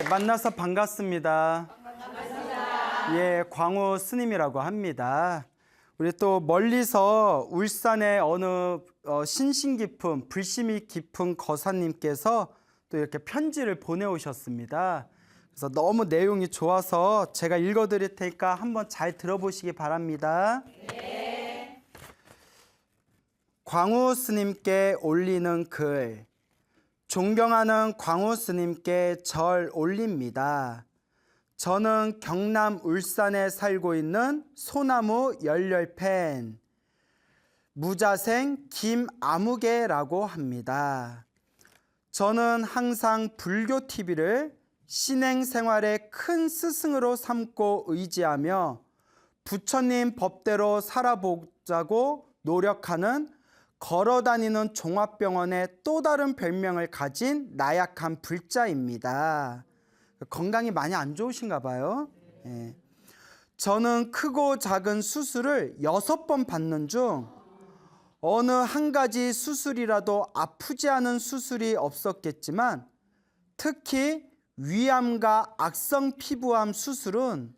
만나서 반갑습니다. 반갑습니다. 예, 광우 스님이라고 합니다. 우리 또 멀리서 울산의 어느 신심 깊은 불심이 깊은 거사님께서 또 이렇게 편지를 보내오셨습니다. 그래서 너무 내용이 좋아서 제가 읽어드릴 테니까 한번 잘 들어보시기 바랍니다. 네. 광우 스님께 올리는 글. 존경하는 광우 스님께 절 올립니다. 저는 경남 울산에 살고 있는 소나무 열렬팬 무자생 김아무개라고 합니다. 저는 항상 불교 TV를 신행생활의 큰 스승으로 삼고 의지하며 부처님 법대로 살아보자고 노력하는 걸어다니는 종합병원의 또 다른 별명을 가진 나약한 불자입니다. 건강이 많이 안 좋으신가 봐요. 예. 저는 크고 작은 수술을 6번 받는 중 어느 한 가지 수술이라도 아프지 않은 수술이 없었겠지만 특히 위암과 악성 피부암 수술은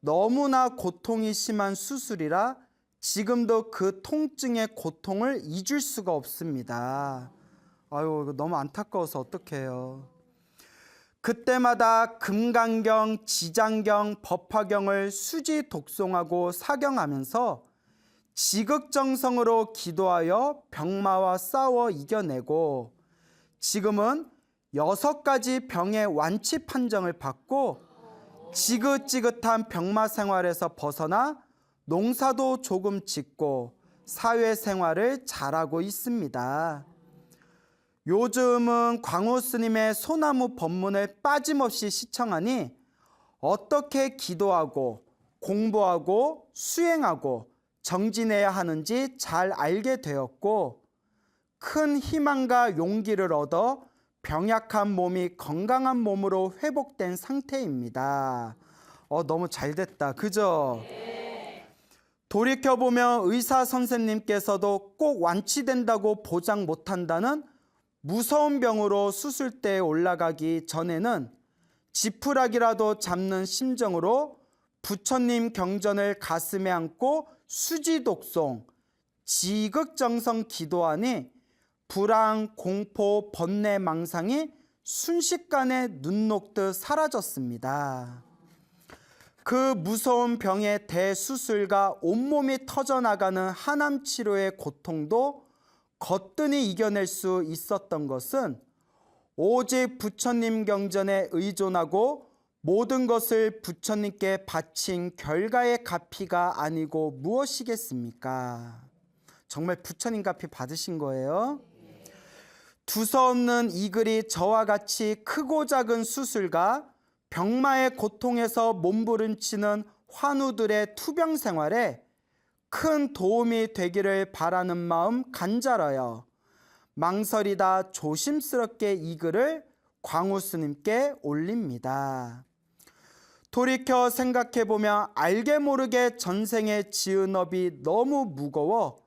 너무나 고통이 심한 수술이라 지금도 그 통증의 고통을 잊을 수가 없습니다. 아유, 이거 너무 안타까워서 어떡해요. 그때마다 금강경, 지장경, 법화경을 수지 독송하고 사경하면서 지극정성으로 기도하여 병마와 싸워 이겨내고 지금은 6가지 병의 완치 판정을 받고 지긋지긋한 병마 생활에서 벗어나 농사도 조금 짓고 사회생활을 잘하고 있습니다. 요즘은 광우 스님의 소나무 법문을 빠짐없이 시청하니 어떻게 기도하고 공부하고 수행하고 정진해야 하는지 잘 알게 되었고 큰 희망과 용기를 얻어 병약한 몸이 건강한 몸으로 회복된 상태입니다. 너무 잘 됐다. 그죠? 돌이켜보면 의사 선생님께서도 꼭 완치된다고 보장 못한다는 무서운 병으로 수술대에 올라가기 전에는 지푸라기라도 잡는 심정으로 부처님 경전을 가슴에 안고 수지독송, 지극정성 기도하니 불안, 공포, 번뇌, 망상이 순식간에 눈 녹듯 사라졌습니다. 그 무서운 병의 대수술과 온몸이 터져나가는 하남치료의 고통도 거뜬히 이겨낼 수 있었던 것은 오직 부처님 경전에 의존하고 모든 것을 부처님께 바친 결과의 가피가 아니고 무엇이겠습니까? 정말 부처님 가피 받으신 거예요? 두서없는 이 글이 저와 같이 크고 작은 수술과 병마의 고통에서 몸부림치는 환우들의 투병 생활에 큰 도움이 되기를 바라는 마음 간절하여 망설이다 조심스럽게 이 글을 광우 스님께 올립니다. 돌이켜 생각해보면 알게 모르게 전생에 지은 업이 너무 무거워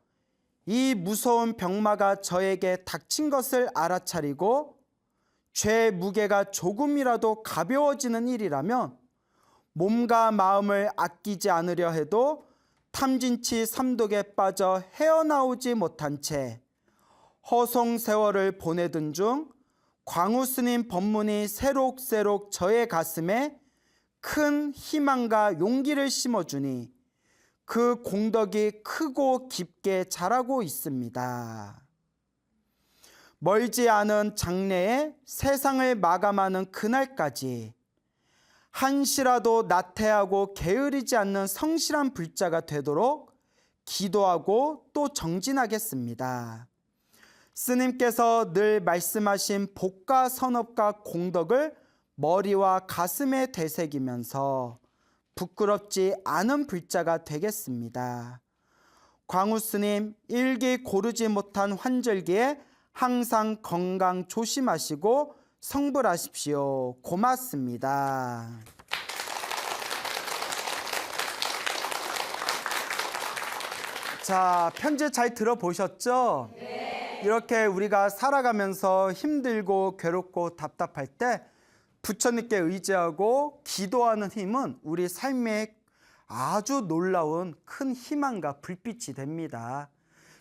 이 무서운 병마가 저에게 닥친 것을 알아차리고 죄 무게가 조금이라도 가벼워지는 일이라면 몸과 마음을 아끼지 않으려 해도 탐진치 삼독에 빠져 헤어나오지 못한 채 허송세월을 보내던 중 광우 스님 법문이 새록새록 저의 가슴에 큰 희망과 용기를 심어주니 그 공덕이 크고 깊게 자라고 있습니다. 멀지 않은 장래에 세상을 마감하는 그날까지 한시라도 나태하고 게으르지 않는 성실한 불자가 되도록 기도하고 또 정진하겠습니다. 스님께서 늘 말씀하신 복과 선업과 공덕을 머리와 가슴에 되새기면서 부끄럽지 않은 불자가 되겠습니다. 광우 스님 일기 고르지 못한 환절기에 항상 건강 조심하시고 성불하십시오. 고맙습니다. 자, 편지 잘 들어보셨죠? 네. 이렇게 우리가 살아가면서 힘들고 괴롭고 답답할 때 부처님께 의지하고 기도하는 힘은 우리 삶에 아주 놀라운 큰 희망과 불빛이 됩니다.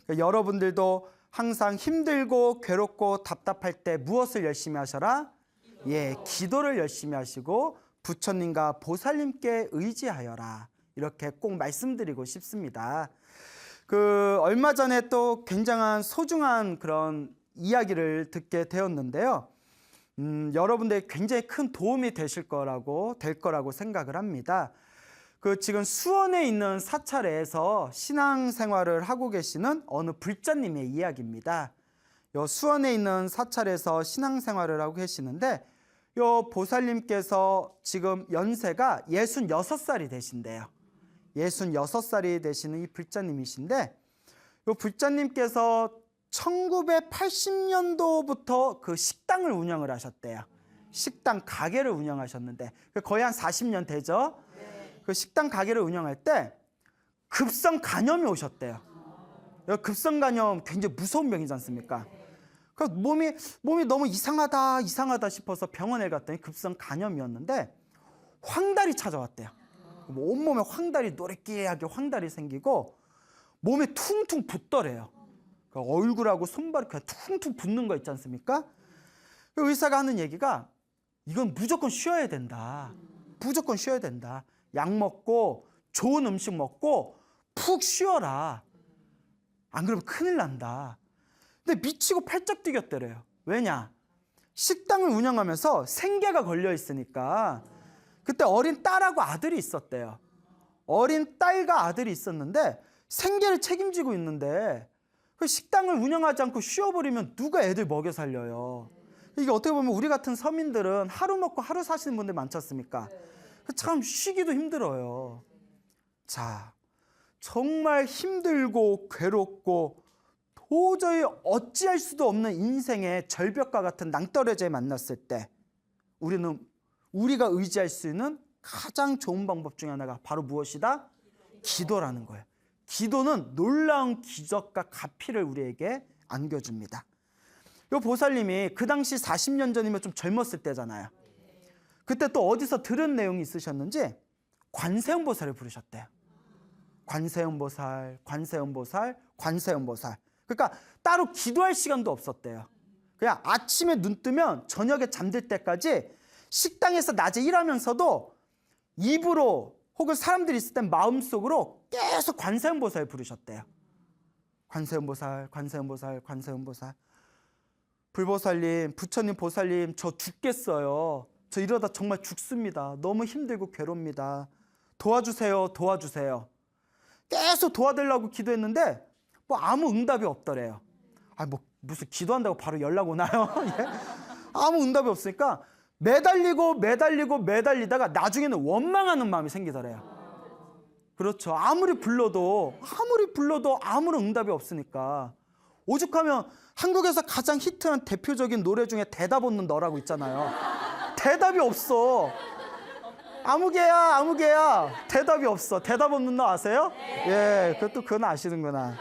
그러니까 여러분들도 항상 힘들고 괴롭고 답답할 때 무엇을 열심히 하셔라? 예, 기도를 열심히 하시고 부처님과 보살님께 의지하여라. 이렇게 꼭 말씀드리고 싶습니다. 얼마 전에 또 굉장한 소중한 그런 이야기를 듣게 되었는데요. 여러분들이 굉장히 큰 도움이 될 거라고 생각을 합니다. 지금 수원에 있는 사찰에서 신앙생활을 하고 계시는 어느 불자님의 이야기입니다. 수원에 있는 사찰에서 신앙생활을 하고 계시는데 보살님께서 지금 연세가 66살이 되신대요. 66살이 되시는 이 불자님이신데 불자님께서 1980년도부터 그 식당을 운영을 하셨대요. 식당 가게를 운영하셨는데 거의 한 40년 되죠. 그 식당 가게를 운영할 때 급성 간염이 오셨대요. 급성 간염 굉장히 무서운 병이지 않습니까? 그래서 몸이 너무 이상하다 싶어서 병원에 갔더니 급성 간염이었는데 황달이 찾아왔대요. 온몸에 황달이 노래끼하게 황달이 생기고 몸에 퉁퉁 붓더래요. 얼굴하고 손발이 그냥 퉁퉁 붓는 거 있지 않습니까? 의사가 하는 얘기가 이건 무조건 쉬어야 된다. 무조건 쉬어야 된다. 약 먹고 좋은 음식 먹고 푹 쉬어라. 안 그러면 큰일 난다. 근데 미치고 팔짝 뛰겼대래요. 왜냐? 식당을 운영하면서 생계가 걸려 있으니까. 그때 어린 딸하고 아들이 있었대요. 어린 딸과 아들이 있었는데 생계를 책임지고 있는데 그 식당을 운영하지 않고 쉬어버리면 누가 애들 먹여 살려요. 이게 어떻게 보면 우리 같은 서민들은 하루 먹고 하루 사시는 분들 많지 않습니까? 참 쉬기도 힘들어요. 자, 정말 힘들고 괴롭고 도저히 어찌할 수도 없는 인생의 절벽과 같은 낭떠러지에 만났을 때 우리가 의지할 수 있는 가장 좋은 방법 중에 하나가 바로 무엇이다? 기도라는 거예요. 기도는 놀라운 기적과 가피를 우리에게 안겨줍니다. 이 보살님이 그 당시 40년 전이면 좀 젊었을 때잖아요. 그때 또 어디서 들은 내용이 있으셨는지 관세음보살을 부르셨대요. 관세음보살. 그러니까 따로 기도할 시간도 없었대요. 그냥 아침에 눈 뜨면 저녁에 잠들 때까지 식당에서 낮에 일하면서도 입으로 혹은 사람들이 있을 땐 마음속으로 계속 관세음보살 부르셨대요. 관세음보살. 불보살님, 부처님 보살님, 저 죽겠어요. 저 이러다 정말 죽습니다. 너무 힘들고 괴롭습니다. 도와주세요. 계속 도와달라고 기도했는데 아무 응답이 없더래요. 무슨 기도한다고 바로 연락 오나요? 예? 아무 응답이 없으니까 매달리다가 나중에는 원망하는 마음이 생기더래요. 그렇죠. 아무리 불러도 아무런 응답이 없으니까. 오죽하면 한국에서 가장 히트한 대표적인 노래 중에 대답 없는 너라고 있잖아요. 대답이 없어. 아무개야. 대답이 없어. 대답 없는 너 아세요? 예, 그건 아시는구나.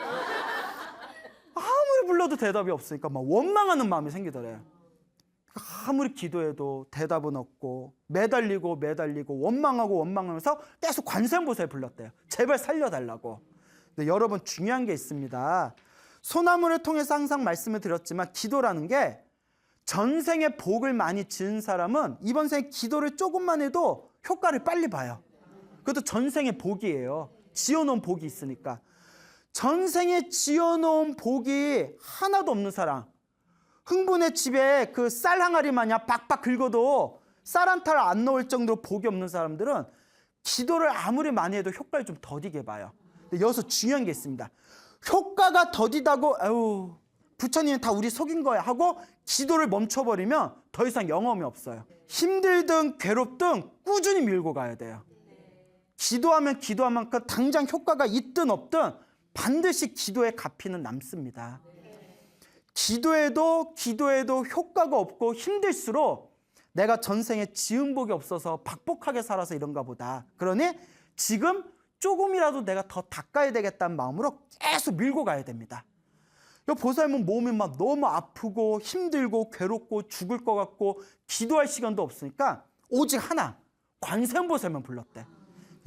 아무리 불러도 대답이 없으니까 막 원망하는 마음이 생기더래요. 아무리 기도해도 대답은 없고 매달리고 원망하면서 계속 관세음보살 불렀대요. 제발 살려달라고. 근데 여러분 중요한 게 있습니다. 소나무를 통해서 항상 말씀을 드렸지만 기도라는 게 전생에 복을 많이 지은 사람은 이번 생에 기도를 조금만 해도 효과를 빨리 봐요. 그것도 전생의 복이에요. 지어놓은 복이 있으니까. 전생에 지어놓은 복이 하나도 없는 사람, 흥분의 집에 그 쌀 항아리 마냥 박박 긁어도 쌀 한 탈 안 넣을 정도로 복이 없는 사람들은 기도를 아무리 많이 해도 효과를 좀 더디게 봐요. 근데 여기서 중요한 게 있습니다. 효과가 더디다고 부처님은 다 우리 속인 거야 하고 기도를 멈춰버리면 더 이상 영험이 없어요. 힘들든 괴롭든 꾸준히 밀고 가야 돼요. 기도하면 기도한 만큼 당장 효과가 있든 없든 반드시 기도의 가피는 남습니다. 기도해도 효과가 없고 힘들수록 내가 전생에 지은 복이 없어서 박복하게 살아서 이런가 보다. 그러니 지금 조금이라도 내가 더 닦아야 되겠다는 마음으로 계속 밀고 가야 됩니다. 보살님은 몸이 막 너무 아프고 힘들고 괴롭고 죽을 것 같고 기도할 시간도 없으니까 오직 하나, 관세음보살만 불렀대.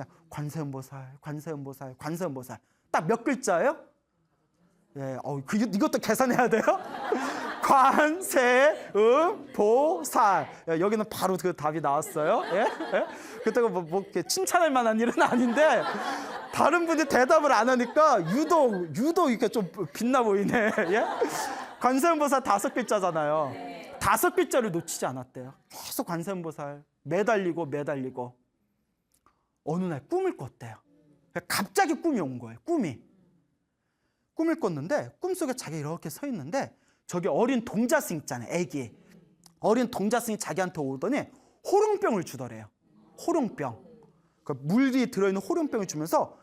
야, 관세음보살, 관세음보살, 관세음보살. 딱 몇 글자예요? 예, 이것도 계산해야 돼요? 관세음보살. 예, 여기는 바로 그 답이 나왔어요. 예? 예? 그때가 뭐 이렇게 칭찬할 만한 일은 아닌데 다른 분이 대답을 안 하니까 유독 이렇게 좀 빛나 보이네. 예? 관세음보살 5글자잖아요. 5글자를 놓치지 않았대요. 계속 관세음보살 매달리고 어느 날 꿈을 꿨대요. 갑자기 꿈이 온 거예요. 꿈을 꿨는데 꿈속에 자기가 이렇게 서 있는데 저기 어린 동자승 있잖아요. 애기. 어린 동자승이 자기한테 오더니 호롱병을 주더래요. 호롱병. 그러니까 물이 들어있는 호롱병을 주면서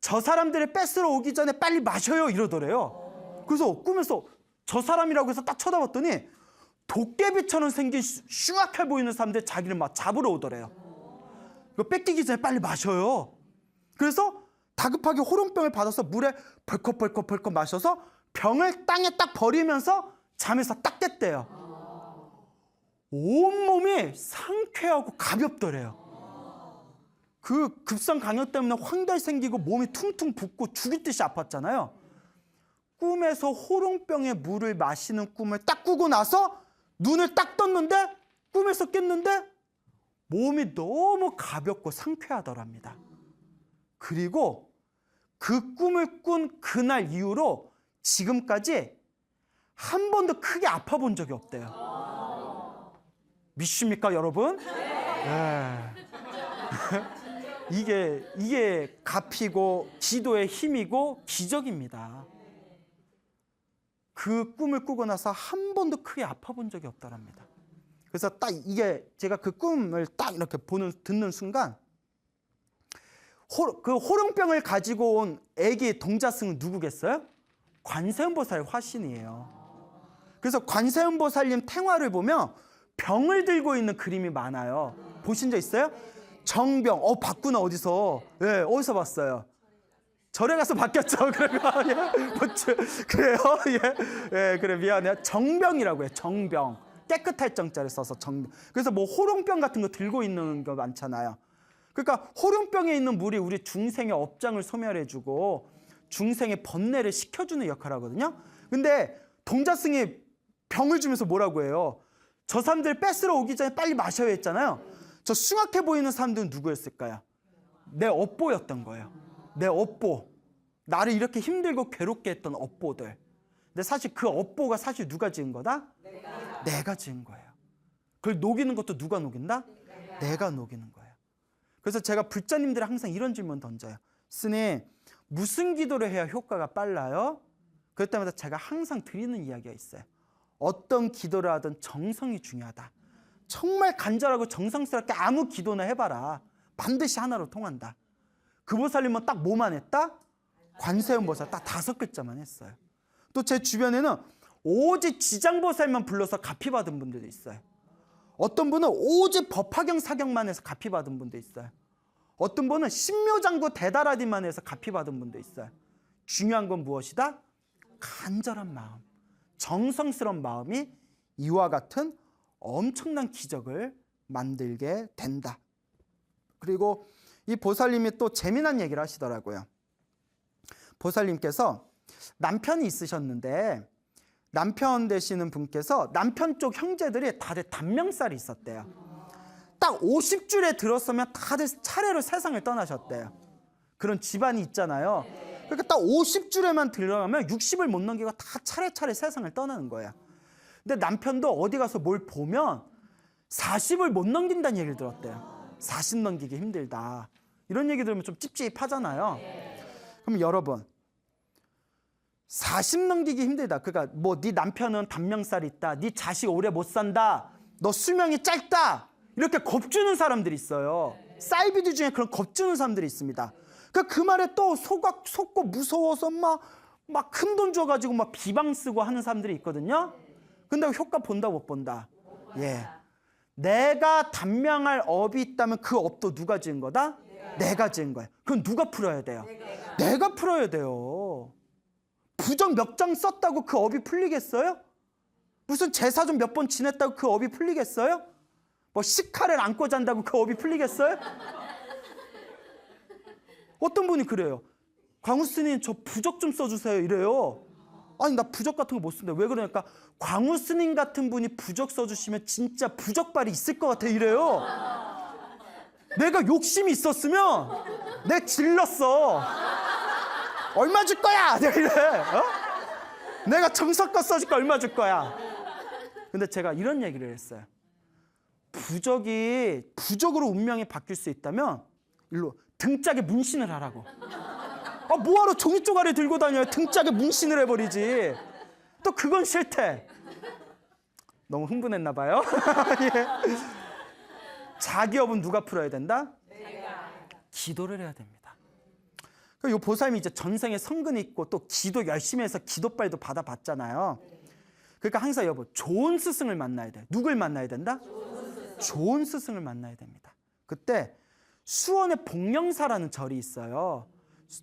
저 사람들이 뺏으러 오기 전에 빨리 마셔요 이러더래요. 그래서 꿈에서 저 사람이라고 해서 딱 쳐다봤더니 도깨비처럼 생긴 흉악해 보이는 사람들이 자기를 막 잡으러 오더래요. 이거 뺏기기 전에 빨리 마셔요. 그래서 다급하게 호롱병을 받아서 물에 벌컥 마셔서 병을 땅에 딱 버리면서 잠에서 딱 깼대요. 온몸이 상쾌하고 가볍더래요. 그 급성 강연 때문에 황달 생기고 몸이 퉁퉁 붓고 죽을 듯이 아팠잖아요. 꿈에서 호롱병에 물을 마시는 꿈을 딱 꾸고 나서 눈을 딱 떴는데 꿈에서 깼는데 몸이 너무 가볍고 상쾌하더랍니다. 그리고 그 꿈을 꾼 그날 이후로 지금까지 한 번도 크게 아파 본 적이 없대요. 믿습니까, 여러분? 네. 이게 갚이고 기도의 힘이고 기적입니다. 그 꿈을 꾸고 나서 한 번도 크게 아파 본 적이 없다랍니다. 그래서 딱 이게 제가 그 꿈을 딱 이렇게 듣는 순간 그 호롱병을 가지고 온 애기 동자승은 누구겠어요? 관세음보살 화신이에요. 그래서 관세음보살님 탱화를 보면 병을 들고 있는 그림이 많아요. 보신 적 있어요? 정병. 봤구나. 어디서? 예, 어디서 봤어요? 절에 가서 바뀌었죠. 그래요? 예, 그래 미안해요. 정병이라고 해요. 정병. 깨끗할 정자를 써서 정병. 그래서 뭐 호롱병 같은 거 들고 있는 거 많잖아요. 그러니까 호롱병에 있는 물이 우리 중생의 업장을 소멸해주고 중생의 번뇌를 식혀주는 역할을 하거든요. 근데 동자승이 병을 주면서 뭐라고 해요? 저 사람들 뺏으러 오기 전에 빨리 마셔야 했잖아요. 저 흉악해 보이는 사람들은 누구였을까요? 내 업보였던 거예요. 내 업보. 나를 이렇게 힘들고 괴롭게 했던 업보들. 근데 사실 그 업보가 사실 누가 지은 거다? 내가 지은 거예요. 그걸 녹이는 것도 누가 녹인다? 내가 녹이는 거예요. 그래서 제가 불자님들이 항상 이런 질문 던져요. 스님, 무슨 기도를 해야 효과가 빨라요? 그럴 때마다 제가 항상 드리는 이야기가 있어요. 어떤 기도를 하든 정성이 중요하다. 정말 간절하고 정성스럽게 아무 기도나 해봐라. 반드시 하나로 통한다. 그 보살님은 딱 뭐만 했다? 관세음보살 딱 5글자만 했어요. 또 제 주변에는 오직 지장보살만 불러서 갚이 받은 분들도 있어요. 어떤 분은 오직 법화경 사경만 해서 갚이 받은 분도 있어요. 어떤 분은 신묘장구 대다라디만 해서 갚이 받은 분도 있어요. 중요한 건 무엇이다? 간절한 마음, 정성스러운 마음이 이와 같은 엄청난 기적을 만들게 된다. 그리고 이 보살님이 또 재미난 얘기를 하시더라고요. 보살님께서 남편이 있으셨는데 남편 되시는 분께서 남편 쪽 형제들이 다들 단명살이 있었대요. 딱 50줄에 들었으면 다들 차례로 세상을 떠나셨대요. 그런 집안이 있잖아요. 그러니까 딱 50줄에만 들어가면 60을 못 넘기고 다 차례차례 세상을 떠나는 거예요. 근데 남편도 어디 가서 뭘 보면 40을 못 넘긴다는 얘기를 들었대요. 40 넘기기 힘들다. 이런 얘기 들으면 좀 찝찝하잖아요. 그럼 여러분, 40 넘기기 힘들다. 그러니까 뭐 네 남편은 단명살이 있다. 네 자식 오래 못 산다. 너 수명이 짧다. 이렇게 겁주는 사람들이 있어요. 사이비드 중에 그런 겁주는 사람들이 있습니다. 그러니까 그 말에 또 속고 무서워서 막 큰 돈 줘가지고 막 비방 쓰고 하는 사람들이 있거든요. 근데 효과 본다 못 본다? 예. 내가 단명할 업이 있다면 그 업도 누가 지은 거다? 내가 지은 거예요. 그럼 누가 풀어야 돼요? 내가 풀어야 돼요. 부적 몇 장 썼다고 그 업이 풀리겠어요? 무슨 제사 좀 몇 번 지냈다고 그 업이 풀리겠어요? 뭐 시카를 안고 잔다고 그 업이 풀리겠어요? 어떤 분이 그래요. 광우 스님 저 부적 좀 써주세요 이래요. 아니 나 부적 같은 거 못 쓴다. 왜 그러니까 광우 스님 같은 분이 부적 써주시면 진짜 부적발이 있을 것 같아 이래요. 내가 욕심이 있었으면 내 질렀어. 얼마 줄 거야? 내가 이래. 어? 내가 정성껏 써줄까 얼마 줄 거야? 근데 제가 이런 얘기를 했어요. 부적으로 운명이 바뀔 수 있다면 일로 등짝에 문신을 하라고. 뭐하러 종이 쪼가리 들고 다녀요? 등짝에 문신을 해버리지. 또 그건 싫대. 너무 흥분했나 봐요. 예. 자기 업은 누가 풀어야 된다? 내가. 기도를 해야 됩니다. 이 보살님이 이제 전생에 성근이 있고 또 기도 열심히 해서 기도빨도 받아봤잖아요. 그러니까 항상 여보 좋은 스승을 만나야 돼. 누굴 만나야 된다? 좋은 스승을 만나야 됩니다. 그때 수원의 복령사라는 절이 있어요.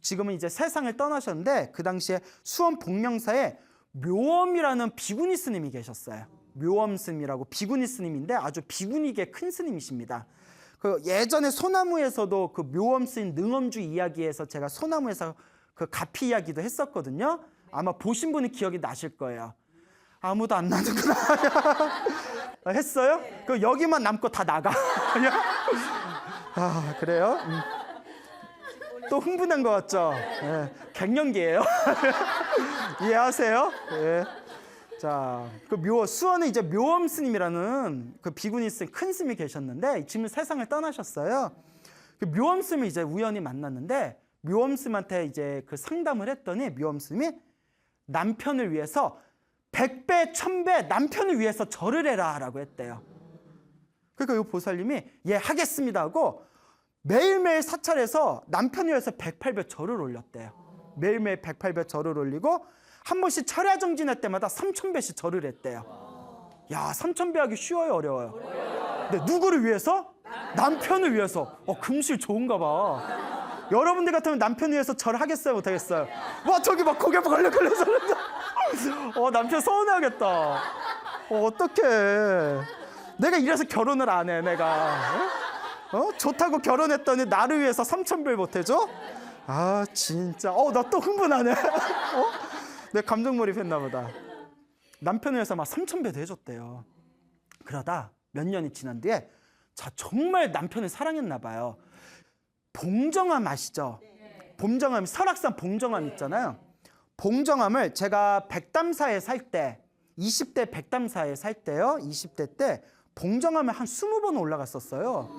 지금은 이제 세상을 떠나셨는데 그 당시에 수원 복령사에 묘엄이라는 비구니 스님이 계셨어요. 묘엄 스님이라고 비구니 스님인데 아주 비구니계 큰 스님이십니다. 그 예전에 소나무에서도 그 묘엄 스님 능엄주 이야기에서 제가 소나무에서 그 가피 이야기도 했었거든요. 아마 보신 분이 기억이 나실 거예요. 아무도 안 나는구나. 했어요? 그 여기만 남고 다 나가. 그래요? 또 흥분한 것 같죠? 예, 갱년기예요. 이해하세요? 예. 자, 그 수원에 이제 묘엄 스님이라는 그 비구니 스님 큰 스님이 계셨는데 지금 세상을 떠나셨어요. 그 묘엄 스님을 이제 우연히 만났는데 묘엄 스님한테 이제 그 상담을 했더니 묘엄 스님이 남편을 위해서 100배, 1000배 남편을 위해서 절을 해라라고 했대요. 그러니까 이 보살님이 예 하겠습니다 하고 매일매일 사찰해서 남편을 위해서 108배 절을 올렸대요. 매일매일 108배 절을 올리고 한 번씩 철야 정진할 때마다 3000배씩 절을 했대요. 야 3000배 하기 쉬워요 어려워요? 근데 누구를 위해서? 남편을 위해서. 금실 좋은가 봐. 여러분들 같으면 남편을 위해서 절하겠어요 못하겠어요? 와 저기 막 고개 걸려서 남편 서운해하겠다. 어떡해. 내가 이래서 결혼을 안 해 내가. 좋다고 결혼했더니 나를 위해서 3000배 못해줘? 아 진짜 나 또 흥분하네. 내 감정몰입했나 보다. 남편을 위해서 막 3000배도 해줬대요. 그러다 몇 년이 지난 뒤에 정말 남편을 사랑했나 봐요. 봉정암 아시죠? 봉정암, 설악산 봉정암 있잖아요. 봉정암을 제가 백담사에 살 때 20대 백담사에 살 때요. 20대 때 봉정암에 한 20번 올라갔었어요.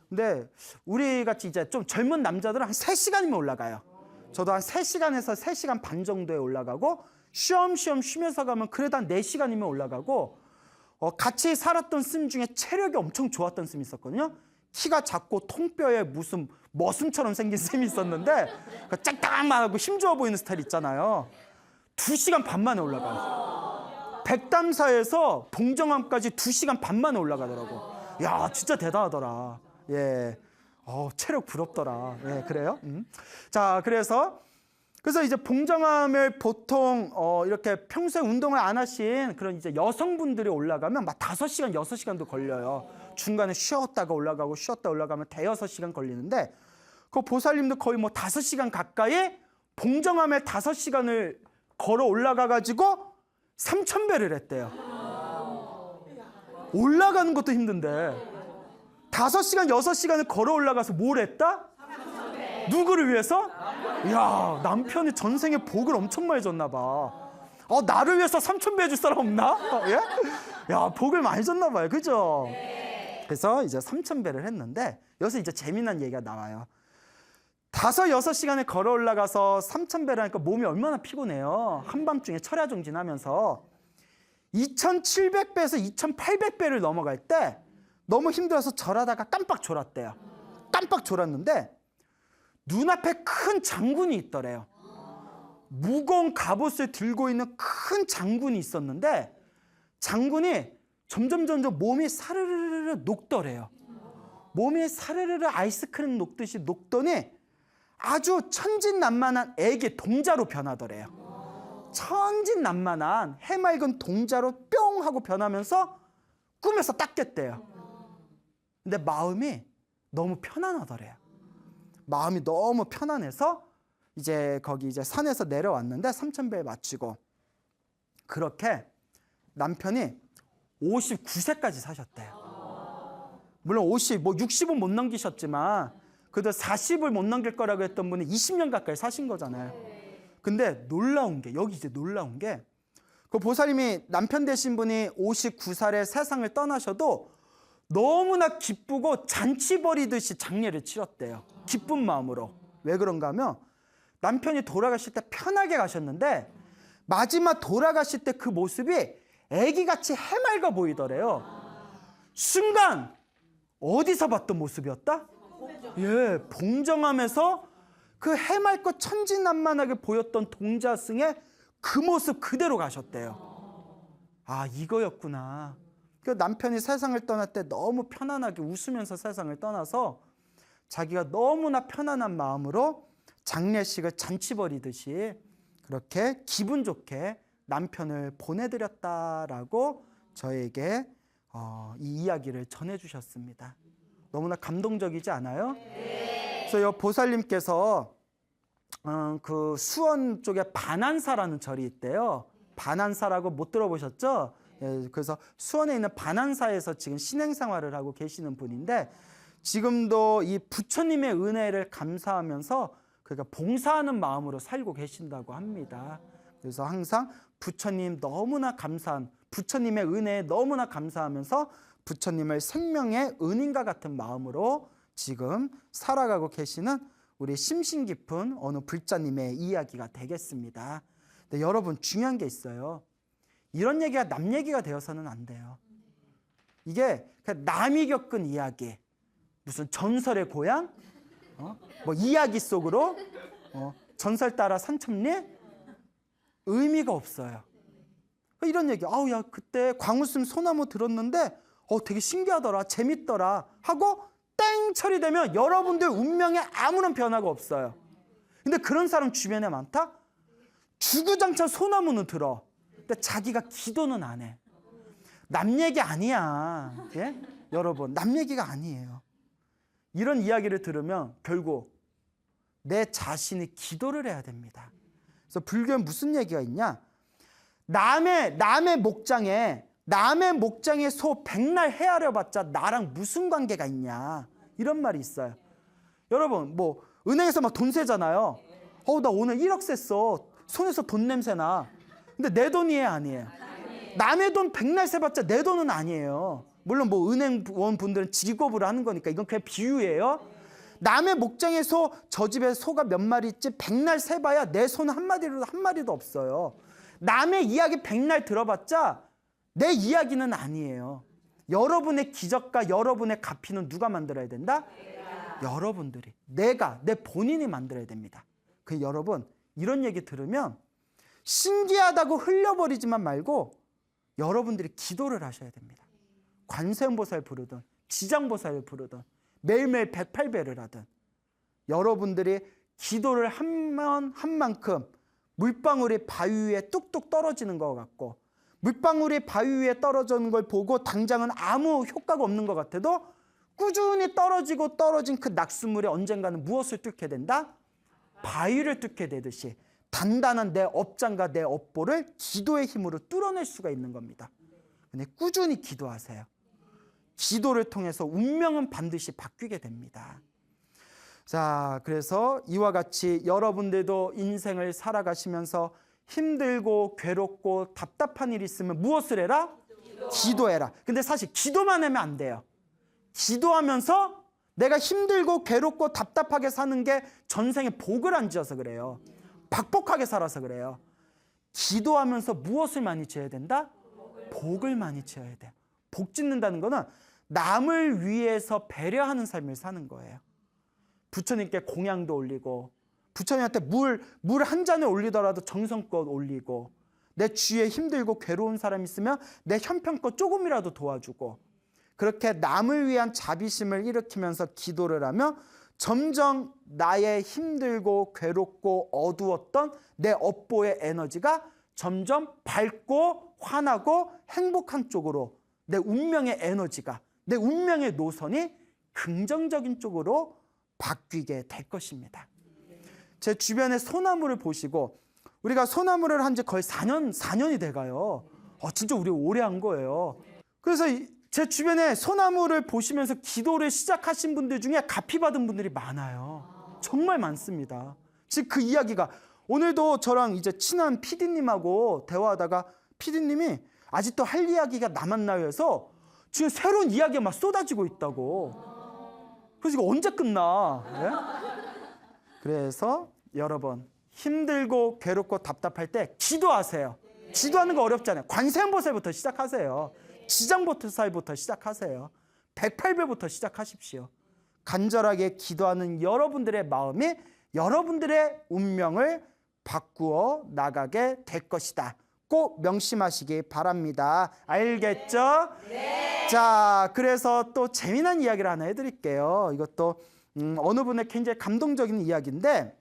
근데 우리 같이 이제 좀 젊은 남자들은 한 3시간이면 올라가요. 저도 한 3시간에서 3시간 반 정도에 올라가고 쉬엄쉬엄 쉬면서 가면 그래도 한 4시간이면 올라가고 같이 살았던 스님 중에 체력이 엄청 좋았던 스님이 있었거든요. 키가 작고 통뼈에 무슨 머슴처럼 생긴 스님이 있었는데 짝짝만 하고 힘 좋아 보이는 스타일 있잖아요. 2시간 반 만에 올라가요. 백담사에서 봉정암까지 2시간 반 만에 올라가더라고. 야 진짜 대단하더라. 예, 체력 부럽더라. 예, 그래요? 자, 그래서 이제 봉정암을 보통 이렇게 평소에 운동을 안 하신 그런 이제 여성분들이 올라가면 막 5시간, 6시간도 걸려요. 중간에 쉬었다가 올라가고 쉬었다 올라가면 대여섯 시간 걸리는데 그 보살님도 거의 뭐 5시간 가까이 봉정암에 5시간을 걸어 올라가가지고 3000배를 했대요. 올라가는 것도 힘든데 5시간, 6시간을 걸어 올라가서 뭘 했다? 누구를 위해서? 이야, 남편이 전생에 복을 엄청 많이 줬나 봐. 나를 위해서 3000배 해줄 사람 없나? 예? 야, 복을 많이 줬나 봐요. 그죠? 그래서 이제 3000배를 했는데 여기서 이제 재미난 얘기가 나와요. 5, 6시간을 걸어 올라가서 3000배를 하니까 몸이 얼마나 피곤해요. 한밤중에 철야 정진하면서 2700배에서 2800배를 넘어갈 때 너무 힘들어서 절하다가 깜빡 졸았대요. 깜빡 졸았는데 눈앞에 큰 장군이 있더래요. 무거운 갑옷을 들고 있는 큰 장군이 있었는데 장군이 점점 몸이 사르르르 녹더래요. 몸이 사르르르 아이스크림 녹듯이 녹더니 아주 천진난만한 애기 동자로 변하더래요. 천진난만한 해맑은 동자로 뿅 하고 변하면서 꿈에서 딱 깼대요. 근데 마음이 너무 편안하더래요. 마음이 너무 편안해서 이제 거기 이제 산에서 내려왔는데 삼천배에 마치고 그렇게 남편이 59세까지 사셨대요. 물론 60은 못 넘기셨지만 그래도 40을 못 넘길 거라고 했던 분이 20년 가까이 사신 거잖아요. 근데 놀라운 게 여기 이제 놀라운 게 그 보살님이 남편 되신 분이 59살에 세상을 떠나셔도 너무나 기쁘고 잔치 벌이듯이 장례를 치렀대요. 기쁜 마음으로. 왜 그런가 하면 남편이 돌아가실 때 편하게 가셨는데 마지막 돌아가실 때 그 모습이 애기같이 해맑아 보이더래요. 순간 어디서 봤던 모습이었다? 예, 봉정함에서 그 해맑고 천진난만하게 보였던 동자승의 그 모습 그대로 가셨대요. 아, 이거였구나. 그 남편이 세상을 떠날 때 너무 편안하게 웃으면서 세상을 떠나서 자기가 너무나 편안한 마음으로 장례식을 잔치 벌이듯이 그렇게 기분 좋게 남편을 보내드렸다라고 저에게 이 이야기를 전해주셨습니다. 너무나 감동적이지 않아요? 그래서 이 보살님께서 그 수원 쪽에 반안사라는 절이 있대요. 반안사라고 못 들어보셨죠? 예, 그래서 수원에 있는 반안사에서 지금 신행 생활을 하고 계시는 분인데 지금도 이 부처님의 은혜를 감사하면서 그러니까 봉사하는 마음으로 살고 계신다고 합니다. 그래서 항상 부처님 너무나 감사한 부처님의 은혜에 너무나 감사하면서 부처님을 생명의 은인과 같은 마음으로 지금 살아가고 계시는 우리 심신 깊은 어느 불자님의 이야기가 되겠습니다. 근데 여러분 중요한 게 있어요. 이런 얘기가 남 얘기가 되어서는 안 돼요. 이게 그냥 남이 겪은 이야기, 무슨 전설의 고향, 뭐 이야기 속으로 전설 따라 산천리 의미가 없어요. 이런 얘기, 아우 야 그때 광우스님 소나무 들었는데 되게 신기하더라, 재밌더라 하고 땡 처리되면 여러분들 운명에 아무런 변화가 없어요. 근데 그런 사람 주변에 많다? 주구장창 소나무는 들어. 근데 자기가 기도는 안 해. 남 얘기 아니야. 예? 여러분, 남 얘기가 아니에요. 이런 이야기를 들으면 결국 내 자신이 기도를 해야 됩니다. 그래서 불교에 무슨 얘기가 있냐? 남의 목장에 소 백날 헤아려봤자 나랑 무슨 관계가 있냐, 이런 말이 있어요. 여러분 뭐 은행에서 막 돈 세잖아요. 나 오늘 1억 셌어. 손에서 돈 냄새 나. 근데 내 돈이에요, 아니에요? 남의 돈 백날 세봤자 내 돈은 아니에요. 물론 뭐 은행원 분들은 직업으로 하는 거니까 이건 그냥 비유예요. 남의 목장에 저 집에 소가 몇 마리 있지 백날 세봐야 내 손 한 마리도 없어요. 남의 이야기 백날 들어봤자 내 이야기는 아니에요. 여러분의 기적과 여러분의 가피는 누가 만들어야 된다? 여러분들이. 내 본인이 만들어야 됩니다. 그 여러분 이런 얘기 들으면 신기하다고 흘려버리지만 말고 여러분들이 기도를 하셔야 됩니다. 관세음보살 부르든 지장보살을 부르든 매일매일 108배를 하든 여러분들이 기도를 한 만큼 물방울이 바위 위에 뚝뚝 떨어지는 것 같고 물방울이 바위 위에 떨어지는 걸 보고 당장은 아무 효과가 없는 것 같아도 꾸준히 떨어진 그 낙수물이 언젠가는 무엇을 뚫게 된다? 바위를 뚫게 되듯이 단단한 내 업장과 내 업보를 기도의 힘으로 뚫어낼 수가 있는 겁니다. 근데 꾸준히 기도하세요. 기도를 통해서 운명은 반드시 바뀌게 됩니다. 자, 그래서 이와 같이 여러분들도 인생을 살아가시면서 힘들고 괴롭고 답답한 일이 있으면 무엇을 해라? 기도해라. 근데 사실 기도만 하면 안 돼요. 기도하면서 내가 힘들고 괴롭고 답답하게 사는 게 전생에 복을 안 지어서 그래요. 박복하게 살아서 그래요. 기도하면서 무엇을 많이 지어야 된다? 복을 많이 지어야 돼요. 복 짓는다는 거는 남을 위해서 배려하는 삶을 사는 거예요. 부처님께 공양도 올리고 부처님한테 물 한 잔을 올리더라도 정성껏 올리고 내 주위에 힘들고 괴로운 사람 있으면 내 형편껏 조금이라도 도와주고 그렇게 남을 위한 자비심을 일으키면서 기도를 하면 점점 나의 힘들고 괴롭고 어두웠던 내 업보의 에너지가 점점 밝고 환하고 행복한 쪽으로 내 운명의 에너지가, 내 운명의 노선이 긍정적인 쪽으로 바뀌게 될 것입니다. 제 주변의 소나무를 보시고, 우리가 소나무를 한 지 거의 4년이 돼가요. 진짜 우리 오래 한 거예요. 그래서 제 주변에 소나무를 보시면서 기도를 시작하신 분들 중에 가피 받은 분들이 많아요. 정말 많습니다. 즉 그 이야기가, 오늘도 저랑 이제 친한 PD님하고 대화하다가 PD님이 아직도 할 이야기가 남았나요 해서 지금 새로운 이야기가 막 쏟아지고 있다고. 그래서 이거 언제 끝나? 네? 그래서 여러분, 힘들고 괴롭고 답답할 때 기도하세요. 기도하는 거 어렵잖아요. 관세음보살부터 시작하세요. 지장보살부터 시작하세요. 108배부터 시작하십시오. 간절하게 기도하는 여러분들의 마음이 여러분들의 운명을 바꾸어 나가게 될 것이다. 꼭 명심하시기 바랍니다. 알겠죠? 네. 자, 그래서 또 재미난 이야기를 하나 해드릴게요. 이것도 어느 분의 굉장히 감동적인 이야기인데,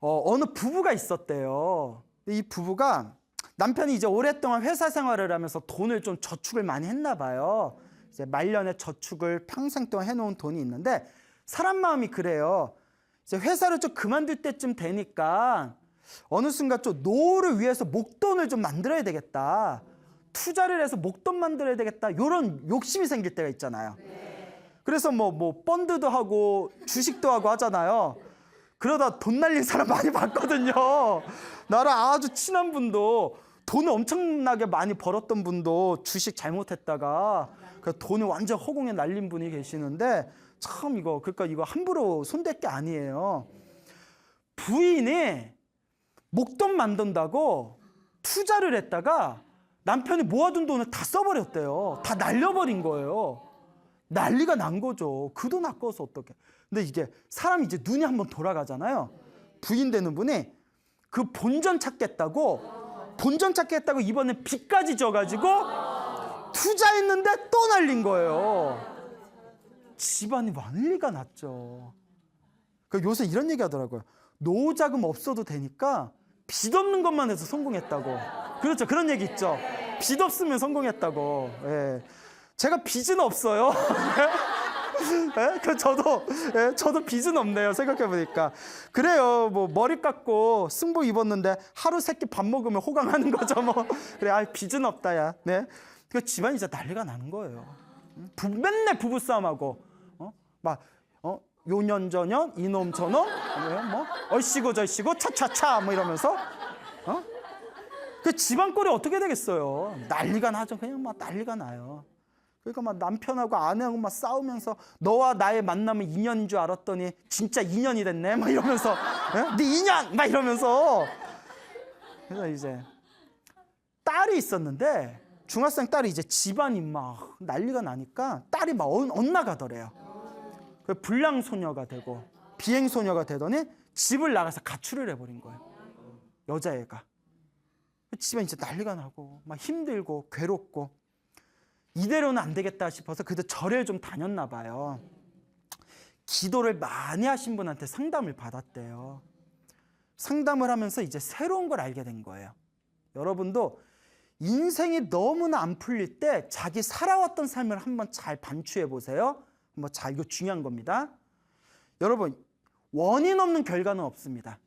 어느 부부가 있었대요. 이 부부가, 남편이 이제 오랫동안 회사 생활을 하면서 돈을 좀 저축을 많이 했나 봐요. 이제 말년에 저축을 평생 동안 해놓은 돈이 있는데, 사람 마음이 그래요. 이제 회사를 좀 그만둘 때쯤 되니까 어느 순간 좀 노후를 위해서 목돈을 좀 만들어야 되겠다, 투자를 해서 목돈 만들어야 되겠다, 이런 욕심이 생길 때가 있잖아요. 그래서 뭐 펀드도 하고 주식도 하고 하잖아요. 그러다 돈 날린 사람 많이 봤거든요. 나랑 아주 친한 분도, 돈을 엄청나게 많이 벌었던 분도 주식 잘못했다가 그 돈을 완전 허공에 날린 분이 계시는데, 참 그러니까 이거 함부로 손댈 게 아니에요. 부인이 목돈 만든다고 투자를 했다가 남편이 모아둔 돈을 다 써버렸대요. 다 날려버린 거예요. 난리가 난 거죠. 그 돈 아까워서 어떡해. 근데 이게 사람이 이제 눈이 한번 돌아가잖아요. 부인 되는 분이 그 본전 찾겠다고 이번에 빚까지 져가지고 투자했는데 또 날린 거예요. 집안이 난리가 났죠. 요새 이런 얘기 하더라고요. 노후 자금 없어도 되니까 빚 없는 것만 해서 성공했다고. 그렇죠. 그런 얘기 있죠. 빚 없으면 성공했다고. 예. 제가 빚은 없어요. 예? 저도 빚은 없네요. 생각해보니까. 그래요. 뭐 머리 깎고 승복 입었는데 하루 세끼 밥 먹으면 호강하는 거죠. 뭐. 그래, 빚은 없다, 야. 네. 그 집안이 진짜 난리가 나는 거예요. 맨날 부부싸움하고, 요년 저년 이놈 저놈, 뭐 얼씨구 절씨구 차차차 뭐 이러면서, 그 집안 꼴이 어떻게 되겠어요? 난리가 나죠. 그냥 막 난리가 나요. 그러니까 막 남편하고 아내하고 막 싸우면서, 너와 나의 만남은 인연인 줄 알았더니 진짜 인연이 됐네 막 이러면서, 네 인연 막 이러면서. 그래서 이제 딸이 있었는데, 중학생 딸이 이제 집안이 막 난리가 나니까 딸이 막 엇나가더래요. 불량소녀가 되고 비행소녀가 되더니 집을 나가서 가출을 해버린 거예요. 여자애가. 집안이 이제 난리가 나고 막 힘들고 괴롭고, 이대로는 안 되겠다 싶어서 그때 절에 좀 다녔나 봐요. 기도를 많이 하신 분한테 상담을 받았대요. 상담을 하면서 이제 새로운 걸 알게 된 거예요. 여러분도 인생이 너무나 안 풀릴 때 자기 살아왔던 삶을 한번 잘 반추해 보세요. 이거 중요한 겁니다. 여러분, 원인 없는 결과는 없습니다.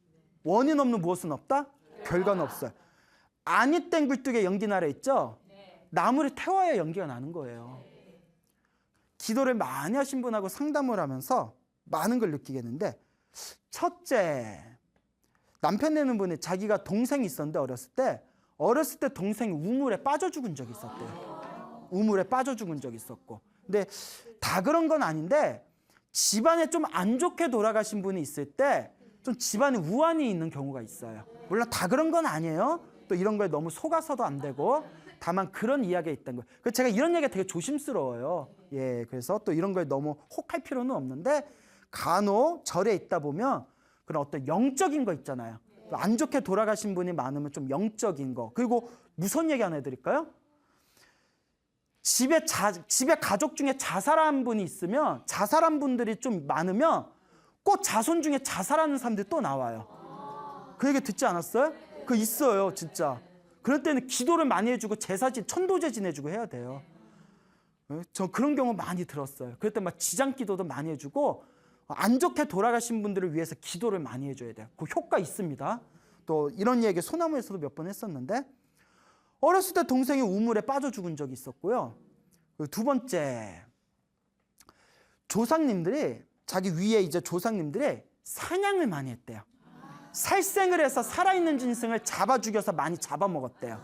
원인 없는 무엇은 없다? 결과는 없어요. 아니 땡 굴뚝에 연기 나라 있죠? 나무를 태워야 연기가 나는 거예요. 기도를 많이 하신 분하고 상담을 하면서 많은 걸 느끼겠는데, 첫째, 남편 되는 분이 자기가 동생이 있었는데 어렸을 때 동생이 우물에 빠져 죽은 적이 있었대요. 우물에 빠져 죽은 적이 있었고. 근데 다 그런 건 아닌데, 집안에 좀 안 좋게 돌아가신 분이 있을 때 좀 집안에 우환이 있는 경우가 있어요. 물론 다 그런 건 아니에요. 또 이런 거에 너무 속아서도 안 되고, 다만 그런 이야기가 있다는 거예요. 그래서 제가 이런 얘기가 되게 조심스러워요. 예, 그래서 또 이런 거에 너무 혹할 필요는 없는데, 간혹 절에 있다 보면 그런 어떤 영적인 거 있잖아요. 안 좋게 돌아가신 분이 많으면 좀 영적인 거. 그리고 무슨 얘기 하나 해드릴까요? 집에 가족 중에 자살한 분이 있으면, 자살한 분들이 좀 많으면 꼭 자손 중에 자살하는 사람들이 또 나와요. 그 얘기 듣지 않았어요? 그거 있어요, 진짜. 그럴 때는 기도를 많이 해주고 천도제 지내주고 해야 돼요. 저 그런 경우 많이 들었어요. 그럴 때 막 지장기도도 많이 해주고 안 좋게 돌아가신 분들을 위해서 기도를 많이 해줘야 돼요. 그 효과 있습니다. 또 이런 얘기 소나무에서도 몇 번 했었는데, 어렸을 때 동생이 우물에 빠져 죽은 적이 있었고요. 두 번째, 조상님들이 자기 위에 이제 조상님들이 사냥을 많이 했대요. 살생을 해서 살아있는 짐승을 잡아 죽여서 많이 잡아먹었대요.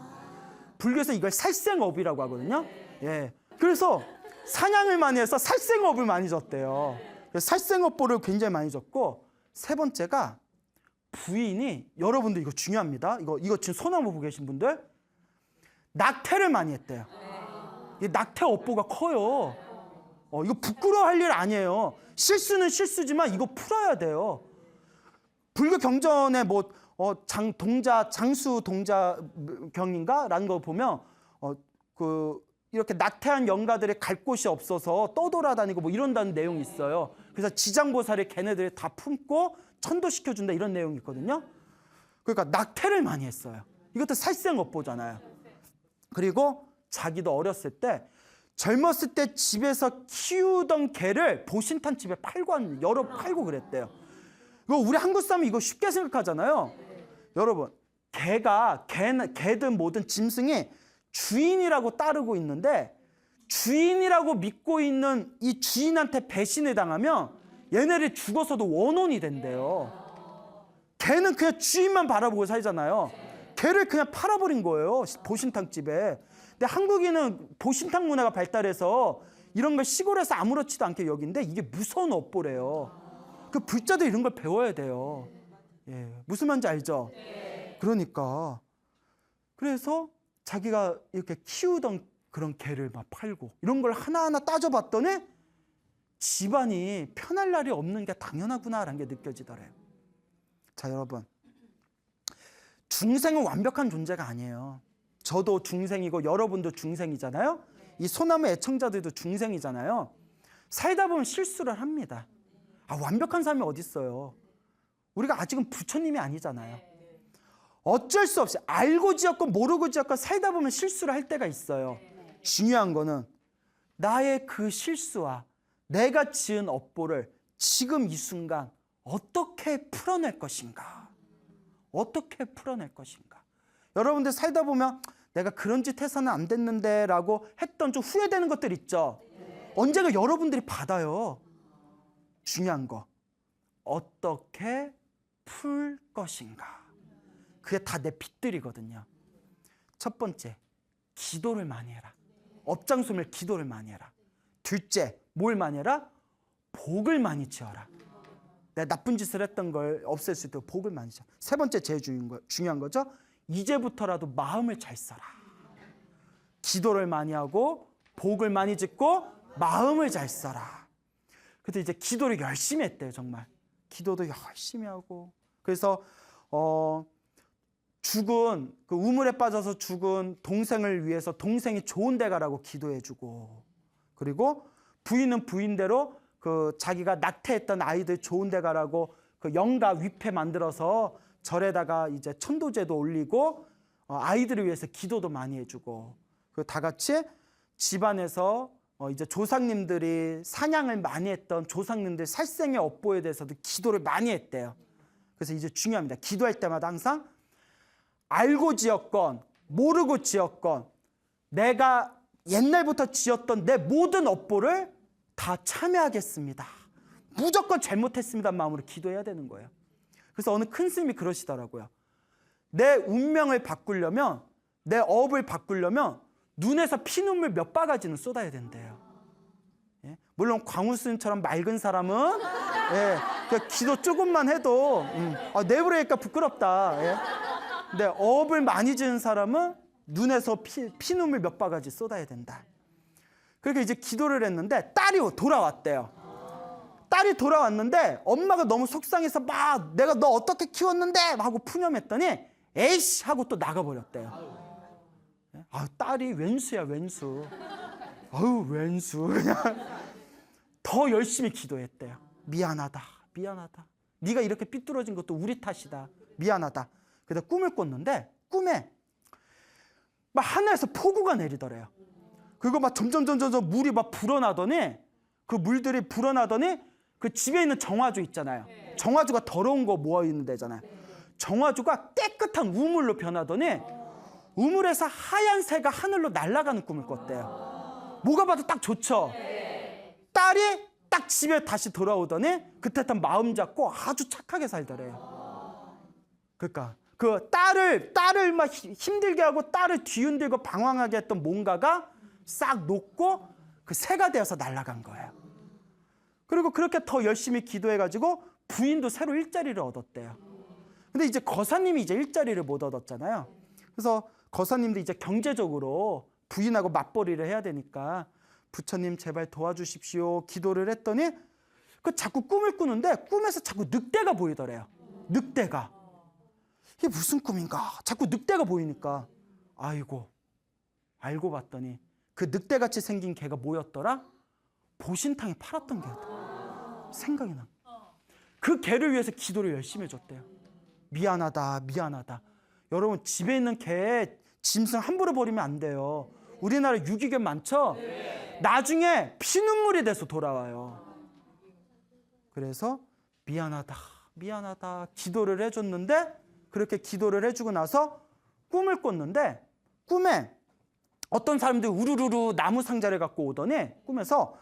불교에서 이걸 살생업이라고 하거든요. 예. 그래서 사냥을 많이 해서 살생업을 많이 졌대요. 살생업보를 굉장히 많이 졌고, 세 번째가 부인이, 여러분들 이거 중요합니다. 이거 지금 소나무 보고 계신 분들, 낙태를 많이 했대요. 이 낙태 업보가 커요. 이거 부끄러워할 일 아니에요. 실수는 실수지만 이거 풀어야 돼요. 불교 경전에 장수 동자경인가? 라는 거 보면, 이렇게 낙태한 영가들이 갈 곳이 없어서 떠돌아다니고 뭐 이런다는 내용이 있어요. 그래서 지장보살이 걔네들이 다 품고 천도시켜준다, 이런 내용이 있거든요. 그러니까 낙태를 많이 했어요. 이것도 살생업보잖아요. 그리고 자기도 어렸을 때, 젊었을 때 집에서 키우던 개를 보신탕집에 팔고 그랬대요. 이거 우리 한국 사람이 이거 쉽게 생각하잖아요. 여러분, 개든 뭐든 짐승이 주인이라고 따르고 있는데, 주인이라고 믿고 있는 이 주인한테 배신을 당하면 얘네를 죽어서도 원혼이 된대요. 개는 그냥 주인만 바라보고 살잖아요. 개를 그냥 팔아버린 거예요, 보신탕집에. 근데 한국인은 보신탕 문화가 발달해서 이런 걸 시골에서 아무렇지도 않게 여긴데, 이게 무서운 업보래요. 그 불자도 이런 걸 배워야 돼요. 예, 무슨 말인지 알죠? 그러니까 그래서 자기가 이렇게 키우던 그런 개를 막 팔고 이런 걸 하나하나 따져봤더니 집안이 편할 날이 없는 게 당연하구나라는 게 느껴지더래요. 자, 여러분, 중생은 완벽한 존재가 아니에요. 저도 중생이고 여러분도 중생이잖아요. 이 소나무 애청자들도 중생이잖아요. 살다 보면 실수를 합니다. 완벽한 사람이 어디 있어요? 우리가 아직은 부처님이 아니잖아요. 어쩔 수 없이 알고 지었건 모르고 지었건 살다 보면 실수를 할 때가 있어요. 중요한 거는 나의 그 실수와 내가 지은 업보를 지금 이 순간 어떻게 풀어낼 것인가? 어떻게 풀어낼 것인가? 여러분들 살다 보면 내가 그런 짓 해서는 안 됐는데 라고 했던 좀 후회되는 것들 있죠? 언젠가 여러분들이 받아요. 중요한 거, 어떻게 풀 것인가? 그게 다 내 빚들이거든요. 첫 번째, 기도를 많이 해라. 업장소멸 기도를 많이 해라. 둘째, 뭘 많이 해라? 복을 많이 지어라. 내가 나쁜 짓을 했던 걸 없앨 수 있도록 복을 많이 지어. 세 번째, 제일 중요한 거죠. 이제부터라도 마음을 잘 써라. 기도를 많이 하고 복을 많이 짓고 마음을 잘 써라. 그때 이제 기도를 열심히 했대요. 정말 기도도 열심히 하고. 그래서 죽은 그 우물에 빠져서 죽은 동생을 위해서 동생이 좋은 데 가라고 기도해주고, 그리고 부인은 부인대로 그 자기가 낙태했던 아이들 좋은 데 가라고 그 영가 위패 만들어서 절에다가 이제 천도제도 올리고 아이들을 위해서 기도도 많이 해주고, 그 다 같이 집안에서 이제 조상님들이 사냥을 많이 했던 조상님들 살생의 업보에 대해서도 기도를 많이 했대요. 그래서 이제 중요합니다. 기도할 때마다 항상 알고 지었건 모르고 지었건 내가 옛날부터 지었던 내 모든 업보를 다 참여하겠습니다. 무조건 잘못했습니다 마음으로 기도해야 되는 거예요. 그래서 어느 큰 스님이 그러시더라고요. 내 운명을 바꾸려면, 내 업을 바꾸려면 눈에서 피눈물 몇 바가지는 쏟아야 된대요. 예? 물론 광우 스님처럼 맑은 사람은 기도 조금만 해도 내부라니까 부끄럽다. 예? 근데 업을 많이 지은 사람은 눈에서 피눈물 몇 바가지 쏟아야 된다. 그렇게 이제 기도를 했는데 딸이 돌아왔대요. 딸이 돌아왔는데 엄마가 너무 속상해서 막 내가 너 어떻게 키웠는데 하고 푸념했더니 에이씨 하고 또 나가버렸대요. 딸이 왼수야, 왼수. 왼수. 그냥 더 열심히 기도했대요. 미안하다. 네가 이렇게 삐뚤어진 것도 우리 탓이다. 미안하다. 그래서 꿈을 꿨는데 꿈에 막 하늘에서 폭우가 내리더래요. 그리고 막 점점 물이 막 불어나더니 그 물들이 불어나더니 그 집에 있는 정화조 있잖아요. 정화조가 더러운 거 모여 있는 데잖아요. 정화조가 깨끗한 우물로 변하더니 우물에서 하얀 새가 하늘로 날아가는 꿈을 꿨대요. 뭐가 봐도 딱 좋죠. 딸이 딱 집에 다시 돌아오더니 그때부터 마음 잡고 아주 착하게 살더래요. 그러니까 그 딸을 막 힘들게 하고 딸을 뒤흔들고 방황하게 했던 뭔가가 싹 녹고 그 새가 되어서 날아간 거예요. 그리고 그렇게 더 열심히 기도해가지고 부인도 새로 일자리를 얻었대요. 근데 이제 거사님이 이제 일자리를 못 얻었잖아요. 그래서 거사님도 이제 경제적으로 부인하고 맞벌이를 해야 되니까 부처님 제발 도와주십시오 기도를 했더니 그 자꾸 꿈을 꾸는데 꿈에서 자꾸 늑대가 보이더래요. 늑대가. 이게 무슨 꿈인가? 자꾸 늑대가 보이니까 아이고 알고 봤더니 그 늑대같이 생긴 개가 뭐였더라? 보신탕에 팔았던 개였다. 생각이 나. 그 개를 위해서 기도를 열심히 해줬대요. 미안하다 미안하다. 여러분 집에 있는 개 짐승 함부로 버리면 안 돼요. 우리나라 유기견 많죠? 나중에 피눈물이 돼서 돌아와요. 그래서 미안하다 미안하다 기도를 해줬는데 그렇게 기도를 해주고 나서 꿈을 꿨는데 꿈에 어떤 사람들이 우르르르 나무 상자를 갖고 오더니 꿈에서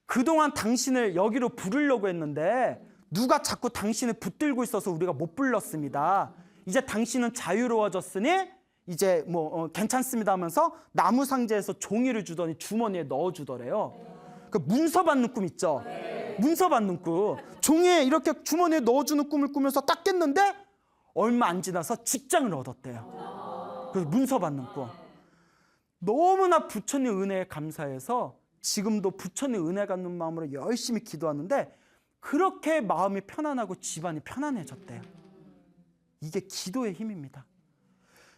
그동안 당신을 여기로 부르려고 했는데 누가 자꾸 당신을 붙들고 있어서 우리가 못 불렀습니다. 이제 당신은 자유로워졌으니 이제 괜찮습니다 하면서 나무 상자에서 종이를 주더니 주머니에 넣어주더래요. 그 문서 받는 꿈 있죠? 문서 받는 꿈. 종이에 이렇게 주머니에 넣어주는 꿈을 꾸면서 딱 깼는데 얼마 안 지나서 직장을 얻었대요. 그 문서 받는 꿈. 너무나 부처님 은혜에 감사해서 지금도 부처님 은혜 갖는 마음으로 열심히 기도하는데 그렇게 마음이 편안하고 집안이 편안해졌대요. 이게 기도의 힘입니다.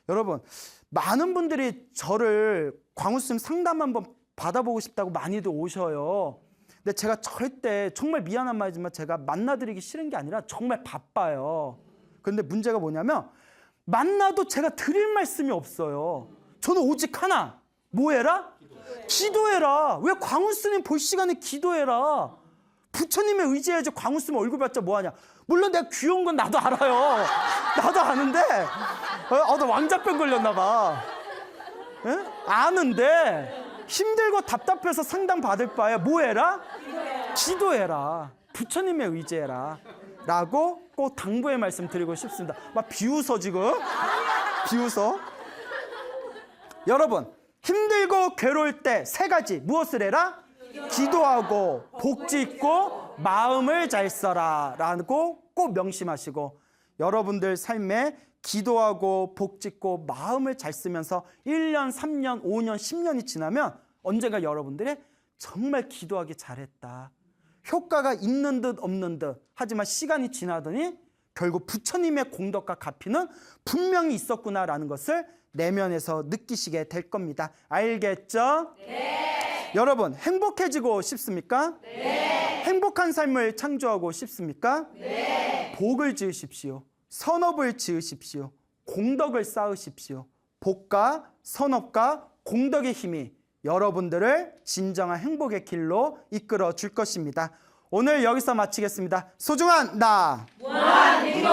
여러분 많은 분들이 저를 광우스님 상담 한번 받아보고 싶다고 많이들 오셔요. 근데 제가 절대 정말 미안한 말이지만 제가 만나드리기 싫은 게 아니라 정말 바빠요. 그런데 문제가 뭐냐면 만나도 제가 드릴 말씀이 없어요. 저는 오직 하나. 뭐 해라? 기도해라. 왜 광우스님 볼 시간에 기도해라. 부처님의 의지해야지 광우스님 얼굴 봤자 뭐하냐. 물론 내가 귀여운 건 나도 알아요. 나도 아는데 나 왕자병 걸렸나 봐. 아는데 힘들고 답답해서 상담 받을 바에 뭐 해라? 기도해라. 부처님의 의지해라. 라고 꼭 당부의 말씀 드리고 싶습니다. 막 비웃어 지금. 비웃어. 여러분 힘들고 괴로울 때 세 가지 무엇을 해라? 기도하고 복짓고 마음을 잘 써라 라고 꼭 명심하시고 여러분들 삶에 기도하고 복짓고 마음을 잘 쓰면서 1년, 3년, 5년, 10년이 지나면 언젠가 여러분들이 정말 기도하기 잘했다. 효과가 있는 듯 없는 듯 하지만 시간이 지나더니 결국 부처님의 공덕과 가피는 분명히 있었구나라는 것을 내면에서 느끼시게 될 겁니다. 알겠죠? 네. 여러분 행복해지고 싶습니까? 네. 행복한 삶을 창조하고 싶습니까? 네. 복을 지으십시오. 선업을 지으십시오. 공덕을 쌓으십시오. 복과 선업과 공덕의 힘이 여러분들을 진정한 행복의 길로 이끌어 줄 것입니다. 오늘 여기서 마치겠습니다. 소중한 나 무한행복.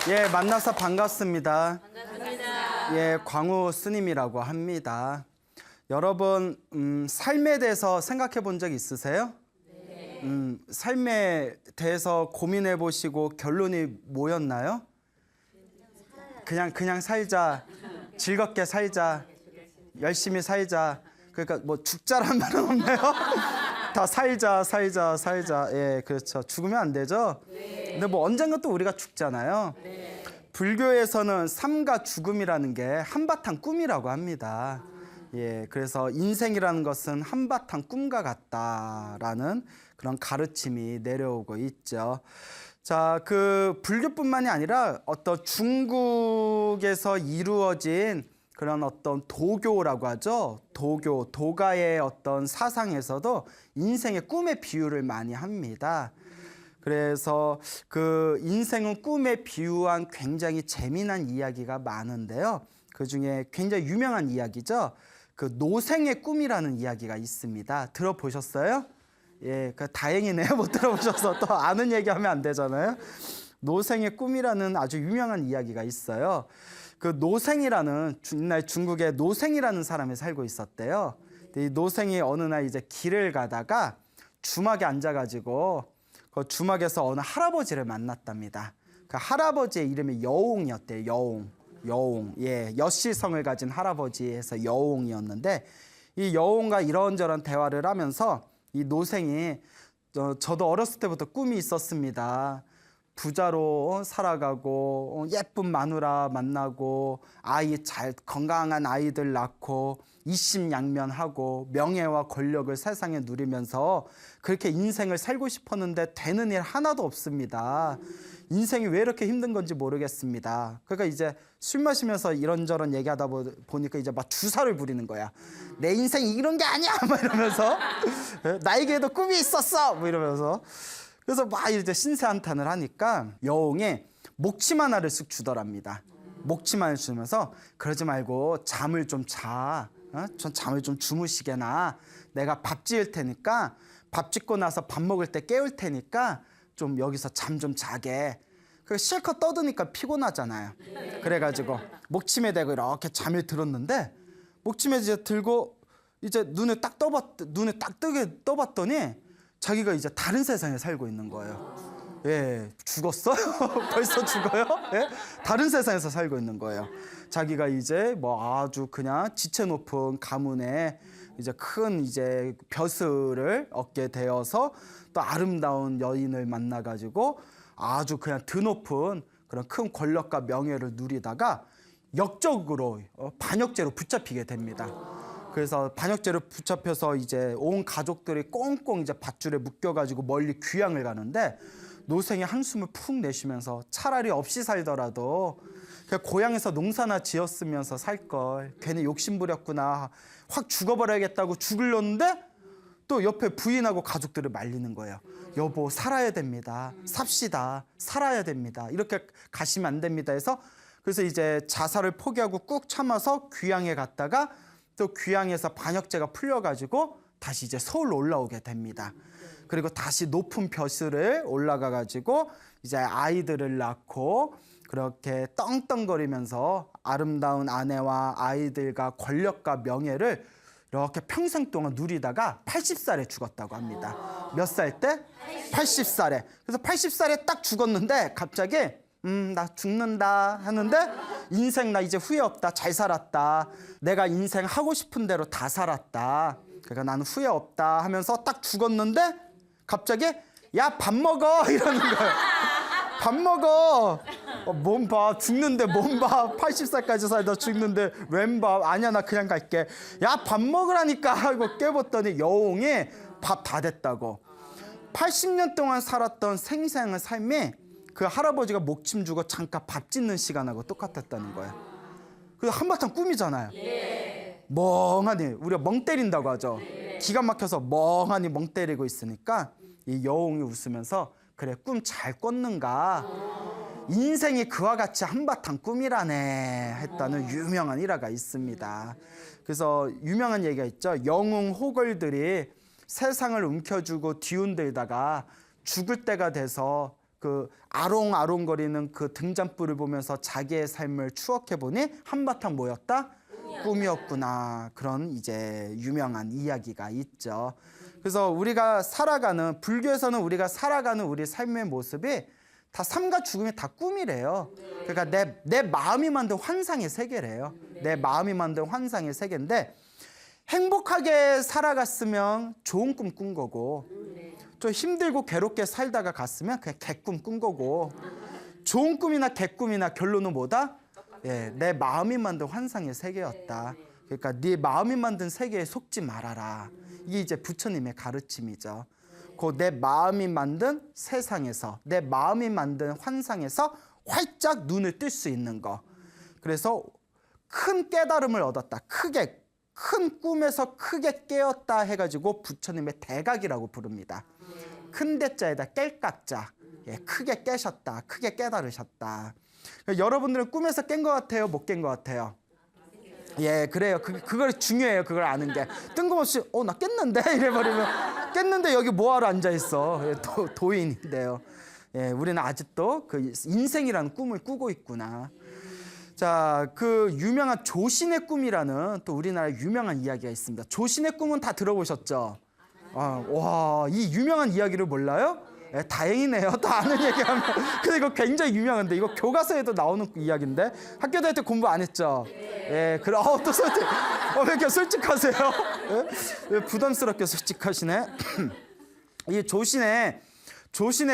예, 만나서 반갑습니다. 반갑습니다. 예, 광우 스님이라고 합니다. 여러분, 삶에 대해서 생각해 본 적 있으세요? 네. 삶에 대해서 고민해 보시고 결론이 뭐였나요? 그냥 살자, 즐겁게 살자, 열심히 살자. 그러니까 뭐 죽자란 말은 없네요. 다 살자. 예, 그렇죠. 죽으면 안 되죠. 네. 근데 뭐 언젠가 또 우리가 죽잖아요. 네. 불교에서는 삶과 죽음이라는 게 한바탕 꿈이라고 합니다. 예, 그래서 인생이라는 것은 한바탕 꿈과 같다라는 그런 가르침이 내려오고 있죠. 자, 그 불교뿐만이 아니라 어떤 중국에서 이루어진 그런 어떤 도교라고 하죠. 도가의 어떤 사상에서도 인생의 꿈의 비유를 많이 합니다. 그래서 그 인생은 꿈에 비유한 굉장히 재미난 이야기가 많은데요. 그 중에 굉장히 유명한 이야기죠. 그 노생의 꿈이라는 이야기가 있습니다. 들어보셨어요? 예, 그 다행이네요. 못 들어보셔서 또 아는 얘기하면 안 되잖아요. 노생의 꿈이라는 아주 유명한 이야기가 있어요. 그 노생이라는 옛날 중국에 노생이라는 사람이 살고 있었대요. 이 노생이 어느 날 이제 길을 가다가 주막에 앉아가지고 그 주막에서 어느 할아버지를 만났답니다. 그 할아버지의 이름이 여옹이었대요. 여옹. 예, 여씨성을 가진 할아버지에서 여옹이었는데 이 여옹과 이런저런 대화를 하면서 이 노생이 저도 어렸을 때부터 꿈이 있었습니다. 부자로 살아가고 예쁜 마누라 만나고 아이 잘 건강한 아이들 낳고 이심양면하고 명예와 권력을 세상에 누리면서 그렇게 인생을 살고 싶었는데 되는 일 하나도 없습니다. 인생이 왜 이렇게 힘든 건지 모르겠습니다. 그러니까 이제 술 마시면서 이런저런 얘기하다 보니까 이제 막 주사를 부리는 거야. 내 인생이 이런 게 아니야! 막 이러면서 나에게도 꿈이 있었어! 뭐 이러면서 그래서 막 이제 신세한탄을 하니까 여옹이 목침 하나를 쓱 주더랍니다. 목침을 주면서 그러지 말고 잠을 좀 자. 전 잠을 좀 주무시게나. 내가 밥 지을 테니까 밥 짓고 나서 밥 먹을 때 깨울 테니까 좀 여기서 잠 좀 자게. 그 실컷 떠드니까 피곤하잖아요. 그래가지고 목침에 대고 이렇게 잠을 들었는데 목침에 이제 들고 이제 눈을 딱 뜨게 떠봤더니 자기가 이제 다른 세상에 살고 있는 거예요. 예, 죽었어요? 벌써 죽어요? 예? 다른 세상에서 살고 있는 거예요. 자기가 이제 뭐 아주 그냥 지체 높은 가문에 이제 큰 이제 벼슬을 얻게 되어서 또 아름다운 여인을 만나가지고 아주 그냥 드높은 그런 큰 권력과 명예를 누리다가 역적으로 반역죄로 붙잡히게 됩니다. 그래서 반역죄로 붙잡혀서 이제 온 가족들이 꽁꽁 이제 밧줄에 묶여가지고 멀리 귀향을 가는데 노생이 한숨을 푹 내쉬면서 차라리 없이 살더라도 그냥 고향에서 농사나 지었으면서 살 걸 괜히 욕심 부렸구나 확 죽어버려야겠다고 죽으려는데 또 옆에 부인하고 가족들을 말리는 거예요. 여보 살아야 됩니다. 삽시다. 살아야 됩니다. 이렇게 가시면 안 됩니다 해서 그래서 이제 자살을 포기하고 꾹 참아서 귀향에 갔다가 또 귀향에서 반역죄가 풀려가지고 다시 이제 서울로 올라오게 됩니다. 그리고 다시 높은 벼슬을 올라가가지고 이제 아이들을 낳고 그렇게 떵떵거리면서 아름다운 아내와 아이들과 권력과 명예를 이렇게 평생 동안 누리다가 80살에 죽었다고 합니다. 몇 살 때? 80살에. 그래서 80살에 딱 죽었는데 갑자기 나 죽는다 하는데 인생 나 이제 후회 없다. 잘 살았다. 내가 인생 하고 싶은 대로 다 살았다. 그러니까 나는 후회 없다 하면서 딱 죽었는데 갑자기 야 밥 먹어 이러는 거예요. 밥 먹어. 뭔 밥? 죽는데 뭔 밥? 80살까지 살다 죽는데 웬 밥? 아니야 나 그냥 갈게. 야 밥 먹으라니까 하고 깨웠더니 여옹이 밥 다 됐다고. 80년 동안 살았던 생생한 삶이 그 할아버지가 목침 주고 잠깐 밥 짓는 시간하고 똑같았다는 거예요. 그 한바탕 꿈이잖아요. 멍하니 우리가 멍 때린다고 하죠. 기가 막혀서 멍하니 멍 때리고 있으니까 이 여옹이 웃으면서 그래 꿈 잘 꿨는가 인생이 그와 같이 한바탕 꿈이라네 했다는 유명한 일화가 있습니다. 그래서 유명한 얘기가 있죠. 영웅 호걸들이 세상을 움켜쥐고 뒤흔들다가 죽을 때가 돼서 그 아롱아롱거리는 그 등잔불을 보면서 자기의 삶을 추억해보니 한바탕 뭐였다? 꿈이었구나. 그런 이제 유명한 이야기가 있죠. 그래서 우리가 살아가는 불교에서는 우리가 살아가는 우리 삶의 모습이 다 삶과 죽음이 다 꿈이래요. 그러니까 내 마음이 만든 환상의 세계래요. 내 마음이 만든 환상의 세계인데 행복하게 살아갔으면 좋은 꿈 꾼 거고 좀 힘들고 괴롭게 살다가 갔으면 그냥 개꿈 꾼 거고 좋은 꿈이나 개꿈이나 결론은 뭐다? 예, 내 마음이 만든 환상의 세계였다. 그러니까 네 마음이 만든 세계에 속지 말아라. 이게 이제 부처님의 가르침이죠. 그 내 마음이 만든 세상에서 내 마음이 만든 환상에서 활짝 눈을 뜰 수 있는 거. 그래서 큰 깨달음을 얻었다. 크게 큰 꿈에서 크게 깨었다 해가지고 부처님의 대각이라고 부릅니다. 큰 대자에다 깰깍자. 예, 크게 깨셨다. 크게 깨달으셨다. 여러분들은 꿈에서 깬 것 같아요? 못 깬 것 같아요? 예, 그래요. 그걸 중요해요. 그걸 아는 게. 뜬금없이 나 깼는데 이래버리면 깼는데 여기 뭐하러 앉아있어. 예, 도인인데요. 예, 우리는 아직도 그 인생이라는 꿈을 꾸고 있구나. 자, 그 유명한 조신의 꿈이라는 또 우리나라 유명한 이야기가 있습니다. 조신의 꿈은 다 들어보셨죠? 와, 이 유명한 이야기를 몰라요? 예, 다행이네요. 또 아는 얘기하면. 근데 이거 굉장히 유명한데 이거 교과서에도 나오는 이야기인데 학교 다닐 때 공부 안 했죠? 예, 그래. 또 솔직. 왜 이렇게 솔직하세요? 예? 부담스럽게 솔직하시네. 이 조신의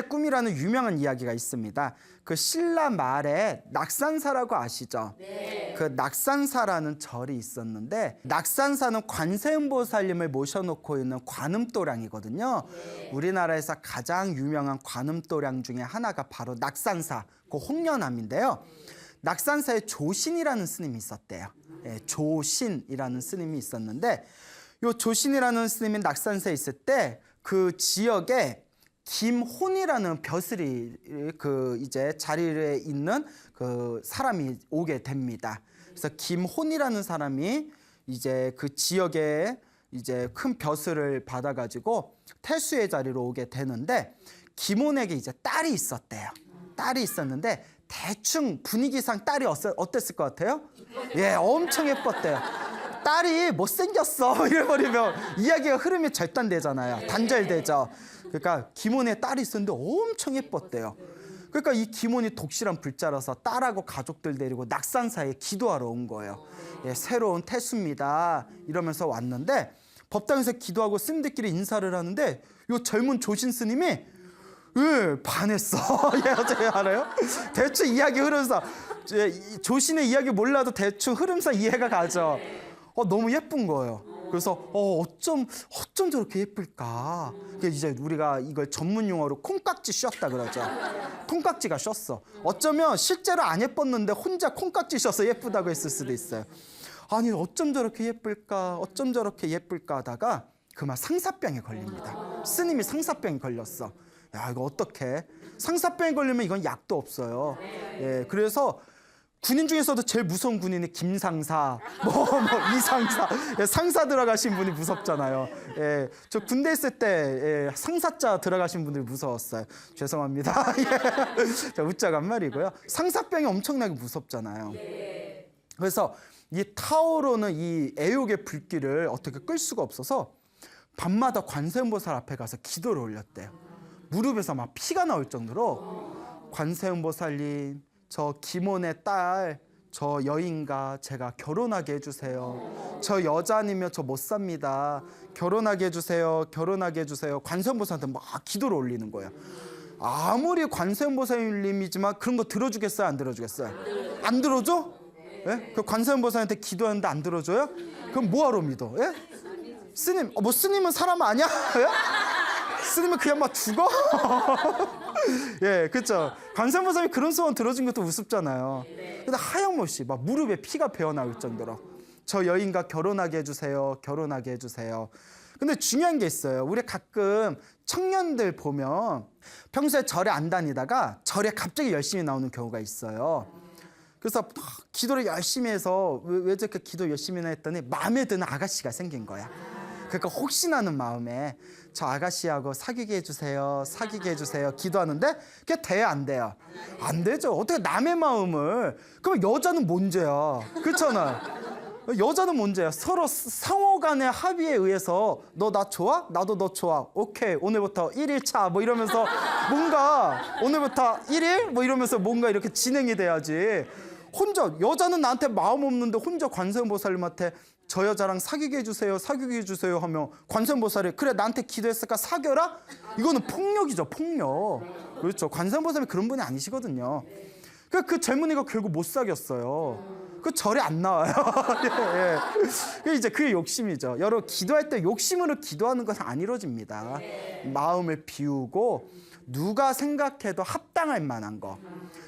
꿈이라는 유명한 이야기가 있습니다. 그 신라 말에 낙산사라고 아시죠? 네. 그 낙산사라는 절이 있었는데 낙산사는 관세음보살님을 모셔놓고 있는 관음도량이거든요. 네. 우리나라에서 가장 유명한 관음도량 중에 하나가 바로 낙산사, 그 홍련암인데요. 낙산사에 조신이라는 스님이 있었대요. 네, 조신이라는 스님이 있었는데 이 조신이라는 스님이 낙산사에 있을 때 그 지역에 김혼이라는 벼슬이 그 이제 자리에 있는 그 사람이 오게 됩니다. 그래서 김혼이라는 사람이 이제 그 지역에 이제 큰 벼슬을 받아가지고 태수의 자리로 오게 되는데 김혼에게 이제 딸이 있었대요. 딸이 있었는데 대충 분위기상 딸이 어땠을 것 같아요? 예, 엄청 예뻤대요. 딸이 못생겼어 이래버리면 이야기가 흐름이 절단되잖아요. 단절되죠. 그러니까 김혼의 딸이 있었는데 엄청 예뻤대요. 그러니까 이 김혼이 독실한 불자라서 딸하고 가족들 데리고 낙산사에 기도하러 온 거예요. 예, 새로운 태수입니다 이러면서 왔는데 법당에서 기도하고 스님들끼리 인사를 하는데 이 젊은 조신 스님이 반했어. 예, 알아요? 대충 이야기 흐름상 조신의 이야기 몰라도 대충 흐름상 이해가 가죠. 너무 예쁜 거예요. 그래서 어쩜 저렇게 예쁠까? 이제 우리가 이걸 전문 용어로 콩깍지 씌었다 그러죠. 콩깍지가 씌었어. 어쩌면 실제로 안 예뻤는데 혼자 콩깍지 씌어서 예쁘다고 했을 수도 있어요. 아니 어쩜 저렇게 예쁠까? 어쩜 저렇게 예쁠까 하다가 그만 상사병에 걸립니다. 스님이 상사병에 걸렸어. 야, 이거 어떡해? 상사병에 걸리면 이건 약도 없어요. 예, 그래서 군인 중에서도 제일 무서운 군인이 김상사, 이상사, 예, 상사 들어가신 분이 무섭잖아요. 예, 저 군대 있을 때 상사자 들어가신 분들이 무서웠어요. 죄송합니다. 예, 자, 웃자간 말이고요. 상사병이 엄청나게 무섭잖아요. 그래서 이 타오르는 이 애욕의 불길을 어떻게 끌 수가 없어서 밤마다 관세음보살 앞에 가서 기도를 올렸대요. 무릎에서 막 피가 나올 정도로 관세음보살님, 저 김혼의 딸, 저 여인과 제가 결혼하게 해주세요. 저 여자 아니면 저 못 삽니다. 결혼하게 해주세요. 결혼하게 해주세요. 관세음보살한테 막 기도를 올리는 거예요. 아무리 관세음보살님이지만 그런 거 들어주겠어요? 안 들어주겠어요? 안 들어줘? 예? 그 관세음보살한테 기도하는데 안 들어줘요? 그럼 뭐하러 믿어? 예? 스님, 스님은 사람 아니야? 예? 스님은 그냥 막 죽어? 예, 그렇죠. 관세음보살이 그런 소원 들어준 것도 우습잖아요. 근데 하염없이 막 무릎에 피가 배어나올 정도로 저 여인과 결혼하게 해주세요. 결혼하게 해주세요. 근데 중요한 게 있어요. 우리 가끔 청년들 보면 평소에 절에 안 다니다가 절에 갑자기 열심히 나오는 경우가 있어요. 그래서 기도를 열심히 해서 왜 저렇게 기도 열심히 했더니 마음에 드는 아가씨가 생긴 거야. 그러니까 혹시나 하는 마음에 저 아가씨하고 사귀게 해주세요. 사귀게 해주세요. 기도하는데 그게 돼요? 안 돼요? 안 되죠. 어떻게 남의 마음을. 그럼 여자는 뭔죄야. 그렇잖아. 여자는 뭔죄야. 서로 상호 간의 합의에 의해서 너 나 좋아? 나도 너 좋아. 오케이. 오늘부터 1일차 뭐 이러면서 뭔가 오늘부터 1일? 뭐 이러면서 뭔가 이렇게 진행이 돼야지. 혼자 여자는 나한테 마음 없는데 혼자 관세음보살님한테 저 여자랑 사귀게 해주세요. 사귀게 해주세요 하면 관세음보살이 그래 나한테 기도했으니까 사겨라? 이거는 폭력이죠. 폭력. 그렇죠. 관세음보살이 그런 분이 아니시거든요. 그 젊은이가 결국 못 사귀었어요. 그 절에 안 나와요. 예. 이제 그게 욕심이죠. 여러분 기도할 때 욕심으로 기도하는 것은 안 이루어집니다. 마음을 비우고 누가 생각해도 합당할 만한 거.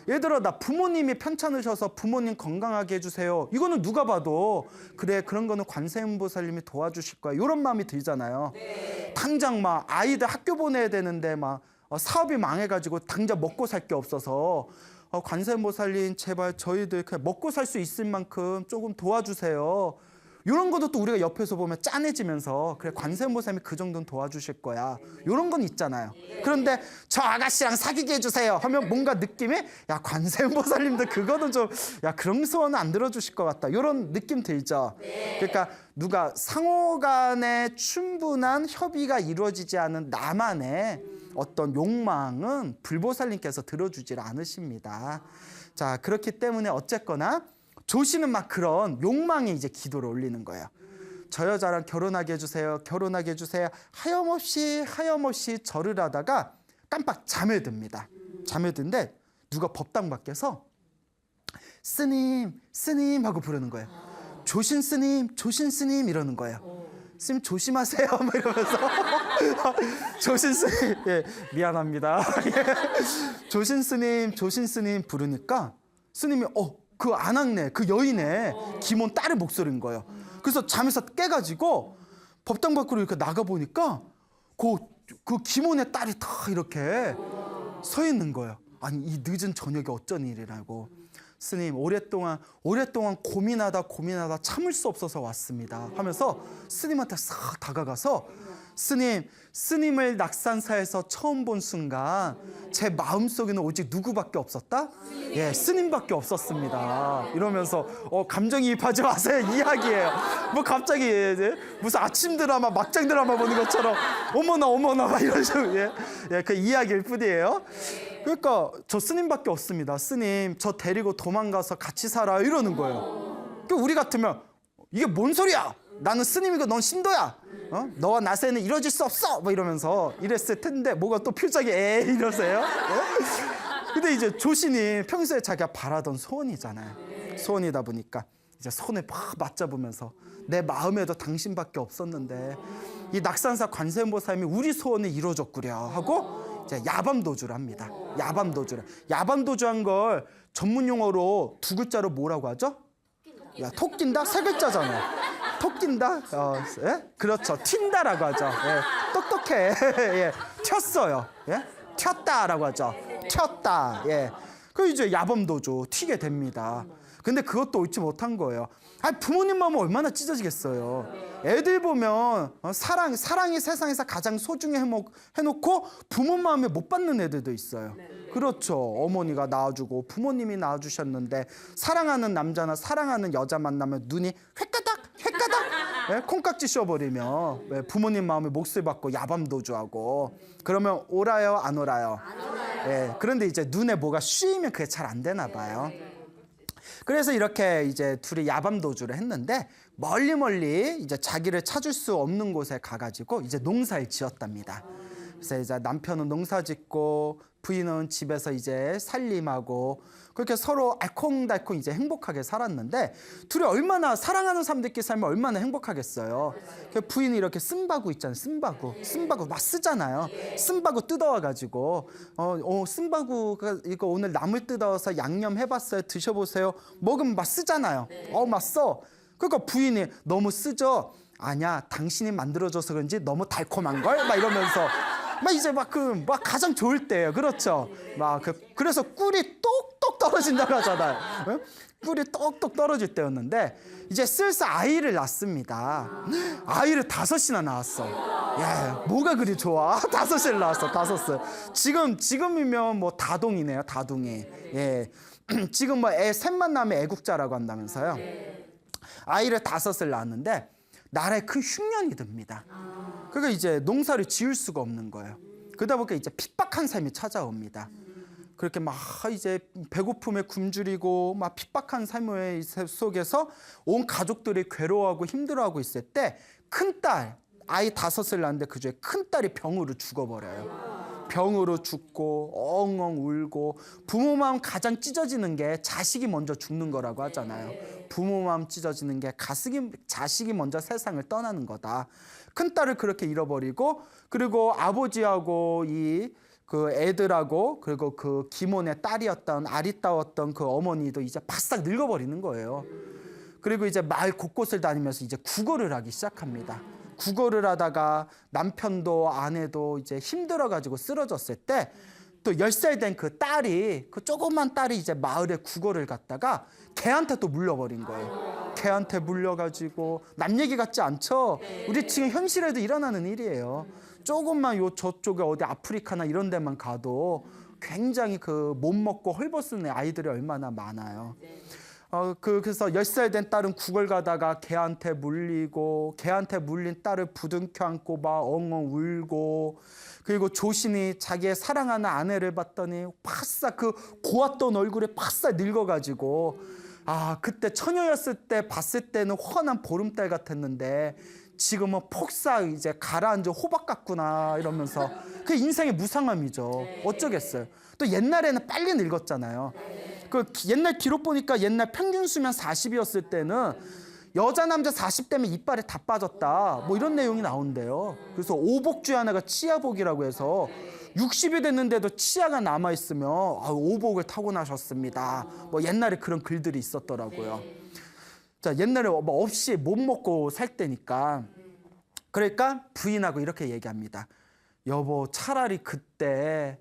예를 들어 나 부모님이 편찮으셔서 부모님 건강하게 해주세요. 이거는 누가 봐도 그래, 그런 거는 관세음보살님이 도와주실 거야, 이런 마음이 들잖아요. 네. 당장 막 아이들 학교 보내야 되는데 막 사업이 망해가지고 당장 먹고 살 게 없어서 관세음보살님 제발 저희들 그냥 먹고 살 수 있을 만큼 조금 도와주세요. 이런 것도 또 우리가 옆에서 보면 짠해지면서 그래, 관세음보살님이 그 정도는 도와주실 거야, 이런 건 있잖아요. 그런데 저 아가씨랑 사귀게 해주세요 하면 뭔가 느낌이, 야, 관세음보살님도 그거는 좀, 야, 그런 소원은 안 들어주실 것 같다, 이런 느낌 들죠. 그러니까 누가 상호간에 충분한 협의가 이루어지지 않은 나만의 어떤 욕망은 불보살님께서 들어주질 않으십니다. 자, 그렇기 때문에 어쨌거나 조씨는 막 그런 욕망에 이제 기도를 올리는 거예요. 저 여자랑 결혼하게 해주세요, 결혼하게 해주세요. 하염없이 절을 하다가 깜빡 잠에 듭니다. 잠에 드는데 누가 법당 밖에서 스님, 스님 하고 부르는 거예요. 조신 스님, 조신 스님 이러는 거예요. 스님 조심하세요 막 이러면서 조신 스님, 예, 미안합니다. 조신 스님 부르니까 스님이 그 안악네, 그 여인의 기몬 딸의 목소리인 거예요. 그래서 잠에서 깨가지고 법당 밖으로 이렇게 나가보니까 그 기몬의 딸이 다 이렇게 서 있는 거예요. 아니, 이 늦은 저녁에 어쩐 일이라고. 스님, 오랫동안 고민하다 참을 수 없어서 왔습니다 하면서 스님한테 싹 다가가서, 스님을 낙산사에서 처음 본 순간 제 마음속에는 오직 누구밖에 없었다? 예, 스님밖에 없었습니다. 이러면서 감정이입하지 마세요, 이야기예요. 뭐 갑자기 무슨 아침 드라마, 막장 드라마 보는 것처럼 어머나 막 이런 식으로, 예, 그 이야기일 뿐이에요. 그러니까 저 스님밖에 없습니다. 스님, 저 데리고 도망가서 같이 살아요, 이러는 거예요. 우리 같으면 이게 뭔 소리야? 나는 스님이고 넌 신도야. 너와 나 사이는 이루어질 수 없어. 뭐 이러면서 이랬을 텐데 뭐가 또 표정이 에이 이러세요? 근데 이제 조신이 평소에 자기가 바라던 소원이잖아요. 소원이다 보니까 이제 손을 막 맞잡으면서 내 마음에도 당신밖에 없었는데 이 낙산사 관세음보살님이 우리 소원을 이루어줬구려 하고 이제 야밤도주를 합니다. 야밤도주한 걸 전문 용어로 두 글자로 뭐라고 하죠? 야, 톡낀다? 세 글자잖아요. 톡낀다? 예? 그렇죠. 튄다라고 하죠. 예. 똑똑해. 예. 튀었어요. 예? 튀었다라고 하죠. 튀었다. 예. 그 이제 야밤도주 튀게 됩니다. 근데 그것도 옳지 못한 거예요. 아니, 부모님 마음은 얼마나 찢어지겠어요. 애들 보면 사랑이 세상에서 가장 소중히 해놓고 부모 마음에 못 받는 애들도 있어요. 그렇죠. 어머니가 낳아주고 부모님이 낳아주셨는데 사랑하는 남자나 사랑하는 여자 만나면 눈이 획가닥 예? 콩깍지 씌워버리면 부모님 마음에 몫을 받고 야밤도주하고 그러면 오라요, 안 오라요? 예. 그런데 이제 눈에 뭐가 씌이면 그게 잘 안 되나 봐요. 그래서 이렇게 이제 둘이 야밤도주를 했는데 멀리 이제 자기를 찾을 수 없는 곳에 가가지고 이제 농사를 지었답니다. 그래서 이제 남편은 농사 짓고 부인은 집에서 이제 살림하고 그렇게 서로 알콩달콩 이제 행복하게 살았는데 둘이 얼마나 사랑하는 사람들끼리 살면 얼마나 행복하겠어요. 부인이 이렇게 쓴바구 있잖아요. 쓴바구 막 쓰잖아요. 쓴바구 뜯어와가지고 쓴바구가 이거 오늘 나물 뜯어서 양념해봤어요. 드셔보세요. 먹으면 막 쓰잖아요. 막 써. 그러니까 부인이 너무 쓰죠. 아니야, 당신이 만들어줘서 그런지 너무 달콤한걸? 막 이러면서 막 이제 막 가장 좋을 때예요. 그렇죠. 그래서 꿀이 똑똑 떨어진다고 하잖아요. 응? 꿀이 똑똑 떨어질 때였는데 이제 슬슬 아이를 낳습니다. 아이를 5이나 낳았어. 예, 뭐가 그리 좋아? 5을 낳았어. 5. 지금이면 뭐 다동이네요. 다둥이. 예. 지금 뭐 애 셋만 낳으면 애국자라고 한다면서요. 아이를 5을 낳았는데 나라에 큰 흉년이 듭니다. 그러니까 이제 농사를 지을 수가 없는 거예요. 그러다 보니까 이제 핍박한 삶이 찾아옵니다. 그렇게 막 이제 배고픔에 굶주리고 막 핍박한 삶 속에서 온 가족들이 괴로워하고 힘들어하고 있을 때 큰딸, 아이 5을 낳았는데 그 중에 큰딸이 병으로 죽어버려요. 병으로 죽고 엉엉 울고 부모 마음 가장 찢어지는 게 자식이 먼저 죽는 거라고 하잖아요. 부모 마음 찢어지는 게 자식이 먼저 세상을 떠나는 거다. 큰딸을 그렇게 잃어버리고 그리고 아버지하고 이 그 애들하고 그리고 그 기몬의 딸이었던 아리따웠던 그 어머니도 이제 바싹 늙어버리는 거예요. 그리고 이제 마을 곳곳을 다니면서 이제 구걸을 하기 시작합니다. 구걸을 하다가 남편도 아내도 이제 힘들어가지고 쓰러졌을 때 또 10살 된 그 딸이, 그 조그만 딸이 이제 마을에 구걸을 갔다가 걔한테 또 물려버린 거예요. 걔한테 물려가지고 남 얘기 같지 않죠? 우리 지금 현실에도 일어나는 일이에요. 조금만 요 저쪽에 어디 아프리카나 이런 데만 가도 굉장히 그 못 먹고 헐벗은 아이들이 얼마나 많아요. 그래서 10살 된 딸은 구걸 가다가 걔한테 물리고, 걔한테 물린 딸을 부둥켜 안고 막 엉엉 울고, 그리고 조신이 자기의 사랑하는 아내를 봤더니 바싹 그 고왔던 얼굴에 바싹 늙어가지고, 그때 처녀였을 때 봤을 때는 환한 보름달 같았는데 지금은 폭삭 이제 가라앉은 호박 같구나 이러면서, 그 인생의 무상함이죠. 어쩌겠어요. 또 옛날에는 빨리 늙었잖아요. 그 옛날 기록 보니까 옛날 평균 수명 40이었을 때는 여자 남자 40대면 이빨에 다 빠졌다, 뭐 이런 내용이 나온대요. 그래서 오복 중에 하나가 치아복이라고 해서 60이 됐는데도 치아가 남아있으면 오복을 타고나셨습니다, 뭐 옛날에 그런 글들이 있었더라고요. 자, 옛날에 뭐 없이 못 먹고 살 때니까. 그러니까 부인하고 이렇게 얘기합니다. 여보, 차라리 그때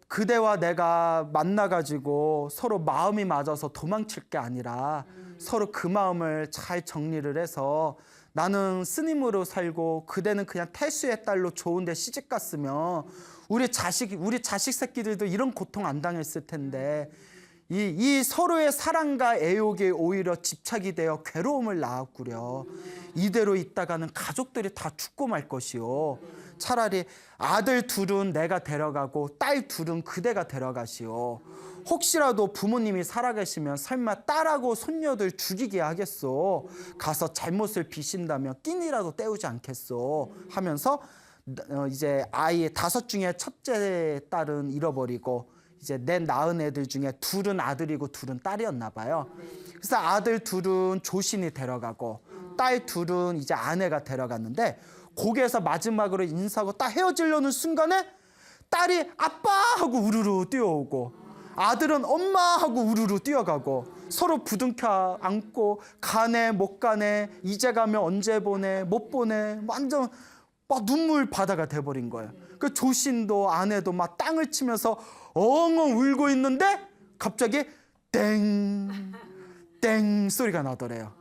그대와 내가 만나가지고 서로 마음이 맞아서 도망칠 게 아니라 서로 그 마음을 잘 정리를 해서 나는 스님으로 살고 그대는 그냥 태수의 딸로 좋은데 시집 갔으면 우리 자식 새끼들도 이런 고통 안 당했을 텐데, 이 서로의 사랑과 애욕이 오히려 집착이 되어 괴로움을 낳았구려. 이대로 있다가는 가족들이 다 죽고 말 것이요. 차라리 아들 둘은 내가 데려가고 딸 둘은 그대가 데려가시오. 혹시라도 부모님이 살아계시면 설마 딸하고 손녀들 죽이게 하겠소. 가서 잘못을 비신다면 끼니라도 때우지 않겠소 하면서 이제 아이 5 중에 첫째 딸은 잃어버리고 이제 내 낳은 애들 중에 둘은 아들이고 둘은 딸이었나 봐요. 그래서 아들 둘은 조신이 데려가고 딸 둘은 이제 아내가 데려갔는데, 거기에서 마지막으로 인사하고 딱 헤어지려는 순간에 딸이 아빠 하고 우르르 뛰어오고 아들은 엄마 하고 우르르 뛰어가고 서로 부둥켜 안고 가네 못 가네, 이제 가면 언제 보내 못 보내, 완전 막 눈물 바다가 돼버린 거예요. 그 조신도 아내도 막 땅을 치면서 엉엉 울고 있는데 갑자기 땡 소리가 나더래요.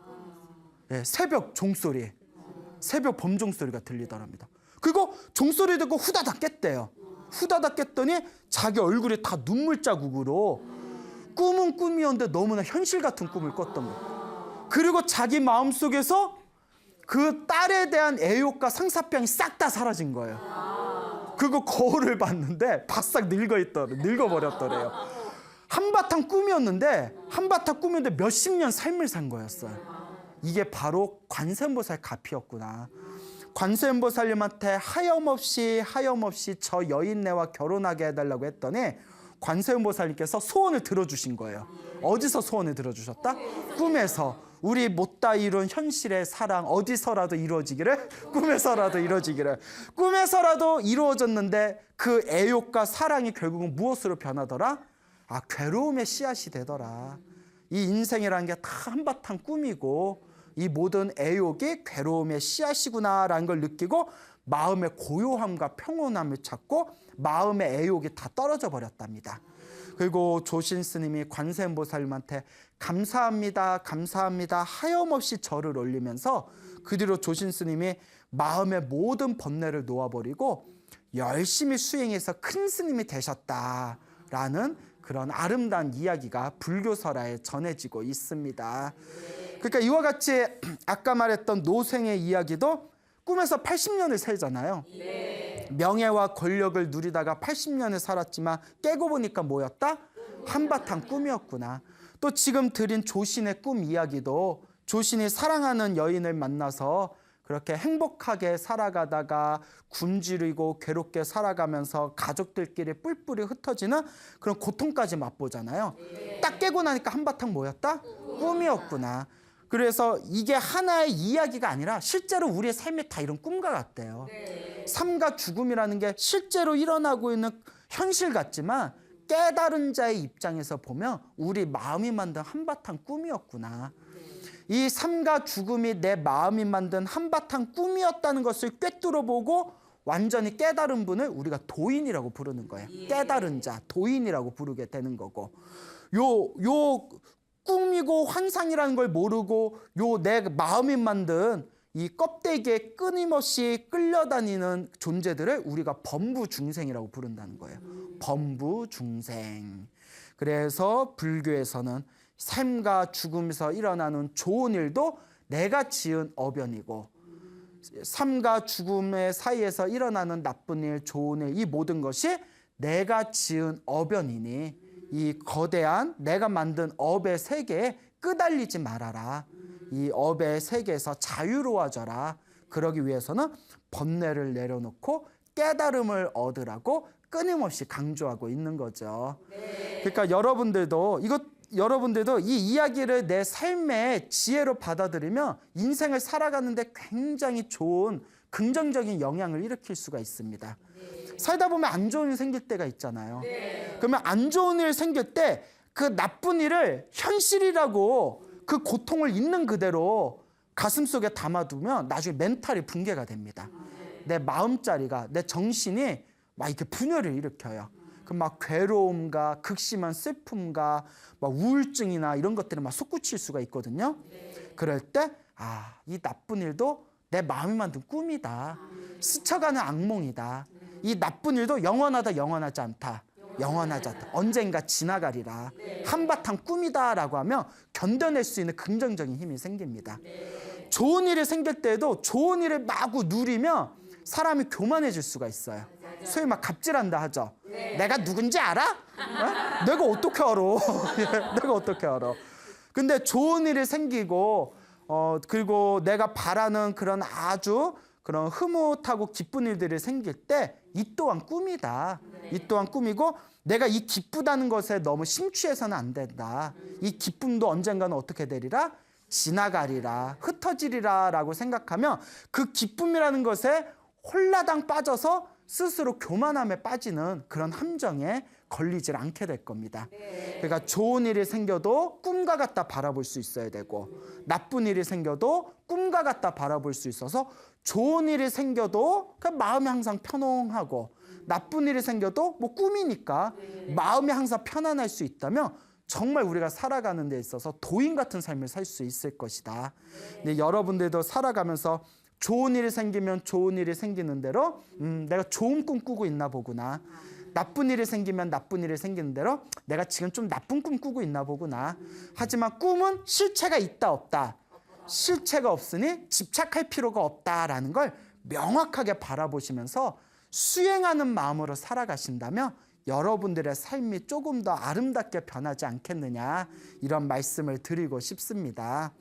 네, 새벽 종소리, 새벽 범종 소리가 들리더랍니다. 그리고 종소리 듣고 후다닥 깼대요. 후다닥 깼더니 자기 얼굴에 다 눈물 자국으로, 꿈은 꿈이었는데 너무나 현실 같은 꿈을 꿨던 거예요. 그리고 자기 마음속에서 그 딸에 대한 애욕과 상사병이 싹 다 사라진 거예요. 그리고 거울을 봤는데 바싹 늙어버렸더래요. 한바탕 꿈이었는데 몇십 년 삶을 산 거였어요. 이게 바로 관세음보살 가피였구나. 관세음보살님한테 하염없이 저 여인네와 결혼하게 해달라고 했더니 관세음보살님께서 소원을 들어주신 거예요. 어디서 소원을 들어주셨다? 꿈에서. 우리 못다 이룬 현실의 사랑 어디서라도 이루어지기를, 꿈에서라도 이루어지기를. 꿈에서라도 이루어졌는데 그 애욕과 사랑이 결국은 무엇으로 변하더라? 괴로움의 씨앗이 되더라. 이 인생이라는 게 다 한바탕 꿈이고 이 모든 애욕이 괴로움의 씨앗이구나라는 걸 느끼고 마음의 고요함과 평온함을 찾고 마음의 애욕이 다 떨어져 버렸답니다. 그리고 조신 스님이 관세음보살님한테 감사합니다 하염없이 절을 올리면서 그 뒤로 조신 스님이 마음의 모든 번뇌를 놓아버리고 열심히 수행해서 큰 스님이 되셨다라는 그런 아름다운 이야기가 불교설화에 전해지고 있습니다. 그러니까 이와 같이 아까 말했던 노생의 이야기도 꿈에서 80년을 살잖아요. 명예와 권력을 누리다가 80년을 살았지만 깨고 보니까 뭐였다? 한바탕 꿈이었구나. 또 지금 드린 조신의 꿈 이야기도 조신이 사랑하는 여인을 만나서 그렇게 행복하게 살아가다가 굶주리고 괴롭게 살아가면서 가족들끼리 뿔뿔이 흩어지는 그런 고통까지 맛보잖아요. 딱 깨고 나니까 한바탕 뭐였다? 꿈이었구나. 그래서 이게 하나의 이야기가 아니라 실제로 우리의 삶이 다 이런 꿈과 같대요. 삶과 죽음이라는 게 실제로 일어나고 있는 현실 같지만 깨달은 자의 입장에서 보면 우리 마음이 만든 한바탕 꿈이었구나. 이 삶과 죽음이 내 마음이 만든 한바탕 꿈이었다는 것을 꿰뚫어보고 완전히 깨달은 분을 우리가 도인이라고 부르는 거예요. 깨달은 자, 도인이라고 부르게 되는 거고, 요 꿈이고 환상이라는 걸 모르고 내 마음이 만든 이 껍데기에 끊임없이 끌려다니는 존재들을 우리가 범부중생이라고 부른다는 거예요. 범부중생. 그래서 불교에서는 삶과 죽음에서 일어나는 좋은 일도 내가 지은 어변이고, 삶과 죽음의 사이에서 일어나는 나쁜 일, 좋은 일, 이 모든 것이 내가 지은 어변이니 이 거대한 내가 만든 업의 세계에 끄달리지 말아라. 이 업의 세계에서 자유로워져라. 그러기 위해서는 번뇌를 내려놓고 깨달음을 얻으라고 끊임없이 강조하고 있는 거죠. 그러니까 여러분들도 이 이야기를 내 삶의 지혜로 받아들이면 인생을 살아가는데 굉장히 좋은 긍정적인 영향을 일으킬 수가 있습니다. 살다 보면 안 좋은 일 생길 때가 있잖아요. 그러면 안 좋은 일 생길 때 그 나쁜 일을 현실이라고 그 고통을 있는 그대로 가슴속에 담아두면 나중에 멘탈이 붕괴가 됩니다. 내 마음자리가, 내 정신이 막 이렇게 분열을 일으켜요. 그럼 막 괴로움과 극심한 슬픔과 막 우울증이나 이런 것들이 막 솟구칠 수가 있거든요. 그럴 때 이 나쁜 일도 내 마음이 만든 꿈이다. 스쳐가는 악몽이다. 이 나쁜 일도 영원하다, 영원하지 않다. 영원하지 않다. 언젠가 지나가리라. 한바탕 꿈이다라고 하면 견뎌낼 수 있는 긍정적인 힘이 생깁니다. 좋은 일이 생길 때도 좋은 일을 마구 누리면 사람이 교만해질 수가 있어요. 소위 막 갑질한다 하죠. 내가 누군지 알아? 내가 어떻게 알아? 내가 어떻게 알아? 근데 좋은 일이 생기고 그리고 내가 바라는 그런 아주 그런 흐뭇하고 기쁜 일들이 생길 때 이 또한 꿈이다. 이 또한 꿈이고 내가 이 기쁘다는 것에 너무 심취해서는 안 된다. 이 기쁨도 언젠가는 어떻게 되리라? 지나가리라. 흩어지리라 라고 생각하면 그 기쁨이라는 것에 홀라당 빠져서 스스로 교만함에 빠지는 그런 함정에 걸리질 않게 될 겁니다. 그러니까 좋은 일이 생겨도 꿈과 같다 바라볼 수 있어야 되고, 나쁜 일이 생겨도 꿈과 같다 바라볼 수 있어서 좋은 일이 생겨도 마음이 항상 편안하고, 나쁜 일이 생겨도 뭐 꿈이니까 마음이 항상 편안할 수 있다면 정말 우리가 살아가는 데 있어서 도인 같은 삶을 살 수 있을 것이다. 근데 여러분들도 살아가면서 좋은 일이 생기면 좋은 일이 생기는 대로 내가 좋은 꿈 꾸고 있나 보구나. 나쁜 일이 생기면 나쁜 일이 생기는 대로 내가 지금 좀 나쁜 꿈 꾸고 있나 보구나. 하지만 꿈은 실체가 있다 없다. 실체가 없으니 집착할 필요가 없다라는 걸 명확하게 바라보시면서 수행하는 마음으로 살아가신다면 여러분들의 삶이 조금 더 아름답게 변하지 않겠느냐, 이런 말씀을 드리고 싶습니다.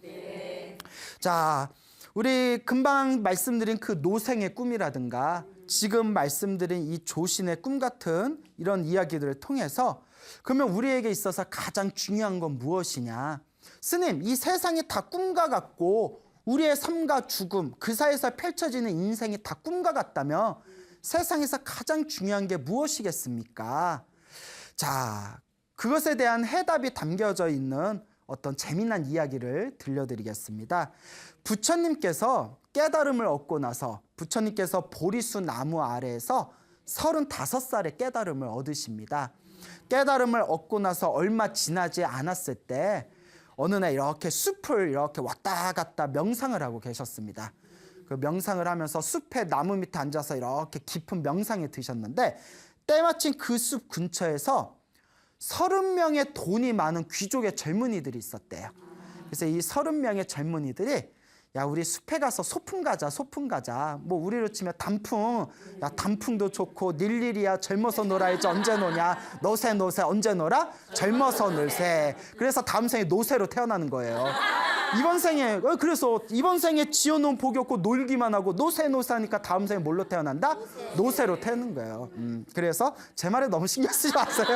자, 우리 금방 말씀드린 그 노생의 꿈이라든가 지금 말씀드린 이 조신의 꿈 같은 이런 이야기들을 통해서 그러면 우리에게 있어서 가장 중요한 건 무엇이냐? 스님, 이 세상이 다 꿈과 같고 우리의 삶과 죽음, 그 사이에서 펼쳐지는 인생이 다 꿈과 같다면 세상에서 가장 중요한 게 무엇이겠습니까? 자, 그것에 대한 해답이 담겨져 있는 어떤 재미난 이야기를 들려드리겠습니다. 부처님께서 깨달음을 얻고 나서 부처님께서 보리수 나무 아래에서 35살에 깨달음을 얻으십니다. 깨달음을 얻고 나서 얼마 지나지 않았을 때 어느 날 이렇게 숲을 이렇게 왔다 갔다 명상을 하고 계셨습니다. 그 명상을 하면서 숲의 나무 밑에 앉아서 이렇게 깊은 명상에 드셨는데 때마침 그 숲 근처에서 30명의 돈이 많은 귀족의 젊은이들이 있었대요. 그래서 이 30명의 젊은이들이 야, 우리 숲에 가서 소풍 가자, 소풍 가자. 뭐 우리로 치면 단풍, 야, 단풍도 좋고 닐리리야 젊어서 놀아야지 언제 노냐. 노새 노새 언제 놀아? 젊어서 놀새. 그래서 다음 생에 노새로 태어나는 거예요. 그래서 이번 생에 지어놓은 복이 없고 놀기만 하고 노새 하니까 다음 생에 뭘로 태어난다? 노새로 태어나는 거예요. 그래서 제 말에 너무 신경 쓰지 마세요.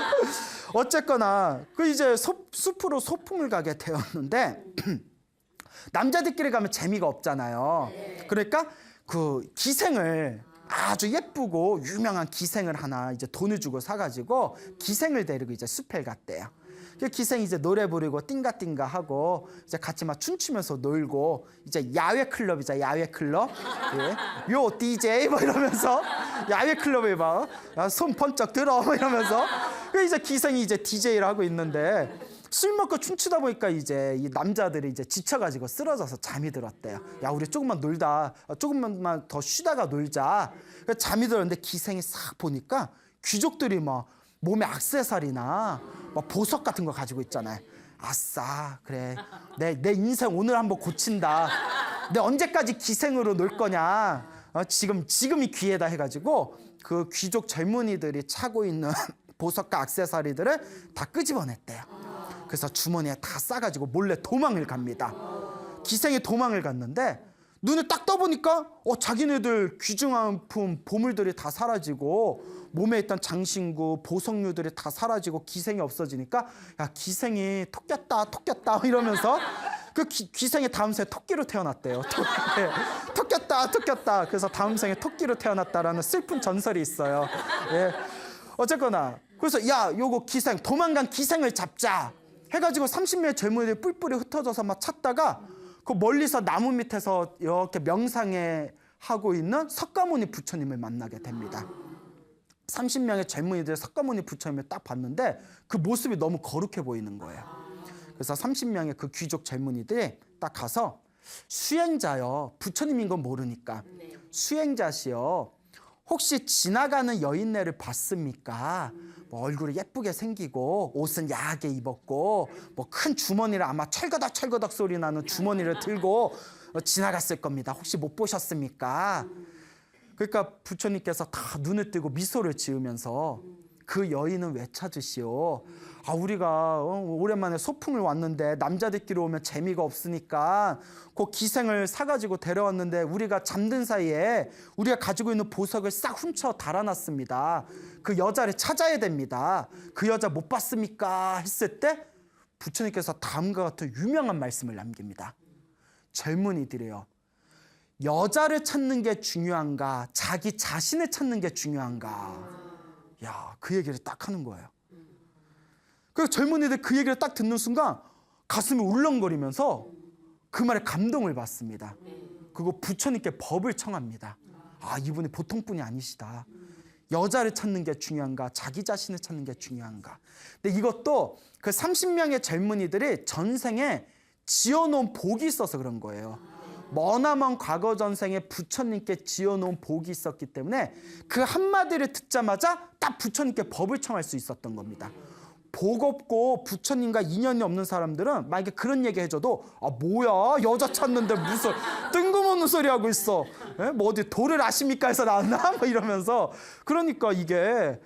어쨌거나 그 이제 숲으로 소풍을 가게 되었는데 남자들끼리 가면 재미가 없잖아요. 그러니까 그 기생을 아주 예쁘고 유명한 기생을 하나 이제 돈을 주고 사가지고 기생을 데리고 이제 숲에 갔대요. 그 기생이 이제 노래 부르고 띵가띵가 하고 이제 같이 막 춤추면서 놀고 이제 야외 클럽이자 야외 클럽. 예. 요 DJ 뭐 이러면서 야외 클럽에 막 손 번쩍 들어 뭐 이러면서 그 이제 기생이 이제 DJ를 하고 있는데 술 먹고 춤추다 보니까 이제 이 남자들이 이제 지쳐가지고 쓰러져서 잠이 들었대요. 야, 우리 조금만 놀다, 조금만 더 쉬다가 놀자. 그래서 잠이 들었는데 기생이 싹 보니까 귀족들이 막 몸에 액세서리나 막 보석 같은 거 가지고 있잖아요. 아싸, 그래. 내 인생 오늘 한번 고친다. 내 언제까지 기생으로 놀 거냐. 지금이 기회다 해가지고 그 귀족 젊은이들이 차고 있는 보석과 액세서리들을 다 끄집어냈대요. 그래서 주머니에 다 싸가지고 몰래 도망을 갑니다. 기생이 도망을 갔는데 눈을 딱 떠보니까 자기네들 귀중한 보물들이 다 사라지고 몸에 있던 장신구, 보석류들이 다 사라지고 기생이 없어지니까 야, 기생이 토꼈다 이러면서 그 기생이 다음 생에 토끼로 태어났대요. 토꼈다. 그래서 다음 생에 토끼로 태어났다라는 슬픈 전설이 있어요. 예. 어쨌거나 그래서 야, 요거 기생, 도망간 기생을 잡자 해가지고 30명의 젊은이들이 뿔뿔이 흩어져서 막 찾다가 그 멀리서 나무 밑에서 이렇게 명상에 하고 있는 석가모니 부처님을 만나게 됩니다. 30명의 젊은이들이 석가모니 부처님을 딱 봤는데 그 모습이 너무 거룩해 보이는 거예요. 그래서 30명의 그 귀족 젊은이들이 딱 가서 수행자요, 부처님인 건 모르니까 수행자시여, 혹시 지나가는 여인네를 봤습니까? 뭐 얼굴이 예쁘게 생기고 옷은 야하게 입었고 뭐 큰 주머니를 아마 철거덕 소리 나는 주머니를 들고 지나갔을 겁니다. 혹시 못 보셨습니까? 그러니까 부처님께서 다 눈을 뜨고 미소를 지으면서 그 여인은 왜 찾으시오? 우리가 오랜만에 소풍을 왔는데 남자들끼리 오면 재미가 없으니까 그 기생을 사가지고 데려왔는데 우리가 잠든 사이에 우리가 가지고 있는 보석을 싹 훔쳐 달아났습니다. 그 여자를 찾아야 됩니다. 그 여자 못 봤습니까? 했을 때 부처님께서 다음과 같은 유명한 말씀을 남깁니다. 젊은이들이요, 여자를 찾는 게 중요한가, 자기 자신을 찾는 게 중요한가? 야, 그 얘기를 딱 하는 거예요. 그래서 젊은이들 그 얘기를 딱 듣는 순간 가슴이 울렁거리면서 그 말에 감동을 받습니다. 그리고 부처님께 법을 청합니다. 이분이 보통 분이 아니시다. 여자를 찾는 게 중요한가, 자기 자신을 찾는 게 중요한가. 근데 이것도 그 30명의 젊은이들이 전생에 지어놓은 복이 있어서 그런 거예요. 머나먼 과거 전생에 부처님께 지어놓은 복이 있었기 때문에 그 한마디를 듣자마자 딱 부처님께 법을 청할 수 있었던 겁니다. 복 없고 부처님과 인연이 없는 사람들은 만약에 그런 얘기 해줘도 뭐야, 여자 찾는데 무슨 뜬금없는 소리 하고 있어. 뭐 어디 도를 아십니까 해서 나왔나? 뭐 이러면서. 그러니까 이게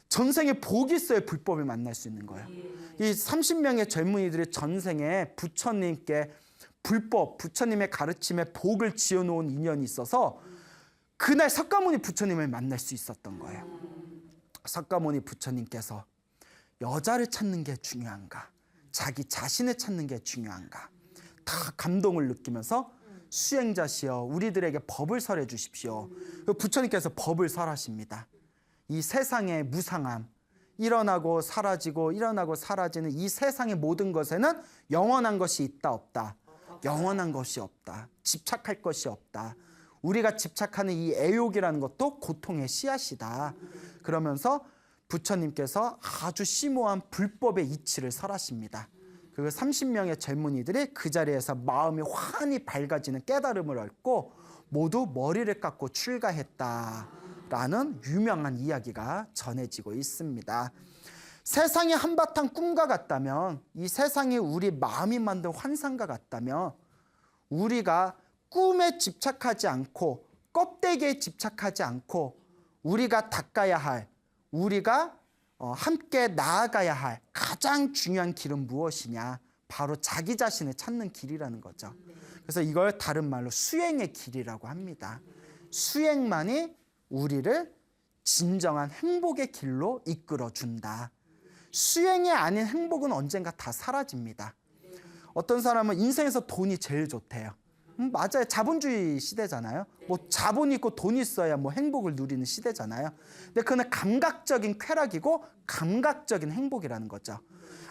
전생에 복이 있어야 불법을 만날 수 있는 거예요. 이 30명의 젊은이들이 전생에 부처님께 불법, 부처님의 가르침에 복을 지어놓은 인연이 있어서 그날 석가모니 부처님을 만날 수 있었던 거예요. 석가모니 부처님께서 여자를 찾는 게 중요한가, 자기 자신을 찾는 게 중요한가, 다 감동을 느끼면서 수행자시여, 우리들에게 법을 설해 주십시오. 부처님께서 법을 설하십니다. 이 세상의 무상함, 일어나고 사라지고 일어나고 사라지는 이 세상의 모든 것에는 영원한 것이 있다 없다. 영원한 것이 없다. 집착할 것이 없다. 우리가 집착하는 이 애욕이라는 것도 고통의 씨앗이다. 그러면서 부처님께서 아주 심오한 불법의 이치를 설하십니다. 그 30명의 젊은이들이 그 자리에서 마음이 환히 밝아지는 깨달음을 얻고 모두 머리를 깎고 출가했다라는 유명한 이야기가 전해지고 있습니다. 세상이 한바탕 꿈과 같다면, 이 세상이 우리 마음이 만든 환상과 같다면 우리가 꿈에 집착하지 않고 껍데기에 집착하지 않고 우리가 닦아야 할, 우리가 함께 나아가야 할 가장 중요한 길은 무엇이냐? 바로 자기 자신을 찾는 길이라는 거죠. 그래서 이걸 다른 말로 수행의 길이라고 합니다. 수행만이 우리를 진정한 행복의 길로 이끌어준다. 수행이 아닌 행복은 언젠가 다 사라집니다. 어떤 사람은 인생에서 돈이 제일 좋대요. 맞아요. 자본주의 시대잖아요. 뭐 자본이 있고 돈이 있어야 뭐 행복을 누리는 시대잖아요. 근데 그는 감각적인 쾌락이고 감각적인 행복이라는 거죠.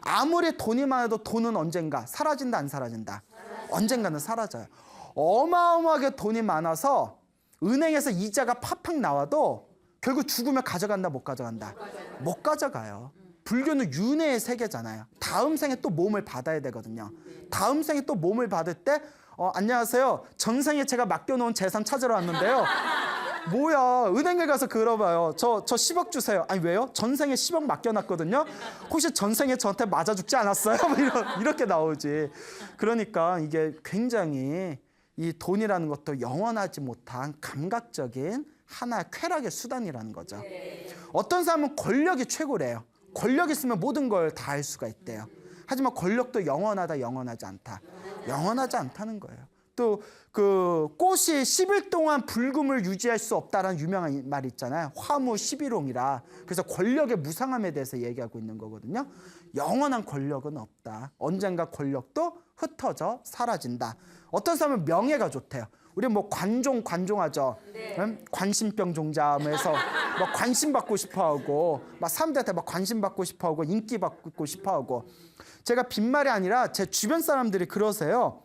아무리 돈이 많아도 돈은 언젠가 사라진다, 안 사라진다? 언젠가는 사라져요. 어마어마하게 돈이 많아서 은행에서 이자가 팍팍 나와도 결국 죽으면 가져간다, 못 가져간다? 못 가져가요. 불교는 윤회의 세계잖아요. 다음 생에 또 몸을 받아야 되거든요. 다음 생에 또 몸을 받을 때 안녕하세요. 전생에 제가 맡겨놓은 재산 찾으러 왔는데요. 뭐야, 은행에 가서 그러봐요. 저 10억 주세요. 아니 왜요? 전생에 10억 맡겨놨거든요. 혹시 전생에 저한테 맞아 죽지 않았어요? 이렇게 나오지. 그러니까 이게 굉장히 이 돈이라는 것도 영원하지 못한 감각적인 하나의 쾌락의 수단이라는 거죠. 어떤 사람은 권력이 최고래요. 권력 있으면 모든 걸 다 할 수가 있대요. 하지만 권력도 영원하다, 영원하지 않다. 영원하지 않다는 거예요. 또 그 꽃이 10일 동안 붉음을 유지할 수 없다라는 유명한 말이 있잖아요. 화무 11홍이라. 그래서 권력의 무상함에 대해서 얘기하고 있는 거거든요. 영원한 권력은 없다. 언젠가 권력도 흩어져 사라진다. 어떤 사람은 명예가 좋대요. 우리 뭐 관종하죠. 관심병 종자면서 막 관심 받고 싶어하고, 막 사람들한테 막 관심 받고 싶어하고, 인기 받고 싶어하고. 제가 빈말이 아니라 제 주변 사람들이 그러세요.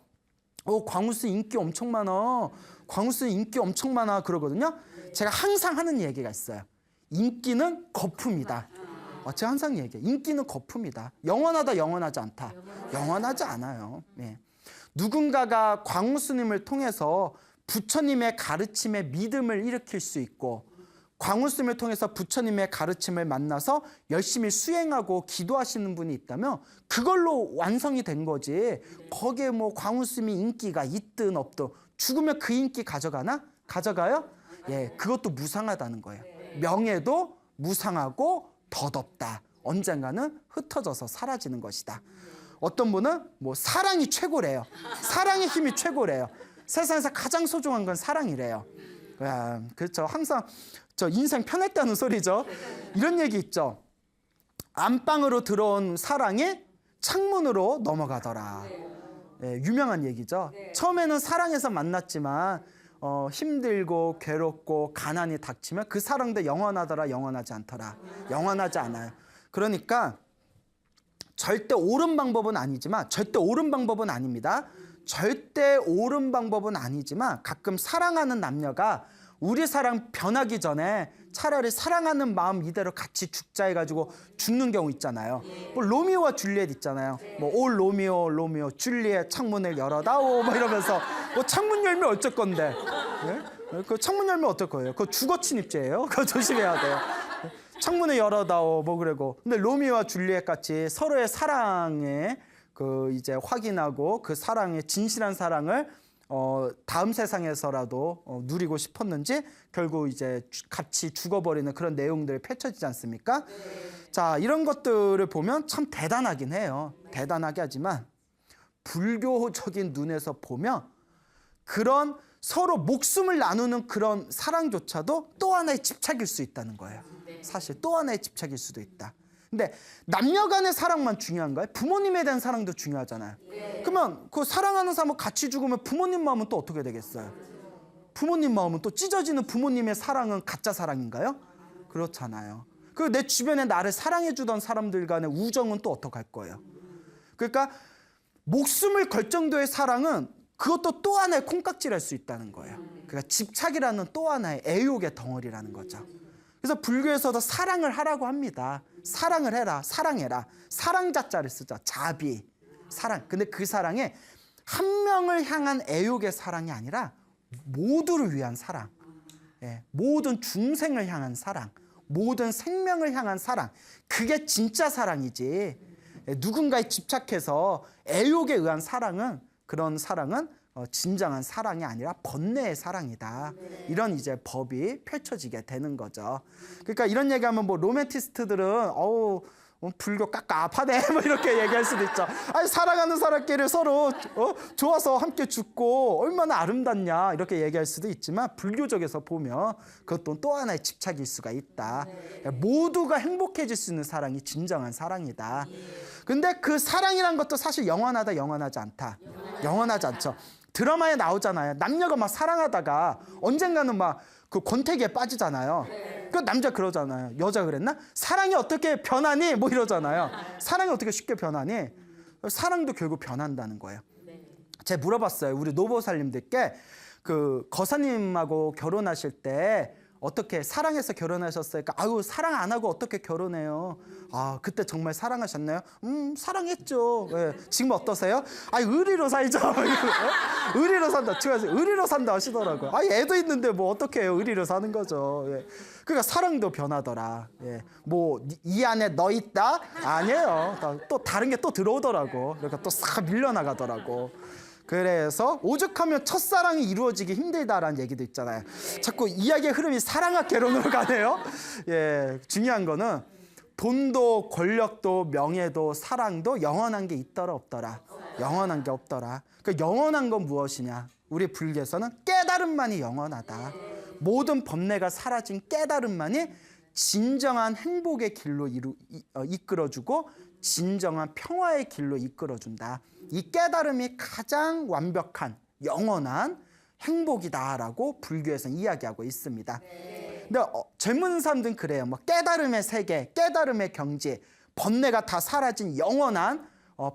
광우스 인기 엄청 많아. 광우스 인기 엄청 많아 그러거든요. 제가 항상 하는 얘기가 있어요. 인기는 거품이다. 제가 항상 얘기해요. 인기는 거품이다. 영원하다, 영원하지 않다. 영원하지 않아요. 네. 누군가가 광우스님을 통해서 부처님의 가르침에 믿음을 일으킬 수 있고, 광우스님을 통해서 부처님의 가르침을 만나서 열심히 수행하고 기도하시는 분이 있다면 그걸로 완성이 된 거지. 거기에 뭐 광우스님이 인기가 있든 없든 죽으면 그 인기 가져가나? 가져가요? 예, 그것도 무상하다는 거예요. 명예도 무상하고 덧없다. 언젠가는 흩어져서 사라지는 것이다. 어떤 분은 뭐 사랑이 최고래요. 사랑의 힘이 최고래요. 세상에서 가장 소중한 건 사랑이래요. 그렇죠. 항상 저 인생 편했다는 소리죠. 이런 얘기 있죠. 안방으로 들어온 사랑이 창문으로 넘어가더라. 예, 유명한 얘기죠. 처음에는 사랑해서 만났지만 힘들고 괴롭고 가난이 닥치면 그 사랑도 영원하더라, 영원하지 않더라. 영원하지 않아요. 그러니까 절대 옳은 방법은 아니지만, 절대 옳은 방법은 아닙니다. 절대 옳은 방법은 아니지만 가끔 사랑하는 남녀가 우리 사랑 변하기 전에 차라리 사랑하는 마음 이대로 같이 죽자 해가지고 죽는 경우 있잖아요. 뭐 로미오와 줄리엣 있잖아요. 뭐 올 로미오 줄리엣 창문을 열어다오 뭐 이러면서 뭐 창문 열면 어쩔 건데. 네? 그 창문 열면 어떨 거예요? 그거 주거 침입죄예요. 그거 조심해야 돼요. 창문을 열어다오 뭐 그러고. 근데 로미오와 줄리엣 같이 서로의 사랑에 그 이제 확인하고 그 사랑의 진실한 사랑을 다음 세상에서라도 누리고 싶었는지 결국 이제 같이 죽어버리는 그런 내용들이 펼쳐지지 않습니까? 자, 이런 것들을 보면 참 대단하긴 해요. 대단하게 하지만 불교적인 눈에서 보면 그런 서로 목숨을 나누는 그런 사랑조차도 또 하나의 집착일 수 있다는 거예요. 사실 또 하나의 집착일 수도 있다. 근데 남녀 간의 사랑만 중요한가요? 부모님에 대한 사랑도 중요하잖아요. 그러면 그 사랑하는 사람과 같이 죽으면 부모님 마음은 또 어떻게 되겠어요? 부모님 마음은 또 찢어지는 부모님의 사랑은 가짜 사랑인가요? 그렇잖아요. 그리고 내 주변에 나를 사랑해 주던 사람들 간의 우정은 또 어떡할 거예요? 그러니까 목숨을 걸 정도의 사랑은 그것도 또 하나의 콩깍지를 할 수 있다는 거예요. 그러니까 집착이라는 또 하나의 애욕의 덩어리라는 거죠. 그래서 불교에서도 사랑을 하라고 합니다. 사랑을 해라, 사랑해라. 사랑 자자를 쓰자. 자비, 사랑. 근데 그 사랑에 한 명을 향한 애욕의 사랑이 아니라 모두를 위한 사랑. 예, 모든 중생을 향한 사랑. 모든 생명을 향한 사랑. 그게 진짜 사랑이지. 예, 누군가에 집착해서 애욕에 의한 사랑은, 그런 사랑은 진정한 사랑이 아니라 번뇌의 사랑이다. 이런 이제 법이 펼쳐지게 되는 거죠. 그러니까 이런 얘기하면 뭐 로맨티스트들은 불교 깝깝하네 뭐 이렇게 얘기할 수도 있죠. 아니 사랑하는 사람끼리 서로 좋아서 함께 죽고 얼마나 아름답냐 이렇게 얘기할 수도 있지만 불교적에서 보면 그것도 또 하나의 집착일 수가 있다. 모두가 행복해질 수 있는 사랑이 진정한 사랑이다. 근데 그 사랑이란 것도 사실 영원하다 영원하지 않다. 영원하지 않죠. 드라마에 나오잖아요. 남녀가 막 사랑하다가 언젠가는 막 그 권태기에 빠지잖아요. 그 남자 그러잖아요. 여자 그랬나? 사랑이 어떻게 변하니? 뭐 이러잖아요. 사랑이 어떻게 쉽게 변하니? 사랑도 결국 변한다는 거예요. 제가 물어봤어요. 우리 노보살님들께 그 거사님하고 결혼하실 때 어떻게 사랑해서 결혼하셨을까? 아유, 사랑 안 하고 어떻게 결혼해요? 아, 그때 정말 사랑하셨나요? 사랑했죠. 예. 지금 어떠세요? 아, 의리로 살죠. 의리로 산다. 의리로 산다 하시더라고요. 아, 애도 있는데 뭐 어떻게 해요? 의리로 사는 거죠. 예. 그러니까 사랑도 변하더라. 예. 뭐 이 안에 너 있다? 아니에요. 또 다른 게 또 들어오더라고. 그러니까 또 싹 밀려나가더라고. 그래서 오죽하면 첫사랑이 이루어지기 힘들다라는 얘기도 있잖아요. 자꾸 이야기의 흐름이 사랑과 결혼으로 가네요. 예, 중요한 거는 돈도 권력도 명예도 사랑도 영원한 게 있더라 없더라. 영원한 게 없더라. 그 영원한 건 무엇이냐? 우리 불교에서는 깨달음만이 영원하다. 모든 법례가 사라진 깨달음만이 진정한 행복의 길로 이끌어주고 진정한 평화의 길로 이끌어준다. 이 깨달음이 가장 완벽한 영원한 행복이다라고 불교에서는 이야기하고 있습니다. 근데 젊은 사람들은 그래요. 뭐 깨달음의 세계, 깨달음의 경지, 번뇌가 다 사라진 영원한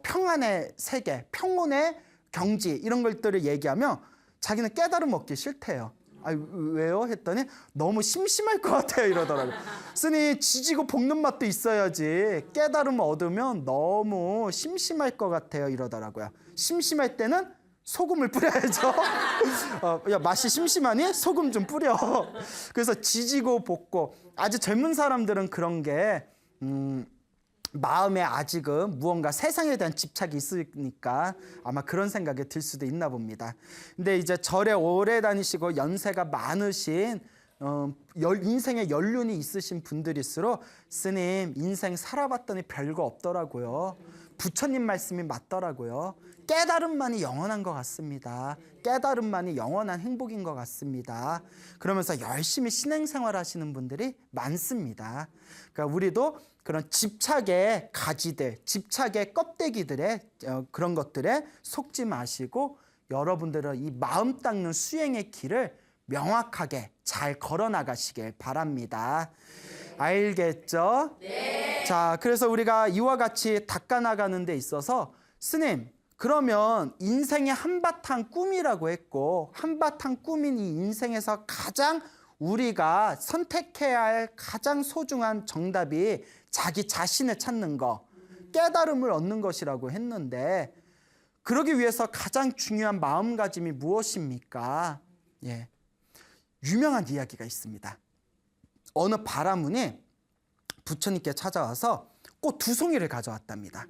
평안의 세계, 평온의 경지 이런 것들을 얘기하면 자기는 깨달음 얻기 싫대요. 아, 왜요? 했더니 너무 심심할 것 같아요 이러더라고요. 스님, 지지고 볶는 맛도 있어야지 깨달음 얻으면 너무 심심할 것 같아요 이러더라고요. 심심할 때는 소금을 뿌려야죠. 야, 맛이 심심하니? 소금 좀 뿌려. 그래서 지지고 볶고 아주 젊은 사람들은 그런 게 마음에 아직은 무언가 세상에 대한 집착이 있으니까 아마 그런 생각이 들 수도 있나 봅니다. 근데 이제 절에 오래 다니시고 연세가 많으신 인생에 연륜이 있으신 분들일수록 스님, 인생 살아봤더니 별거 없더라고요. 부처님 말씀이 맞더라고요. 깨달음만이 영원한 것 같습니다. 깨달음만이 영원한 행복인 것 같습니다. 그러면서 열심히 신행생활 하시는 분들이 많습니다. 그러니까 우리도 그런 집착의 가지들, 집착의 껍데기들의 그런 것들에 속지 마시고 여러분들은 이 마음 닦는 수행의 길을 명확하게 잘 걸어 나가시길 바랍니다. 알겠죠? 네. 자, 그래서 우리가 이와 같이 닦아 나가는 데 있어서 스님, 그러면 인생의 한바탕 꿈이라고 했고 한바탕 꿈인 이 인생에서 가장 우리가 선택해야 할 가장 소중한 정답이 자기 자신을 찾는 거, 깨달음을 얻는 것이라고 했는데 그러기 위해서 가장 중요한 마음가짐이 무엇입니까? 예, 유명한 이야기가 있습니다. 어느 바라문이 부처님께 찾아와서 꽃 2송이를 가져왔답니다.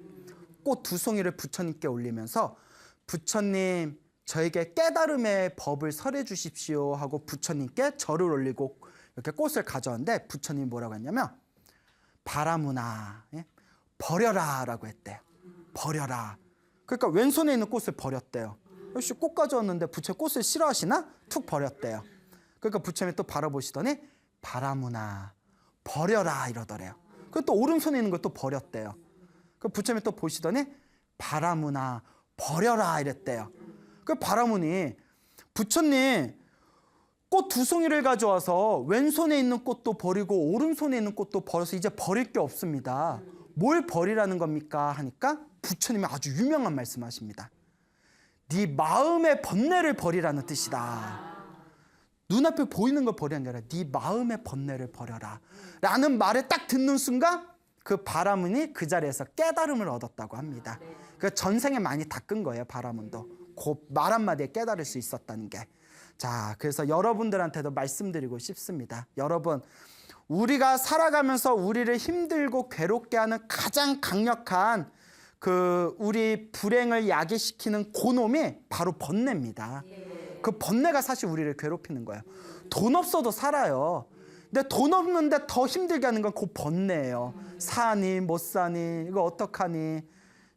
꽃 2송이를 부처님께 올리면서 부처님, 저에게 깨달음의 법을 설해 주십시오 하고 부처님께 절을 올리고 이렇게 꽃을 가져왔는데 부처님이 뭐라고 했냐면 바라문아, 예? 버려라 라고 했대요. 버려라. 그러니까 왼손에 있는 꽃을 버렸대요. 역시 꽃 가져왔는데 부처님 꽃을 싫어하시나? 툭 버렸대요. 그러니까 부처님이 또 바라보시더니 바라문아, 버려라 이러더래요. 그리고 또 오른손에 있는 걸 또 버렸대요. 그 부처님이 또 보시더니 바라문아, 버려라 이랬대요. 그 바라문이 부처님 꽃 2송이를 가져와서 왼손에 있는 꽃도 버리고 오른손에 있는 꽃도 버려서 이제 버릴 게 없습니다. 뭘 버리라는 겁니까? 하니까 부처님이 아주 유명한 말씀하십니다. 네 마음의 번뇌를 버리라는 뜻이다. 눈앞에 보이는 걸 버리는 게 아니라 네 마음의 번뇌를 버려라 라는 말을 딱 듣는 순간 그 바라문이 그 자리에서 깨달음을 얻었다고 합니다. 그 전생에 많이 닦은 거예요. 바라문도 그 말 한마디에 깨달을 수 있었다는 게. 자, 그래서 여러분들한테도 말씀드리고 싶습니다. 여러분, 우리가 살아가면서 우리를 힘들고 괴롭게 하는 가장 강력한 그 우리 불행을 야기시키는 고놈이 바로 번뇌입니다. 그 번뇌가 사실 우리를 괴롭히는 거예요. 돈 없어도 살아요. 근데 돈 없는데 더 힘들게 하는 건 그 번뇌예요. 사니 못 사니 이거 어떡하니.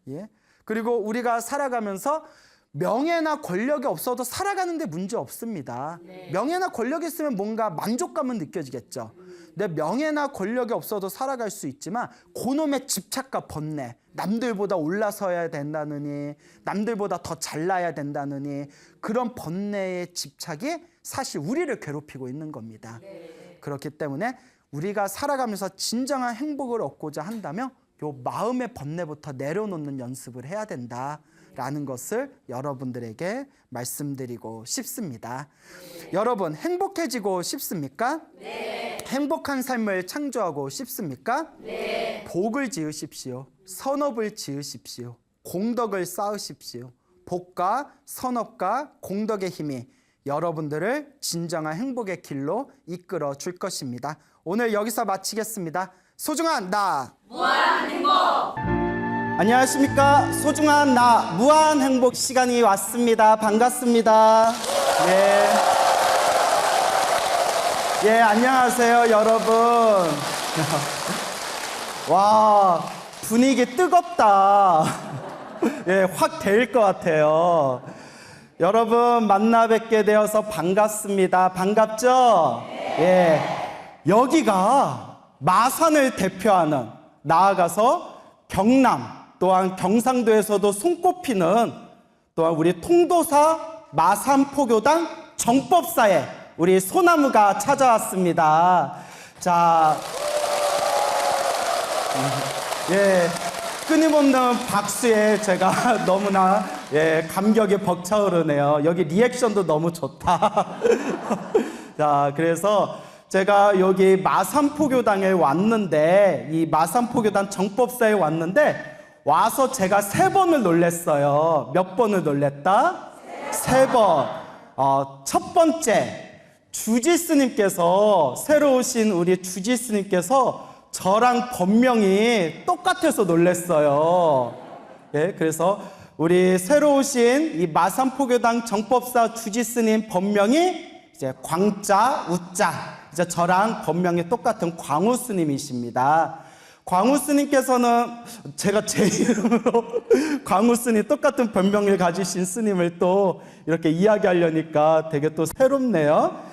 예? 그리고 우리가 살아가면서 명예나 권력이 없어도 살아가는데 문제 없습니다. 명예나 권력이 있으면 뭔가 만족감은 느껴지겠죠. 내 명예나 권력이 없어도 살아갈 수 있지만 그놈의 집착과 번뇌, 남들보다 올라서야 된다느니, 남들보다 더 잘나야 된다느니, 그런 번뇌의 집착이 사실 우리를 괴롭히고 있는 겁니다. 그렇기 때문에 우리가 살아가면서 진정한 행복을 얻고자 한다면 요 마음의 번뇌부터 내려놓는 연습을 해야 된다라는 것을 여러분들에게 말씀드리고 싶습니다. 여러분, 행복해지고 싶습니까? 네. 행복한 삶을 창조하고 싶습니까? 네. 복을 지으십시오. 선업을 지으십시오. 공덕을 쌓으십시오. 복과 선업과 공덕의 힘이 여러분들을 진정한 행복의 길로 이끌어 줄 것입니다. 오늘 여기서 마치겠습니다. 소중한 나 무한 행복. 안녕하십니까? 소중한 나 무한 행복 시간이 왔습니다. 반갑습니다. 예, 안녕하세요, 여러분. 와, 분위기 뜨겁다. 예, 확 데일 것 같아요. 여러분 만나 뵙게 되어서 반갑습니다. 반갑죠? 예, 여기가 마산을 대표하는, 나아가서 경남 또한 경상도에서도 손꼽히는 또한 우리 통도사 마산포교당 정법사에 우리 소나무가 찾아왔습니다. 자, 예, 끊임없는 박수에 제가 너무나 감격이 벅차오르네요. 여기 리액션도 너무 좋다. 자, 그래서 제가 여기 마산포교당에 왔는데, 이 마산포교당 정법사에 왔는데, 와서 제가 3번을 놀랬어요. 몇 번을 놀랬다? 3번. 첫 번째, 주지스님께서, 새로 오신 우리 주지스님께서 저랑 법명이 똑같아서 놀랬어요. 예, 그래서 우리 새로 오신 이 마산포교당 정법사 주지스님 법명이 이제 광자, 우자, 이제 저랑 법명이 똑같은 광우스님이십니다. 광우스님께서는 제가 제 이름으로 광우스님 똑같은 법명을 가지신 스님을 또 이렇게 이야기하려니까 되게 또 새롭네요.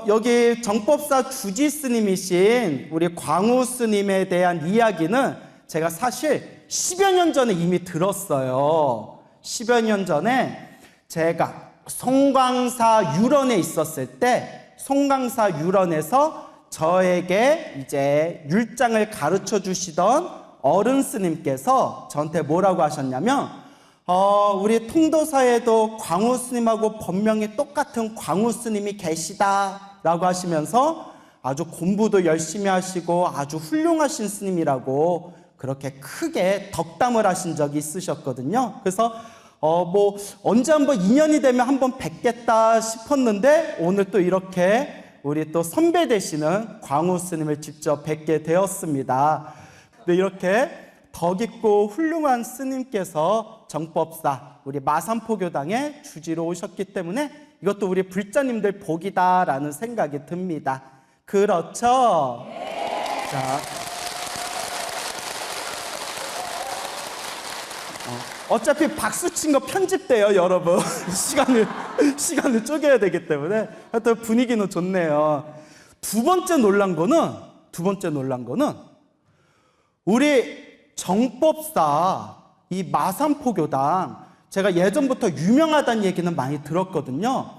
여기 정법사 주지스님이신 우리 광우스님에 대한 이야기는 제가 사실 10여 년 전에 이미 들었어요. 10여 년 전에 제가 송광사 유런에 있었을 때, 송광사 유런에서 저에게 이제 율장을 가르쳐 주시던 어른 스님께서 저한테 뭐라고 하셨냐면, 우리 통도사에도 광우 스님하고 법명이 똑같은 광우 스님이 계시다라고 하시면서 아주 공부도 열심히 하시고 아주 훌륭하신 스님이라고 그렇게 크게 덕담을 하신 적이 있으셨거든요. 그래서 언제 한번 인연이 되면 한번 뵙겠다 싶었는데, 오늘 또 이렇게 우리 또 선배 되시는 광우 스님을 직접 뵙게 되었습니다. 근데 이렇게 덕 있고 훌륭한 스님께서 정법사, 우리 마산포교당의 주지로 오셨기 때문에 이것도 우리 불자님들 복이다라는 생각이 듭니다. 그렇죠? 네. 자, 어차피 박수 친 거 편집돼요, 여러분. 시간을 쪼개야 되기 때문에. 하여튼 분위기는 좋네요. 두 번째 놀란 거는 우리 정법사, 이 마산포교당, 제가 예전부터 유명하다는 얘기는 많이 들었거든요.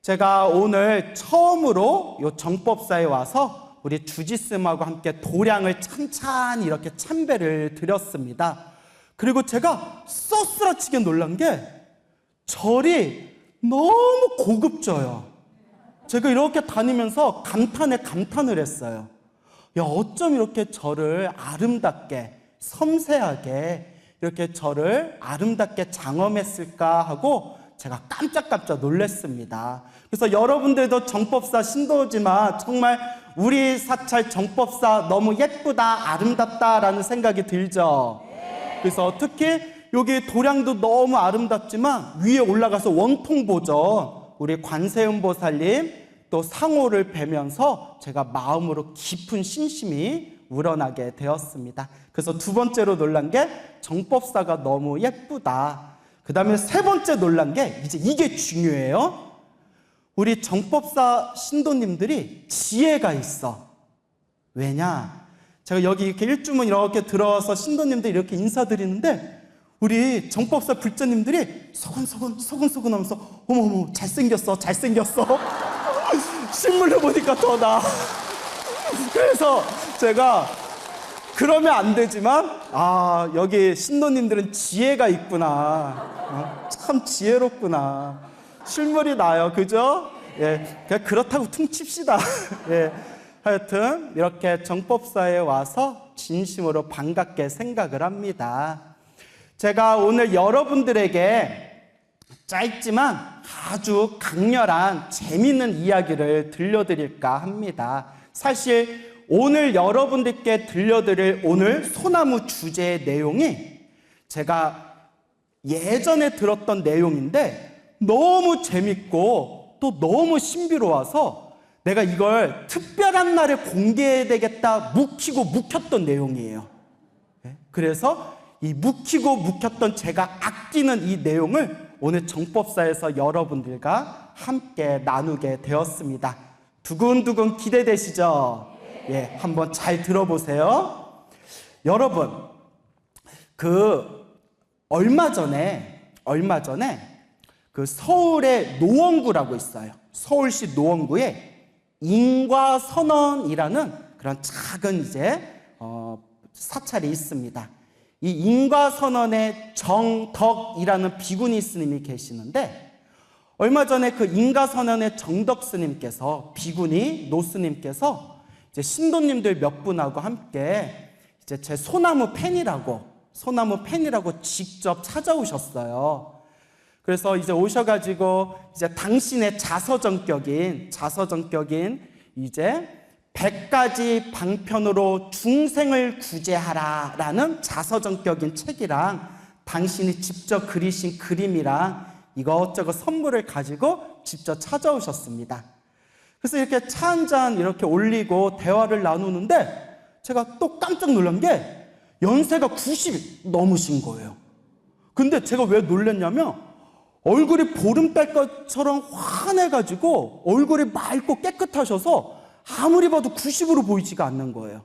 제가 오늘 처음으로 이 정법사에 와서 우리 주지스님하고 함께 도량을 찬찬히 이렇게 참배를 드렸습니다. 그리고 제가 쏘스라치게 놀란 게 절이 너무 고급져요. 제가 이렇게 다니면서 감탄을 했어요. 야, 어쩜 이렇게 절을 아름답게, 섬세하게 이렇게 절을 아름답게 장엄했을까 하고 제가 깜짝깜짝 놀랐습니다. 그래서 여러분들도 정법사 신도지만 정말 우리 사찰 정법사 너무 예쁘다, 아름답다라는 생각이 들죠. 그래서 특히 여기 도량도 너무 아름답지만 위에 올라가서 원통 보전 우리 관세음보살님 또 상호를 뵈면서 제가 마음으로 깊은 신심이 우러나게 되었습니다. 그래서 두 번째로 놀란 게 정법사가 너무 예쁘다. 그 다음에 세 번째 놀란 게 이제 이게 중요해요. 우리 정법사 신도님들이 지혜가 있어. 왜냐? 제가 여기 이렇게 일주문 이렇게 들어와서 신도님들 이렇게 인사드리는데 우리 정법사 불자님들이 소근소근 하면서 어머머 잘생겼어 실물로 보니까 더 나아. 그래서 제가 그러면 안 되지만 여기 신도님들은 지혜가 있구나. 참 지혜롭구나. 실물이 나요. 그죠? 예, 그냥 그렇다고 퉁칩시다. 예, 하여튼 이렇게 정법사에 와서 진심으로 반갑게 생각을 합니다. 제가 오늘 여러분들에게 짧지만 아주 강렬한 재미있는 이야기를 들려드릴까 합니다. 사실 오늘 여러분들께 들려드릴 오늘 소나무 주제의 내용이 제가 예전에 들었던 내용인데 너무 재밌고 또 너무 신비로워서 내가 이걸 특별한 날에 공개해야 되겠다 묵혔던 내용이에요. 그래서 이 묵혔던 제가 아끼는 이 내용을 오늘 정법사에서 여러분들과 함께 나누게 되었습니다. 두근두근 기대되시죠? 예, 한번 잘 들어보세요. 여러분, 얼마 전에 그 서울의 노원구라고 있어요. 서울시 노원구에 인과선언이라는 그런 작은 사찰이 있습니다. 이 인과선언의 정덕이라는 비구니 스님이 계시는데 얼마 전에 그 인과선언의 정덕 스님께서 비구니 노 스님께서 이제 신도님들 몇 분하고 함께 이제 제 소나무 팬이라고 직접 찾아오셨어요. 그래서 이제 오셔가지고 이제 당신의 자서전격인 이제 100가지 방편으로 중생을 구제하라라는 자서전격인 책이랑 당신이 직접 그리신 그림이랑 이것저것 선물을 가지고 직접 찾아오셨습니다. 그래서 이렇게 차 한잔 이렇게 올리고 대화를 나누는데 제가 또 깜짝 놀란 게 연세가 90이 넘으신 거예요. 근데 제가 왜 놀랐냐면 얼굴이 보름달처럼 환해가지고 얼굴이 맑고 깨끗하셔서 아무리 봐도 90으로 보이지가 않는 거예요.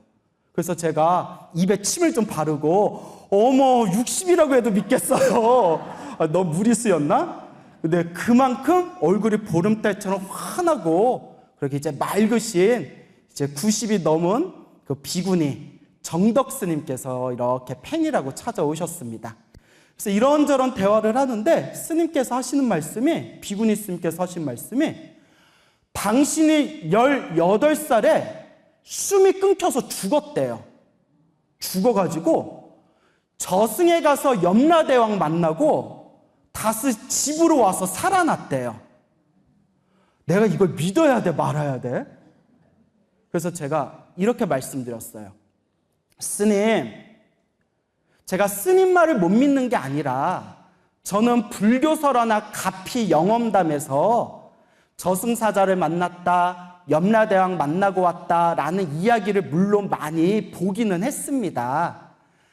그래서 제가 입에 침을 좀 바르고 어머 60이라고 해도 믿겠어요. 너 무리수였나? 근데 그만큼 얼굴이 보름달처럼 환하고 그렇게 이제 맑으신 이제 90이 넘은 그 비구니 정덕 스님께서 이렇게 팬이라고 찾아오셨습니다. 그래서 이런저런 대화를 하는데 스님께서 하시는 말씀이 비구니 스님께서 하신 말씀이 당신이 18살에 숨이 끊겨서 죽었대요. 죽어가지고 저승에 가서 염라대왕 만나고 다시 집으로 와서 살아났대요. 내가 이걸 믿어야 돼, 말아야 돼? 그래서 제가 이렇게 말씀드렸어요. 스님, 제가 스님 말을 못 믿는 게 아니라 저는 불교설화나 가피 영험담에서 저승사자를 만났다, 염라대왕 만나고 왔다라는 이야기를 물론 많이 보기는 했습니다.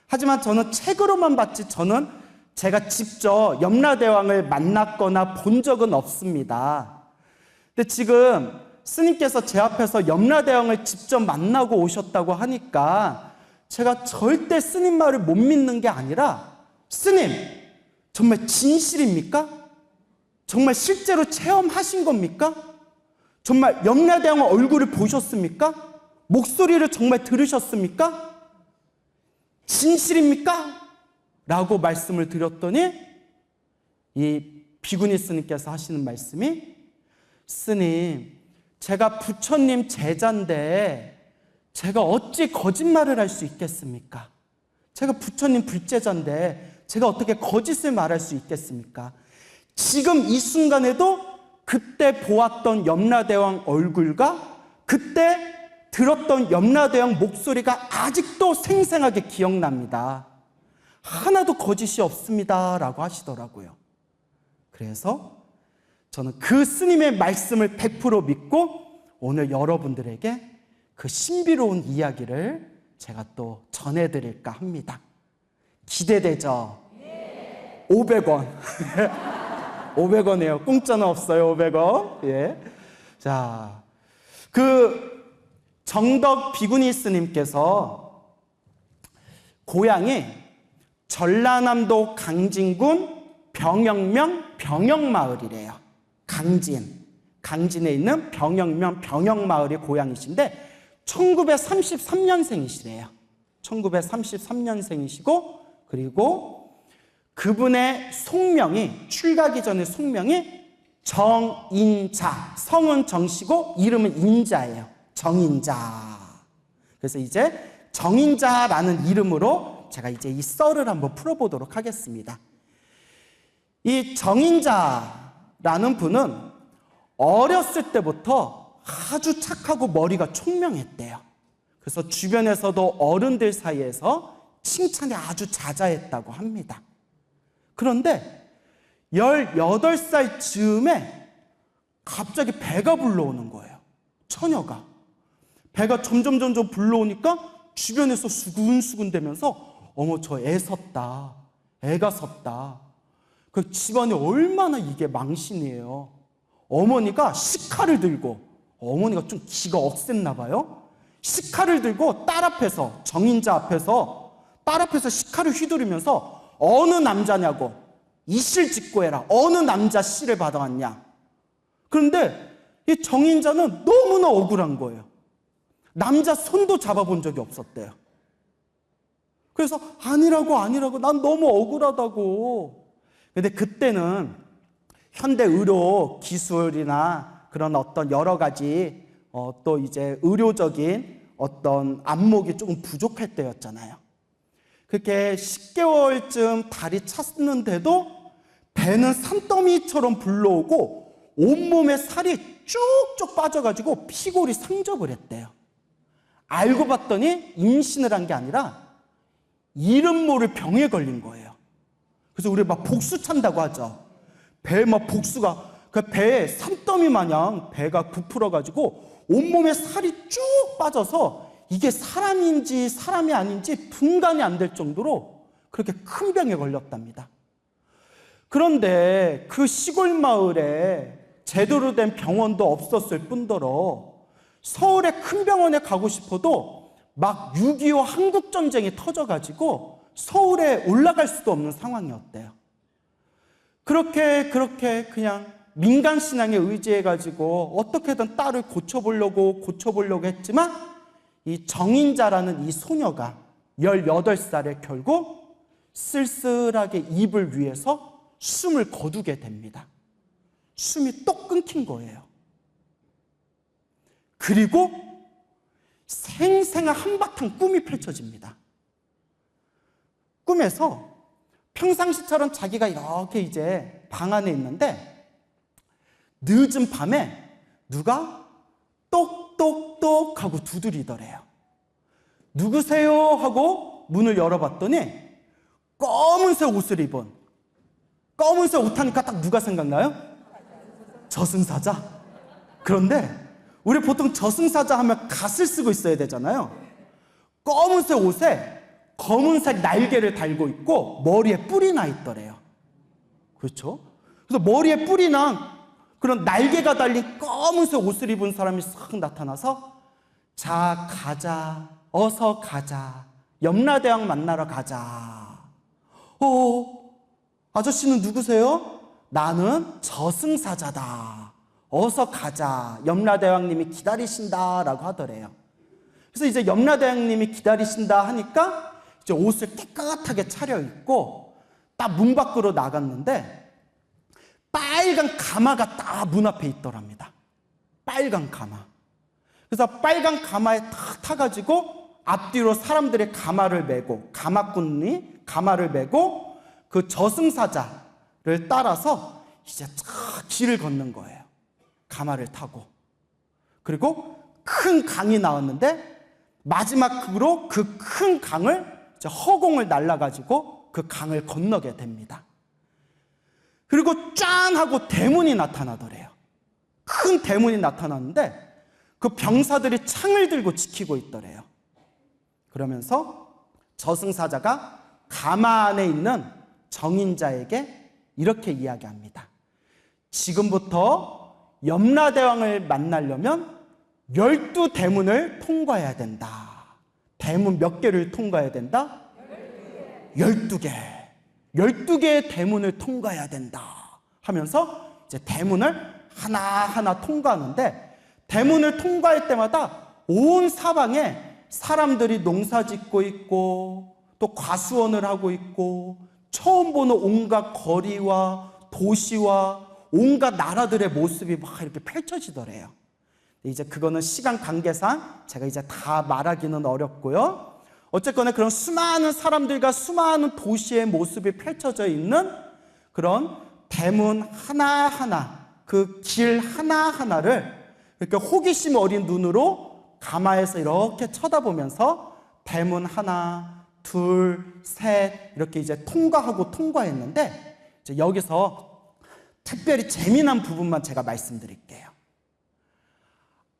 하지만 저는 책으로만 봤지 저는 제가 직접 염라대왕을 만났거나 본 적은 없습니다. 근데 지금 스님께서 제 앞에서 염라대왕을 직접 만나고 오셨다고 하니까 제가 절대 스님 말을 못 믿는 게 아니라 스님, 정말 진실입니까? 정말 실제로 체험하신 겁니까? 정말 염라대왕 얼굴을 보셨습니까? 목소리를 정말 들으셨습니까? 진실입니까? 라고 말씀을 드렸더니 이 비구니 스님께서 하시는 말씀이 스님, 제가 부처님 제자인데 제가 어찌 거짓말을 할 수 있겠습니까? 제가 부처님 불제자인데 제가 어떻게 거짓을 말할 수 있겠습니까? 지금 이 순간에도 그때 보았던 염라대왕 얼굴과 그때 들었던 염라대왕 목소리가 아직도 생생하게 기억납니다. 하나도 거짓이 없습니다 라고 하시더라고요. 그래서 저는 그 스님의 말씀을 100% 믿고 오늘 여러분들에게 그 신비로운 이야기를 제가 또 전해드릴까 합니다. 기대되죠? 500원. 500원이에요. 공짜는 없어요. 500원. 예. 자, 정덕 비구니 스님께서 고향이 전라남도 강진군 병영면 병영마을이래요. 강진에 있는 병영면 병영마을이 고향이신데 1933년생이시래요. 1933년생이시고 그리고 그분의 속명이 출가기 전의 속명이 정인자, 성은 정씨고 이름은 인자예요. 정인자. 그래서 이제 정인자라는 이름으로 제가 이제 이 썰을 한번 풀어보도록 하겠습니다. 이 정인자라는 분은 어렸을 때부터 아주 착하고 머리가 총명했대요. 그래서 주변에서도 어른들 사이에서 칭찬이 아주 자자했다고 합니다. 그런데 18살 즈음에 갑자기 배가 불러오는 거예요. 처녀가. 배가 점점 불러오니까 주변에서 수근수근 대면서 어머 저 애 섰다. 애가 섰다. 그 집안이 얼마나 이게 망신이에요. 어머니가 식칼을 들고 어머니가 좀 기가 억셌나 봐요. 식칼을 들고 딸 앞에서 정인자 앞에서 딸 앞에서 식칼을 휘두르면서 어느 남자냐고 이실 짓고 해라. 어느 남자 씨를 받아왔냐. 그런데 이 정인자는 너무나 억울한 거예요. 남자 손도 잡아본 적이 없었대요. 그래서 아니라고 난 너무 억울하다고. 근데 그때는 현대 의료 기술이나 그런 어떤 여러 가지 또 이제 의료적인 어떤 안목이 조금 부족할 때였잖아요. 그렇게 10개월쯤 달이 찼는데도 배는 산더미처럼 불러오고 온몸에 살이 쭉쭉 빠져가지고 피골이 상접을 했대요. 알고 봤더니 임신을 한 게 아니라 이름 모를 병에 걸린 거예요. 그래서 우리 막 복수 찬다고 하죠. 배 막 복수가 그 배에 산더미 마냥 배가 부풀어가지고 온몸에 살이 쭉 빠져서 이게 사람인지 사람이 아닌지 분간이 안 될 정도로 그렇게 큰 병에 걸렸답니다. 그런데 그 시골 마을에 제대로 된 병원도 없었을 뿐더러 서울의 큰 병원에 가고 싶어도 막 6.25 한국전쟁이 터져가지고 서울에 올라갈 수도 없는 상황이었대요. 그렇게 그냥 민간신앙에 의지해가지고 어떻게든 딸을 고쳐보려고 했지만 이 정인자라는 이 소녀가 18살에 결국 쓸쓸하게 입을 위해서 숨을 거두게 됩니다. 숨이 똑 끊긴 거예요. 그리고 생생한 한바탕 꿈이 펼쳐집니다. 꿈에서 평상시처럼 자기가 이렇게 이제 방 안에 있는데 늦은 밤에 누가 똑똑똑 하고 두드리더래요. 누구세요? 하고 문을 열어봤더니 검은색 옷을 입은, 검은색 옷 하니까 딱 누가 생각나요? 저승사자. 그런데 우리 보통 저승사자 하면 갓을 쓰고 있어야 되잖아요. 검은색 옷에 검은색 날개를 달고 있고 머리에 뿔이 나 있더래요. 그렇죠? 그래서 머리에 뿔이 난 그런 날개가 달린 검은색 옷을 입은 사람이 싹 나타나서 자 가자, 어서 가자, 염라대왕 만나러 가자. 아저씨는 누구세요? 나는 저승사자다. 어서 가자, 염라대왕님이 기다리신다라고 하더래요. 그래서 이제 염라대왕님이 기다리신다 하니까 이제 옷을 깨끗하게 차려입고 딱 문 밖으로 나갔는데 빨간 가마가 딱 문 앞에 있더랍니다. 빨간 가마. 그래서 빨간 가마에 탁 타가지고 앞뒤로 사람들의 가마를 메고, 가마꾼이 가마를 메고 그 저승사자를 따라서 이제 쫙 길을 걷는 거예요. 가마를 타고. 그리고 큰 강이 나왔는데 마지막으로 그 큰 강을 허공을 날라가지고 그 강을 건너게 됩니다. 그리고 짠 하고 대문이 나타나더래요. 큰 대문이 나타났는데 그 병사들이 창을 들고 지키고 있더래요. 그러면서 저승사자가 가마 안에 있는 정인자에게 이렇게 이야기합니다. 지금부터 염라대왕을 만나려면 12대문을 통과해야 된다. 대문 몇 개를 통과해야 된다? 12개. 12개의 대문을 통과해야 된다 하면서 이제 대문을 하나하나 통과하는데, 대문을 통과할 때마다 온 사방에 사람들이 농사 짓고 있고 또 과수원을 하고 있고 처음 보는 온갖 거리와 도시와 온갖 나라들의 모습이 막 이렇게 펼쳐지더래요. 이제 그거는 시간 관계상 제가 이제 다 말하기는 어렵고요. 어쨌거나 그런 수많은 사람들과 수많은 도시의 모습이 펼쳐져 있는 그런 대문 하나하나, 그 길 하나하나를 이렇게 호기심 어린 눈으로 가마에서 이렇게 쳐다보면서 대문 하나, 둘, 셋 이렇게 이제 통과했는데, 이제 여기서 특별히 재미난 부분만 제가 말씀드릴게요.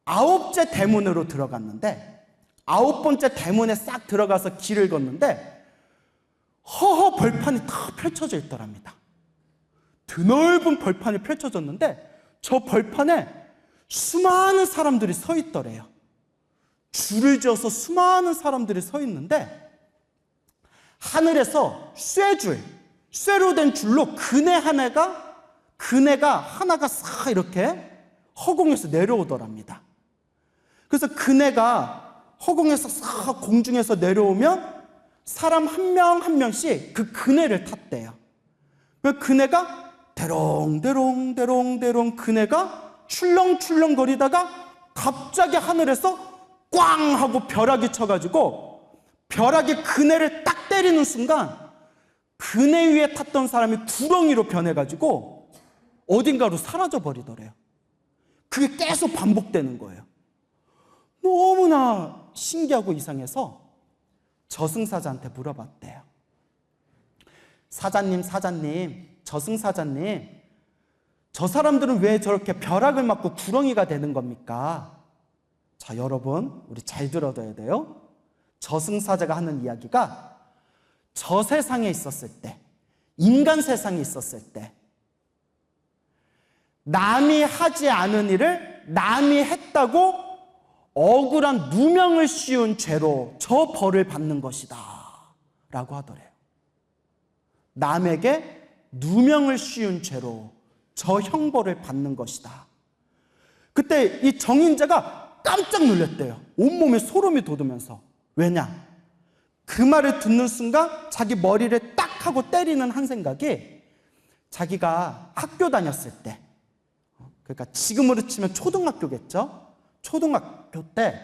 9째 대문으로 들어갔는데, 9번째 대문에 싹 들어가서 길을 걷는데 허허 벌판이 다 펼쳐져 있더랍니다. 드넓은 벌판이 펼쳐졌는데 저 벌판에 수많은 사람들이 서 있더래요. 줄을 지어서 수많은 사람들이 서 있는데, 하늘에서 쇠로 된 줄로 그네가 하나가 싹 이렇게 허공에서 내려오더랍니다. 그래서 그네가 허공에서 싹 공중에서 내려오면 사람 한 명 한 명씩 그 그네를 탔대요. 그 그네가 대롱대롱 그네가 출렁출렁 거리다가 갑자기 하늘에서 꽝 하고 벼락이 쳐가지고 벼락이 그네를 딱 때리는 순간 그네 위에 탔던 사람이 구렁이로 변해가지고 어딘가로 사라져 버리더래요. 그게 계속 반복되는 거예요. 너무나 신기하고 이상해서 저승사자한테 물어봤대요. 사자님, 저승사자님, 저 사람들은 왜 저렇게 벼락을 맞고 구렁이가 되는 겁니까? 자, 여러분, 우리 잘 들어둬야 돼요. 저승사자가 하는 이야기가 저 세상에 있었을 때, 인간 세상에 있었을 때, 남이 하지 않은 일을 남이 했다고 억울한 누명을 씌운 죄로 저 벌을 받는 것이다 라고 하더래요. 남에게 누명을 씌운 죄로 저 형벌을 받는 것이다. 그때 이 정인자가 깜짝 놀랐대요. 온몸에 소름이 돋으면서. 왜냐? 그 말을 듣는 순간 자기 머리를 딱 하고 때리는 한 생각이, 자기가 학교 다녔을 때, 그러니까 지금으로 치면 초등학교겠죠? 초등학교 때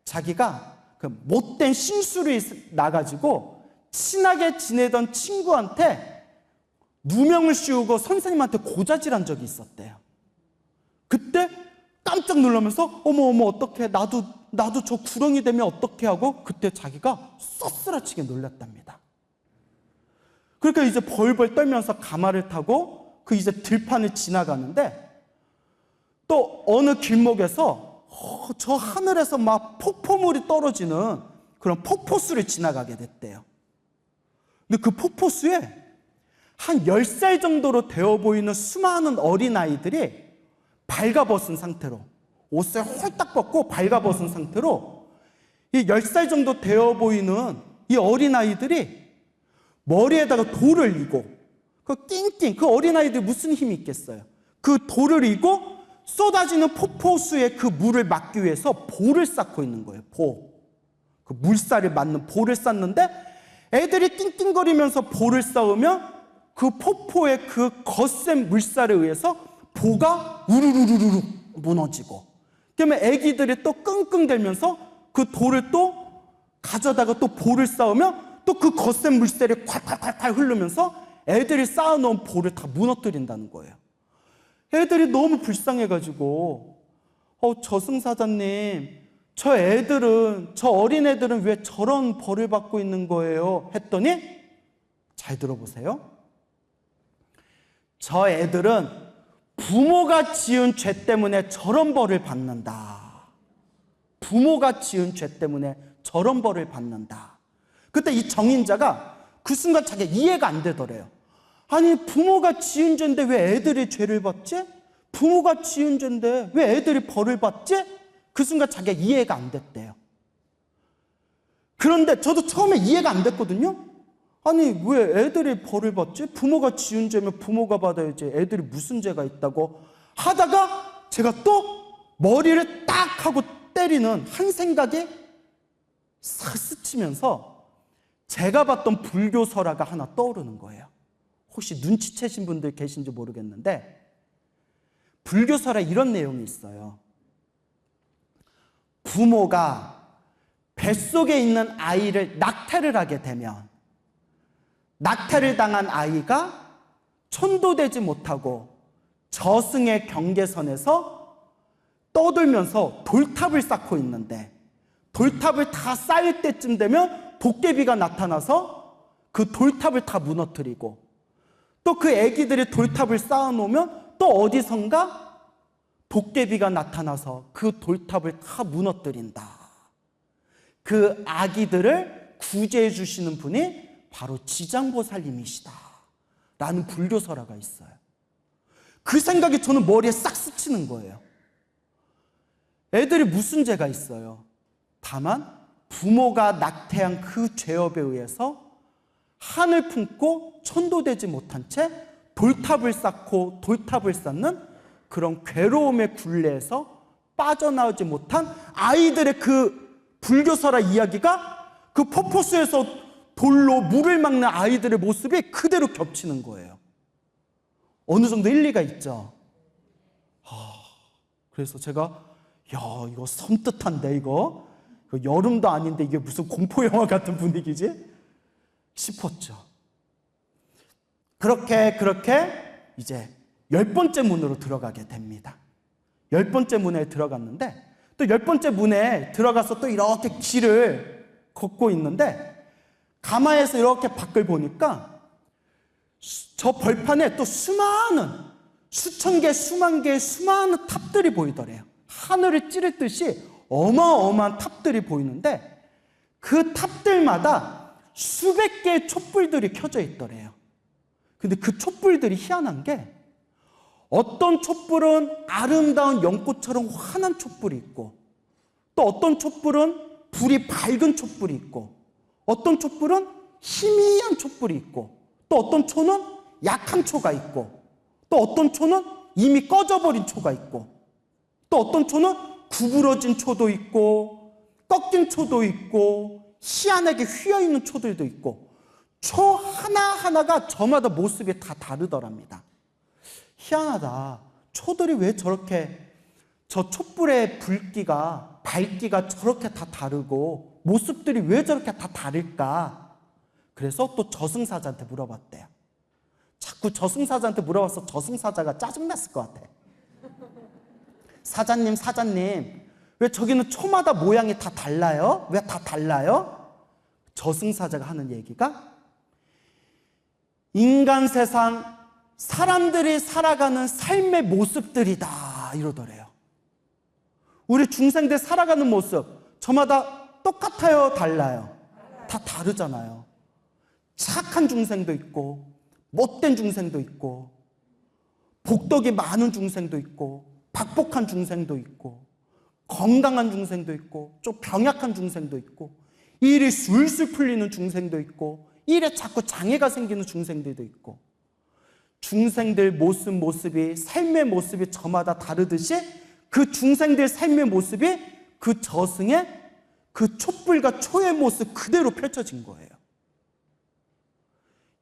자기가 그 못된 실수를 나가지고 친하게 지내던 친구한테 누명을 씌우고 선생님한테 고자질한 적이 있었대요. 그때 깜짝 놀라면서 어머 어떡해, 나도 저 구렁이 되면 어떡해 하고 그때 자기가 쏘스라치게 놀랐답니다. 그러니까 이제 벌벌 떨면서 가마를 타고 그 이제 들판을 지나가는데, 또 어느 길목에서 저 하늘에서 막 폭포물이 떨어지는 그런 폭포수를 지나가게 됐대요. 근데 그 폭포수에 한 10살 정도로 되어 보이는 수많은 어린아이들이 발가벗은 상태로, 옷을 홀딱 벗고 발가벗은 상태로 이 10살 정도 되어 보이는 이 어린아이들이 머리에다가 돌을 이고, 그 낑낑, 그 어린아이들이 무슨 힘이 있겠어요? 그 돌을 이고 쏟아지는 폭포수에 그 물을 막기 위해서 볼을 쌓고 있는 거예요. 그 물살을 맞는 볼을 쌓는데, 애들이 낑낑거리면서 볼을 쌓으면 그 폭포의 그 거센 물살에 의해서 보가 우르르르르 무너지고, 그러면 애기들이 또 끙끙대면서 그 돌을 또 가져다가 또 볼을 쌓으면 또 그 거센 물살이 콸콸콸콸 흐르면서 애들이 쌓아놓은 볼을 다 무너뜨린다는 거예요. 애들이 너무 불쌍해가지고 저승사자님, 저 어린애들은 왜 저런 벌을 받고 있는 거예요? 했더니, 잘 들어보세요. 저 애들은 부모가 지은 죄 때문에 저런 벌을 받는다. 부모가 지은 죄 때문에 저런 벌을 받는다. 그때 이 정인자가 그 순간 자기가 이해가 안 되더래요. 아니, 부모가 지은 죄인데 왜 애들이 죄를 받지? 부모가 지은 죄인데 왜 애들이 벌을 받지? 그 순간 자기가 이해가 안 됐대요. 그런데 저도 처음에 이해가 안 됐거든요. 아니 왜 애들이 벌을 받지? 부모가 지은 죄면 부모가 받아야지 애들이 무슨 죄가 있다고 하다가 제가 또 머리를 딱 하고 때리는 한 생각에 싹 스치면서 제가 봤던 불교 설화가 하나 떠오르는 거예요. 혹시 눈치채신 분들 계신지 모르겠는데 불교 설화에 이런 내용이 있어요. 부모가 뱃속에 있는 아이를 낙태를 하게 되면 낙태를 당한 아이가 천도되지 못하고 저승의 경계선에서 떠돌면서 돌탑을 쌓고 있는데 돌탑을 다 쌓을 때쯤 되면 도깨비가 나타나서 그 돌탑을 다 무너뜨리고 또 그 애기들이 돌탑을 쌓아놓으면 또 어디선가 도깨비가 나타나서 그 돌탑을 다 무너뜨린다. 그 아기들을 구제해 주시는 분이 바로 지장보살님이시다 라는 불교 설화가 있어요. 그 생각이 저는 머리에 싹 스치는 거예요. 애들이 무슨 죄가 있어요? 다만 부모가 낙태한 그 죄업에 의해서 한을 품고 천도되지 못한 채 돌탑을 쌓고 돌탑을 쌓는 그런 괴로움의 굴레에서 빠져나오지 못한 아이들의 그 불교설화 이야기가 그 폭포수에서 돌로 물을 막는 아이들의 모습이 그대로 겹치는 거예요. 어느 정도 일리가 있죠. 그래서 제가 이거 섬뜩한데 이거 여름도 아닌데 이게 무슨 공포영화 같은 분위기지? 싶었죠. 그렇게 이제 10번째 문으로 들어가게 됩니다. 10번째 문에 들어갔는데 또 10번째 문에 들어가서 또 이렇게 길을 걷고 있는데 가마에서 이렇게 밖을 보니까 저 벌판에 또 수많은 수천 개, 수만 개의 수많은 탑들이 보이더래요. 하늘을 찌르듯이 어마어마한 탑들이 보이는데 그 탑들마다 수백 개의 촛불들이 켜져 있더래요. 근데 그 촛불들이 희한한 게 어떤 촛불은 아름다운 연꽃처럼 환한 촛불이 있고 또 어떤 촛불은 불이 밝은 촛불이 있고 어떤 촛불은 희미한 촛불이 있고 또 어떤 초는 약한 초가 있고 또 어떤 초는 이미 꺼져버린 초가 있고 또 어떤 초는 구부러진 초도 있고 꺾인 초도 있고 희한하게 휘어있는 초들도 있고 초 하나하나가 저마다 모습이 다 다르더랍니다. 희한하다. 초들이 왜 저렇게 저 촛불의 불기가 밝기가 저렇게 다 다르고 모습들이 왜 저렇게 다 다를까? 그래서 또 저승사자한테 물어봤대요. 자꾸 저승사자한테 물어봐서 저승사자가 짜증났을 것 같아. 사자님 왜 저기는 초마다 모양이 다 달라요? 왜 다 달라요? 저승사자가 하는 얘기가 인간 세상 사람들이 살아가는 삶의 모습들이다 이러더래요. 우리 중생들 살아가는 모습 저마다 똑같아요? 달라요? 다 다르잖아요. 착한 중생도 있고 못된 중생도 있고 복덕이 많은 중생도 있고 박복한 중생도 있고 건강한 중생도 있고 좀 병약한 중생도 있고 일이 술술 풀리는 중생도 있고 일에 자꾸 장애가 생기는 중생들도 있고 중생들 모습이 삶의 모습이 저마다 다르듯이 그 중생들 삶의 모습이 그 저승의 그 촛불과 초의 모습 그대로 펼쳐진 거예요.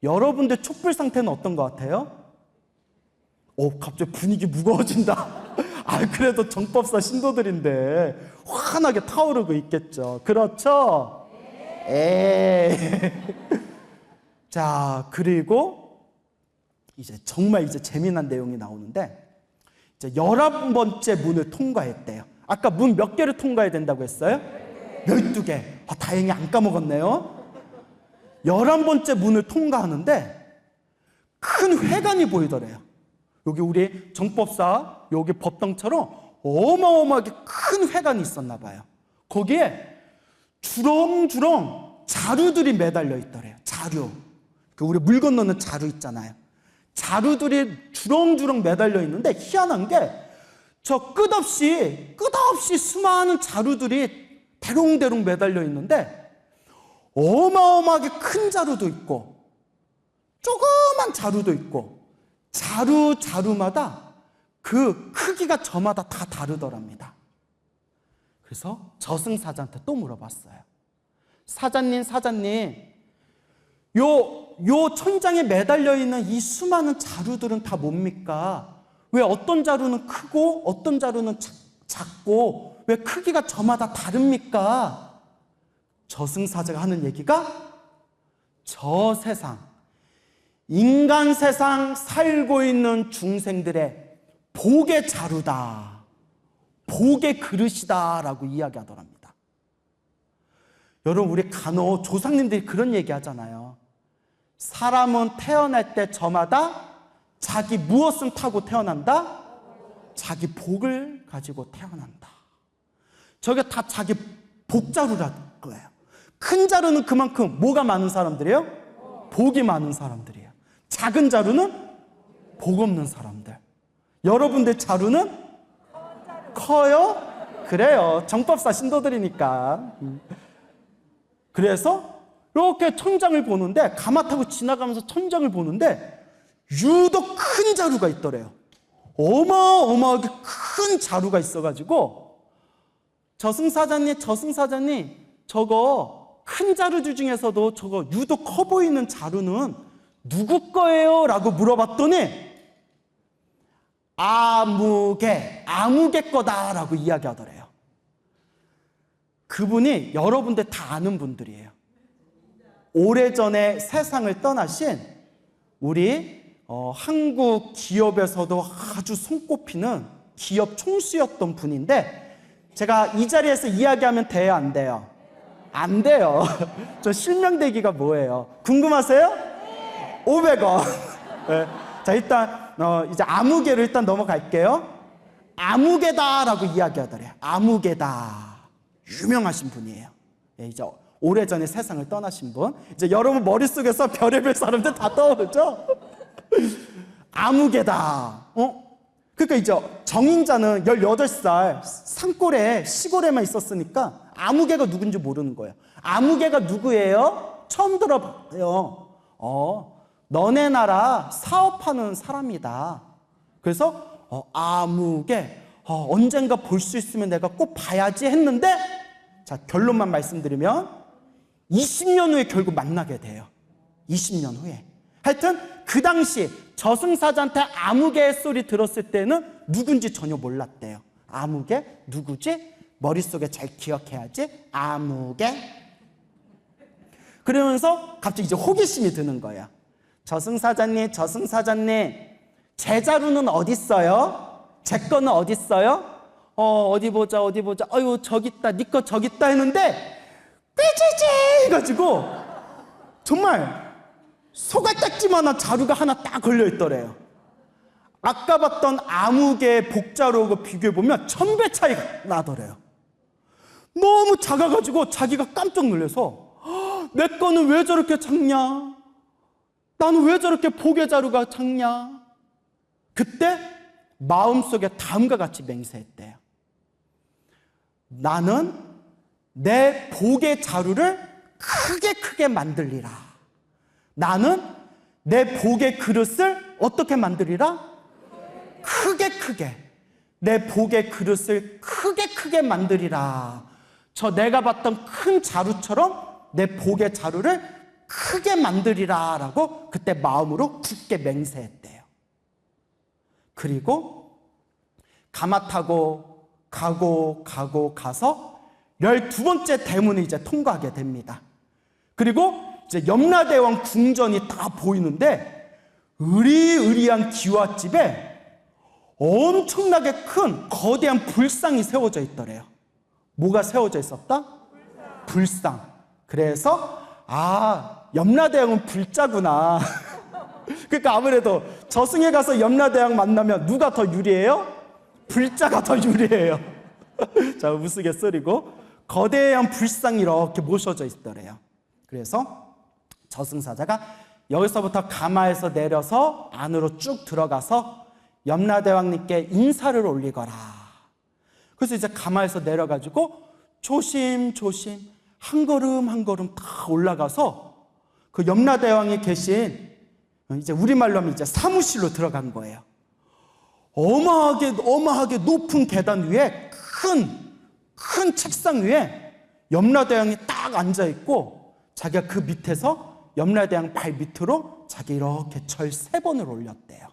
여러분들 촛불 상태는 어떤 것 같아요? 갑자기 분위기 무거워진다. 그래도 정법사 신도들인데 환하게 타오르고 있겠죠. 그렇죠? 자, 그리고 정말 재미난 내용이 나오는데 이제 11번째 문을 통과했대요. 아까 문 몇 개를 통과해야 된다고 했어요? 12개. 다행히 안 까먹었네요. 11번째 문을 통과하는데 큰 회관이 보이더래요. 여기 우리 정법사 여기 법당처럼 어마어마하게 큰 회관이 있었나 봐요. 거기에 주렁주렁 자루들이 매달려 있더래요. 자루. 우리 물 건너는 자루 있잖아요. 자루들이 주렁주렁 매달려 있는데 희한한 게 저 끝없이 수많은 자루들이 대롱대롱 매달려 있는데 어마어마하게 큰 자루도 있고 조그만 자루도 있고 자루마다 그 크기가 저마다 다 다르더랍니다. 그래서 저승사자한테 또 물어봤어요. 사자님, 요 천장에 매달려 있는 이 수많은 자루들은 다 뭡니까? 왜 어떤 자루는 크고 어떤 자루는 작고 왜 크기가 저마다 다릅니까? 저승사자가 하는 얘기가 저 세상, 인간 세상 살고 있는 중생들의 복의 자루다, 복의 그릇이다 라고 이야기하더랍니다. 여러분, 우리 간혹 조상님들이 그런 얘기 하잖아요. 사람은 태어날 때 저마다 자기 무엇을 타고 태어난다? 자기 복을 가지고 태어난다. 저게 다 자기 복자루라는 거예요. 큰 자루는 그만큼 뭐가 많은 사람들이에요? 복이 많은 사람들이에요. 작은 자루는 복 없는 사람들. 여러분들 자루는 커요? 그래요. 정법사 신도들이니까. 그래서 이렇게 천장을 보는데, 가마 타고 지나가면서 천장을 보는데 유독 큰 자루가 있더래요. 어마어마하게 큰 자루가 있어가지고 저승사자님, 저거 큰 자루들 중에서도 저거 유독 커 보이는 자루는 누구 거예요? 라고 물어봤더니 아무개 거다라고 이야기하더래요. 그분이 여러분들 다 아는 분들이에요. 오래전에 세상을 떠나신 우리 한국 기업에서도 아주 손꼽히는 기업 총수였던 분인데, 제가 이 자리에서 이야기하면 돼요, 안 돼요? 안 돼요. 저 실명되기가 뭐예요? 궁금하세요? 500원. 네. 자, 일단 이제 아무개로 일단 넘어갈게요. 아무개다라고 이야기하더래요. 아무개다. 유명하신 분이에요. 네, 이제 오래전에 세상을 떠나신 분. 이제 여러분 머릿속에서 별의별 사람들 다 떠오르죠? 아무개다. 그러니까 이제 정인자는 18살 산골에 시골에만 있었으니까 아무개가 누군지 모르는 거예요. 아무개가 누구예요? 처음 들어봐요. 너네 나라 사업하는 사람이다. 그래서 아무개 언젠가 볼 수 있으면 내가 꼭 봐야지 했는데, 자, 결론만 말씀드리면 20년 후에 결국 만나게 돼요. 20년 후에. 하여튼 그 당시 저승사자한테 아무개 소리 들었을 때는 누군지 전혀 몰랐대요. 아무개? 누구지? 머릿속에 잘 기억해야지. 아무개? 그러면서 갑자기 이제 호기심이 드는 거예요. 저승사자님, 제 자루는 어디 있어요? 제 거는 어디 있어요? 어디 보자. 아유, 저기 있다. 네 거 저기 있다 했는데 삐지지 해가지고 정말 소갈딱지만한 자루가 하나 딱 걸려있더래요. 아까 봤던 아무개 복자루하고 비교해보면 1000배 차이가 나더래요. 너무 작아가지고 자기가 깜짝 놀라서 내 거는 왜 저렇게 작냐? 나는 왜 저렇게 복의 자루가 작냐? 그때 마음속에 다음과 같이 맹세했대요. 나는 내 복의 자루를 크게 만들리라. 나는 내 복의 그릇을 어떻게 만들리라? 크게. 내 복의 그릇을 크게 만들리라. 저 내가 봤던 큰 자루처럼 내 복의 자루를 크게 만들리라 라고 그때 마음으로 굳게 맹세했대요. 그리고 가마 타고 가서 12번째 대문을 이제 통과하게 됩니다. 그리고 이제 염라대왕 궁전이 다 보이는데 으리으리한 기와집에 엄청나게 큰 거대한 불상이 세워져 있더래요. 뭐가 세워져 있었다? 불상. 그래서 염라대왕은 불자구나. 그러니까 아무래도 저승에 가서 염라대왕 만나면 누가 더 유리해요? 불자가 더 유리해요. 자, 우스갯소리고 거대한 불상이 이렇게 모셔져 있더래요. 그래서 저승사자가 여기서부터 가마에서 내려서 안으로 쭉 들어가서 염라대왕님께 인사를 올리거라. 그래서 이제 가마에서 내려가지고 조심조심 한 걸음 한 걸음 다 올라가서 그 염라대왕이 계신, 이제 우리말로 하면 이제 사무실로 들어간 거예요. 어마하게 높은 계단 위에 큰 책상 위에 염라대왕이 딱 앉아있고, 자기가 그 밑에서 염라대왕 발 밑으로 자기 이렇게 절 3번을 올렸대요.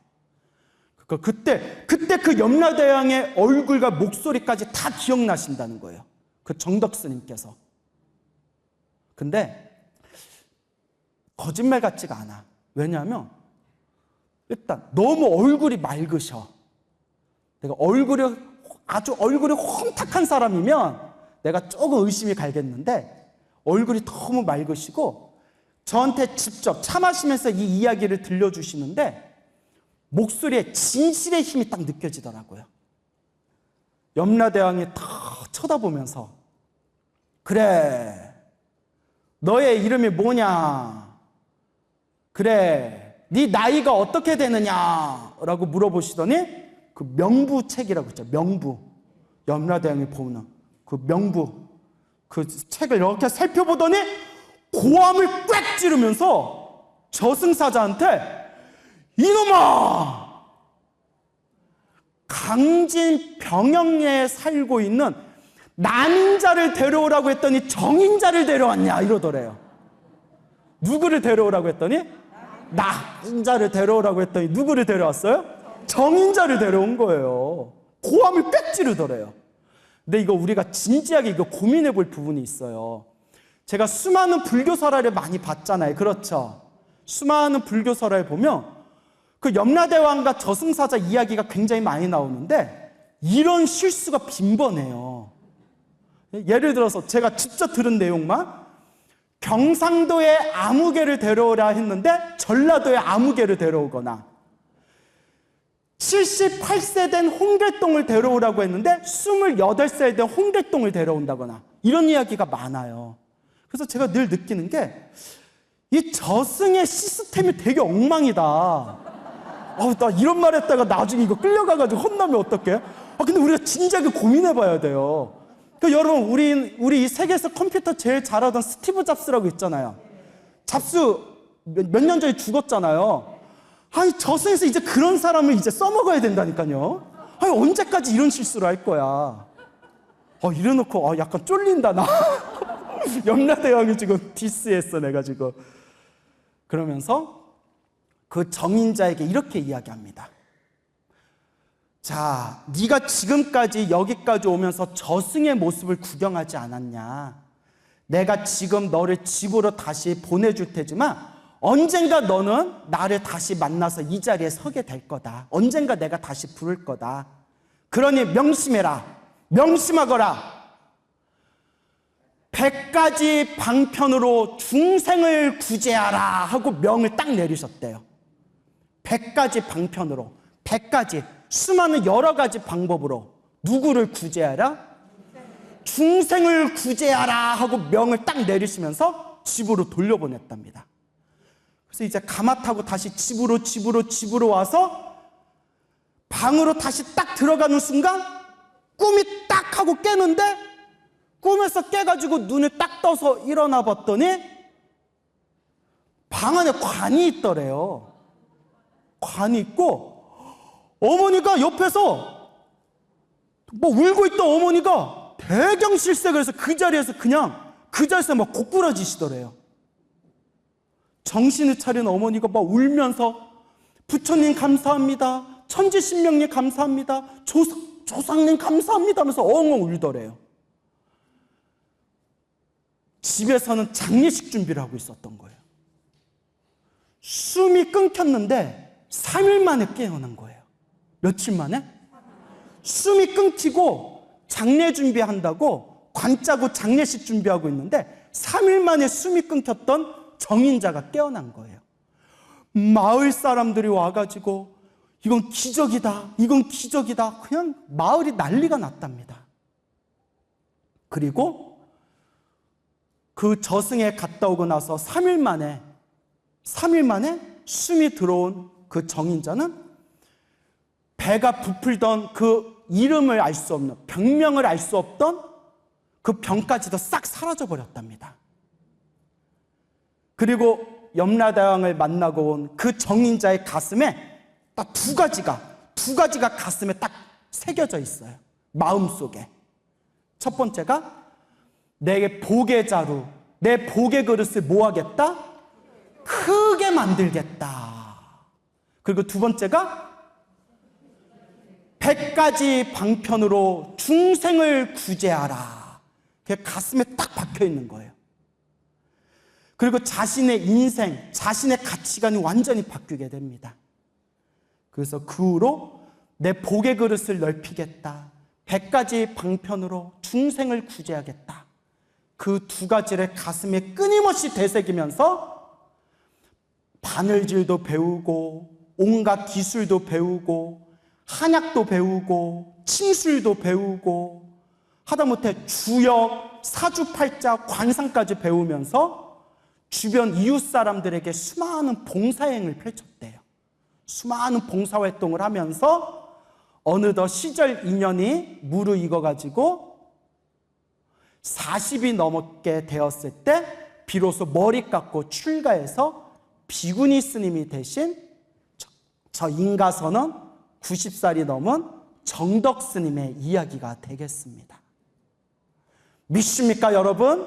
그때 그 염라대왕의 얼굴과 목소리까지 다 기억나신다는 거예요. 그 정덕스님께서. 근데 거짓말 같지가 않아. 왜냐하면 일단 너무 얼굴이 맑으셔. 내가 얼굴이 혼탁한 사람이면 내가 조금 의심이 갈겠는데, 얼굴이 너무 맑으시고 저한테 직접 차 마시면서 이 이야기를 들려주시는데 목소리에 진실의 힘이 딱 느껴지더라고요. 염라대왕이 탁 쳐다보면서, 그래, 너의 이름이 뭐냐? 그래, 네 나이가 어떻게 되느냐? 라고 물어보시더니 그 명부책이라고 있죠. 명부. 염라대왕이 보는 그 명부. 그 책을 이렇게 살펴보더니 고함을 꽥 지르면서 저승사자한테, 이놈아! 강진 병영리에 살고 있는 남인자를 데려오라고 했더니 정인자를 데려왔냐? 이러더래요. 누구를 데려오라고 했더니? 남인자를 데려오라고 했더니 누구를 데려왔어요? 정인자를 데려온 거예요. 고함을 빽 지르더래요. 근데 이거 우리가 진지하게 이거 고민해 볼 부분이 있어요. 제가 수많은 불교 설화를 많이 봤잖아요. 그렇죠? 수많은 불교 설화를 보면 그 염라대왕과 저승사자 이야기가 굉장히 많이 나오는데 이런 실수가 빈번해요. 예를 들어서 제가 직접 들은 내용만, 경상도에 아무개를 데려오라 했는데 전라도에 아무개를 데려오거나, 78세 된 홍길동을 데려오라고 했는데 28살 된 홍길동을 데려온다거나, 이런 이야기가 많아요. 그래서 제가 늘 느끼는 게, 이 저승의 시스템이 되게 엉망이다. 나 이런 말 했다가 나중에 이거 끌려가가지고 혼나면 어떡해? 근데 우리가 진지하게 고민해봐야 돼요. 여러분, 우리 이 세계에서 컴퓨터 제일 잘하던 스티브 잡스라고 있잖아요. 잡스 몇 년 전에 죽었잖아요. 저승에서 이제 그런 사람을 이제 써먹어야 된다니까요. 언제까지 이런 실수를 할 거야? 이래놓고 약간 쫄린다 나. 염라대왕이 지금 디스했어 내가 지금. 그러면서 그 정인자에게 이렇게 이야기합니다. 자, 네가 지금까지 여기까지 오면서 저승의 모습을 구경하지 않았냐? 내가 지금 너를 집으로 다시 보내줄 테지만 언젠가 너는 나를 다시 만나서 이 자리에 서게 될 거다. 언젠가 내가 다시 부를 거다. 그러니 명심해라. 명심하거라. 100가지 방편으로 중생을 구제하라 하고 명을 딱 내리셨대요. 100가지 방편으로, 100가지, 수많은 여러 가지 방법으로 누구를 구제하라? 중생을 구제하라 하고 명을 딱 내리시면서 집으로 돌려보냈답니다. 그래서 이제 가마 타고 다시 집으로 와서 방으로 다시 딱 들어가는 순간 꿈이 딱 하고 깨는데, 꿈에서 깨가지고 눈을 딱 떠서 일어나 봤더니 방 안에 관이 있더래요. 관이 있고 어머니가 옆에서 울고 있던 어머니가 대경실색을 해서 그 자리에서 막 고꾸라지시더래요. 정신을 차린 어머니가 막 울면서 부처님 감사합니다, 천지신명님 감사합니다, 조상님 감사합니다 하면서 엉엉 울더래요. 집에서는 장례식 준비를 하고 있었던 거예요. 숨이 끊겼는데 3일 만에 깨어난 거예요. 며칠 만에? 숨이 끊기고 장례 준비한다고 관 짜고 장례식 준비하고 있는데 3일 만에 숨이 끊겼던 정인자가 깨어난 거예요. 마을 사람들이 와가지고 이건 기적이다, 이건 기적이다. 그냥 마을이 난리가 났답니다. 그리고 그 저승에 갔다 오고 나서 3일 만에 숨이 들어온 그 정인자는 배가 부풀던 그 이름을 알 수 없는, 병명을 알 수 없던 그 병까지도 싹 사라져 버렸답니다. 그리고 염라대왕을 만나고 온 그 정인자의 가슴에 딱 두 가지가 가슴에 딱 새겨져 있어요. 마음속에. 첫 번째가 내 복의 자루, 내 복의 그릇을 뭐 하겠다? 크게 만들겠다. 그리고 두 번째가 100가지 방편으로 중생을 구제하라. 그게 가슴에 딱 박혀 있는 거예요. 그리고 자신의 인생, 자신의 가치관이 완전히 바뀌게 됩니다. 그래서 그 후로 내 복의 그릇을 넓히겠다. 100가지 방편으로 중생을 구제하겠다. 그 두 가지를 가슴에 끊임없이 되새기면서 바늘질도 배우고 온갖 기술도 배우고 한약도 배우고 침술도 배우고 하다못해 주역, 사주팔자, 관상까지 배우면서 주변 이웃 사람들에게 수많은 봉사행을 펼쳤대요. 수많은 봉사활동을 하면서 어느덧 시절 인연이 무르익어가지고 40이 넘게 되었을 때 비로소 머리 깎고 출가해서 비구니 스님이 되신 저 인가선언 90살이 넘은 정덕 스님의 이야기가 되겠습니다. 믿습니까, 여러분?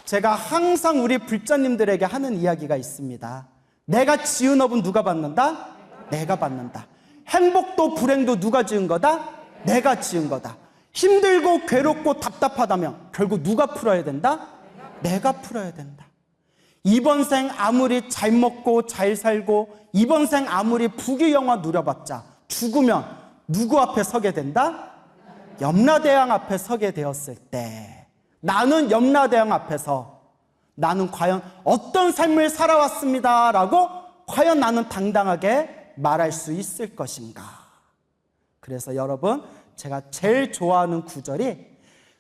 제가 항상 우리 불자님들에게 하는 이야기가 있습니다. 내가 지은 업은 누가 받는다? 내가 받는다. 행복도 불행도 누가 지은 거다? 내가 지은 거다. 힘들고 괴롭고 답답하다면 결국 누가 풀어야 된다? 내가 풀어야 된다. 이번 생 아무리 잘 먹고 잘 살고 이번 생 아무리 부귀영화 누려봤자 죽으면 누구 앞에 서게 된다? 염라대왕 앞에 서게 되었을 때 나는 염라대왕 앞에서 나는 과연 어떤 삶을 살아왔습니다 라고 과연 나는 당당하게 말할 수 있을 것인가. 그래서 여러분, 제가 제일 좋아하는 구절이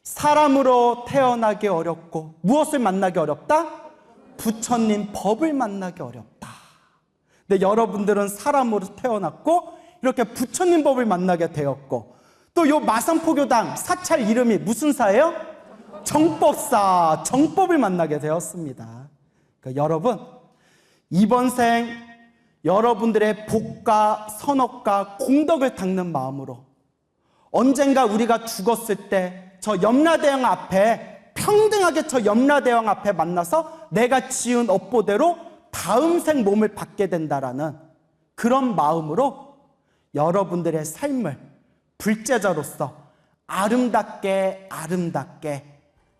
사람으로 태어나기 어렵고 무엇을 만나기 어렵다? 부처님 법을 만나기 어렵다. 근데 여러분들은 사람으로 태어났고 이렇게 부처님 법을 만나게 되었고 또 요 마산포교당 사찰 이름이 무슨 사예요? 정법사, 정법을 만나게 되었습니다. 그러니까 여러분, 이번 생 여러분들의 복과 선업과 공덕을 닦는 마음으로 언젠가 우리가 죽었을 때 저 염라대왕 앞에 평등하게 저 염라대왕 앞에 만나서 내가 지은 업보대로 다음 생 몸을 받게 된다라는 그런 마음으로 여러분들의 삶을 불제자로서 아름답게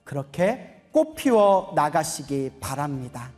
그렇게 꽃피워 나가시기 바랍니다.